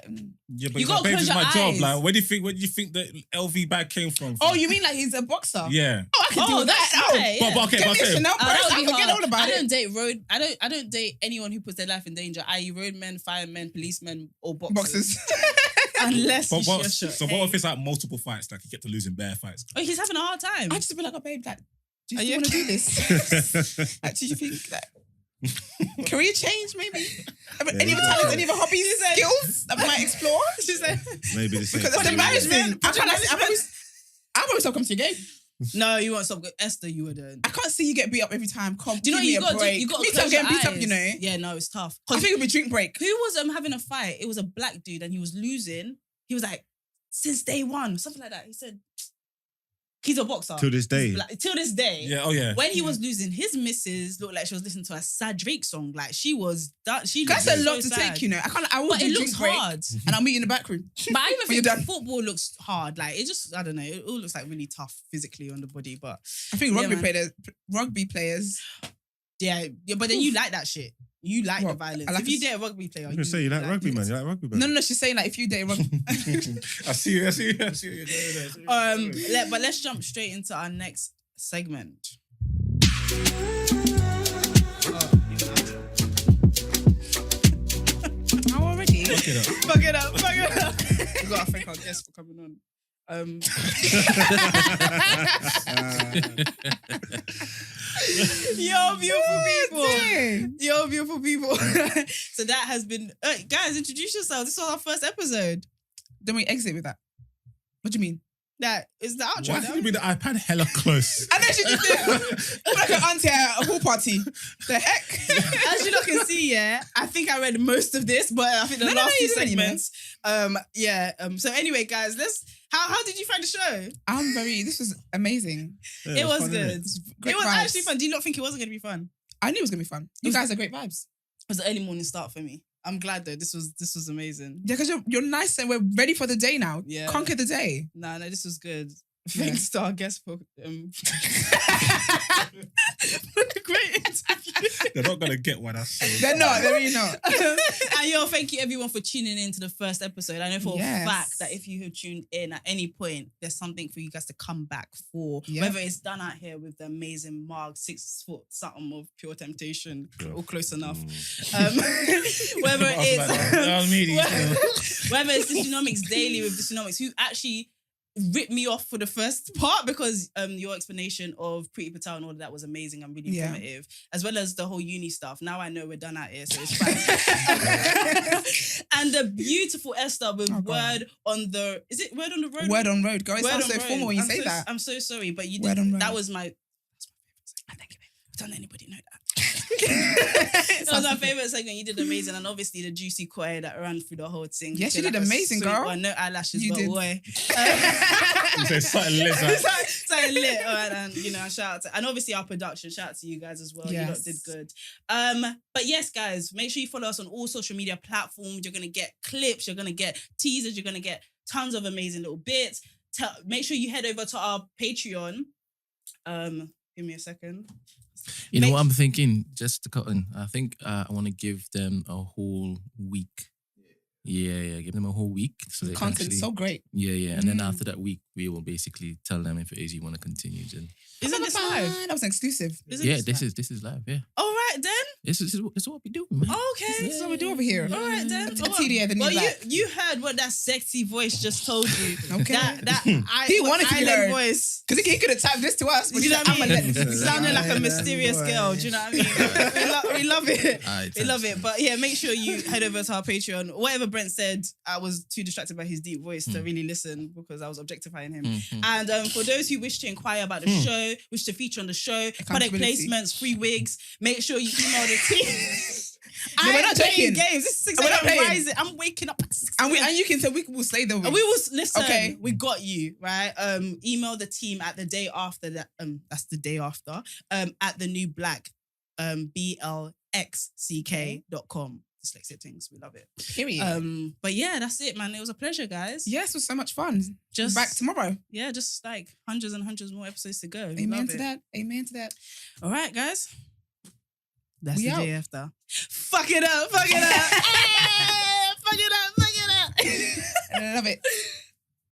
but You gotta babes, close it's my your job. eyes. Like, where do you think the LV bag came from? Oh, you mean like he's a boxer? Yeah. Oh, I can deal with that. that's Oh, right, yeah. But okay, get but me a okay. Chanel That purse. would I be forget hard. all about I it. don't date road. I don't date anyone who puts their life in danger. I.e., roadmen, firemen, policemen, or boxers. Boxers. Unless But you what, shut so what if it's like multiple fights? Like you get to losing bare fights. Oh, he's having a hard time. I just be like, oh, babe, like, do Are you you want to do this? Like, do you think that career change, maybe? Any other talents, any other hobbies, skills that we might explore? She's like, Maybe the same. because that's embarrassing. I probably stop coming to your game. No, you won't stop. Esther, you wouldn't. I can't see you get beat up every time. Come, Do you know give me you a got break. you got Me to too, I'm close your getting beat up, eyes. you know. Yeah, no, it's tough. I think it'll be drink break. Who was having a fight? It was a black dude, and he was losing. He was like, since day one, something like that. He said, he's a boxer. Till this day. Till this day. Yeah. Oh yeah. When he was losing, his missus looked like she was listening to a sad Drake song. Like she was that. That's a lot to take, you know. I will But do it drink looks break, hard. and I'll meet you in the back room. But I even When you're think done. football looks hard. Like it just, I don't know. It all looks like really tough physically on the body. But I think Yeah, rugby players. yeah. But then you like that shit. You like What? the violence. I like If you a- date a rugby player, I was gonna say you like rugby, man. You like rugby, man. No, she's saying like if you date a rugby. I see you. what you're doing. But let's jump straight into our next segment. How already? Fuck it up. We gotta thank our guests for coming on. Yo, beautiful people. Yo, beautiful people. So that has been... guys, introduce yourselves. This was our first episode. Then we exit with that. What do you mean? That is the outro. Why now. can't you be the iPad hella close? I know she just did. Like an auntie at a pool party. The heck? As you lot can see, yeah, I think I read most of this, but I think the No, last you two didn't, segments. So anyway, guys, how did you find the show? This was amazing. Yeah, It was fun, good. innit? Great It was vibes. actually fun. Do you not think it wasn't going to be fun? I knew it was going to be fun. You guys are great vibes. It was an early morning start for me. I'm glad though. This was amazing. Yeah, because you're nice and we're ready for the day now. Yeah. Conquer the day. No, this was good. Yeah. Thanks to our guest for great interview. They're not gonna get what I say. They're not. They're really not. And thank you everyone for tuning in to the first episode. I know for Yes. a fact that if you have tuned in at any point, there's something for you guys to come back for. Yeah. Whether it's done out here with the amazing Marg, 6 foot something of pure temptation, or close enough. Whether it's Disunomics Daily with Disunomics, who actually ripped me off for the first part because your explanation of Priti and all of that was amazing and really Yeah. informative, as well as the whole uni stuff. Now I know we're done out here, so it's fine. And the beautiful Esther with Oh, God. Word on the... Is it Word on the Road? Word on road. Girl, it Word sounds on so Road. formal when you I'm say so, that. I'm so sorry, but you Word on did... Road. That was my... Thank you, babe. Don't let anybody know that. That was my favourite segment. You did amazing, and obviously the juicy choir that ran through the whole thing. Yes, you Feel did like a amazing, sweet girl. one. No eyelashes, You but did. boy. You say something lizard. Something lit, all right, and shout out to, and obviously our production. Shout out to you guys as well. You lot Yes. did good. But yes, guys, make sure you follow us on all social media platforms. You're gonna get clips. You're gonna get teasers. You're gonna get tons of amazing little bits. Make sure you head over to our Patreon. Give me a second. You know what I'm thinking? Just to cut in, I think I want to give them a whole week. Yeah, give them a whole week so they can Content actually. so great. Yeah, and then after that week, we will basically tell them if it is you want to continue. Then Isn't this live? That was an exclusive. Isn't yeah, live? this is live. Yeah. All right then. It's what we do, man. Okay. That's what we do over here. All right then. TDA, the new Well, black. you heard what that sexy voice just told you. Okay. He wanted to be heard. voice. Because he could have typed this to us. But You know what I mean? I'm Sounding like a mysterious girl. Do you know what I mean? We love it. Alright, We love it. But yeah, make sure you head over to our Patreon. Whatever Brent said, I was too distracted by his deep voice to really listen because I was objectifying him. And for those who wish to inquire about the show, wish to feature on the show, product Accountability. placements, free wigs, make sure you email the team. No, we're not playing joking. games. This is 6 We're not a.m. playing. rising. I'm waking up at 6 And a.m. you can say we will slay the And we will listen. Okay. We got you, right? Email the team at the day after that. That's the day after. At the new black BLXCK.com. Dyslexic things. We love it. Period. But yeah, that's it, man. It was a pleasure, guys. Yes, it was so much fun. Just Back tomorrow. Yeah, just like hundreds and hundreds more episodes to go. We Amen love to it. that. Amen to that. All right, guys. That's We the out. day after. Fuck it up. Fuck it up. Fuck it up. Fuck it up. I love it.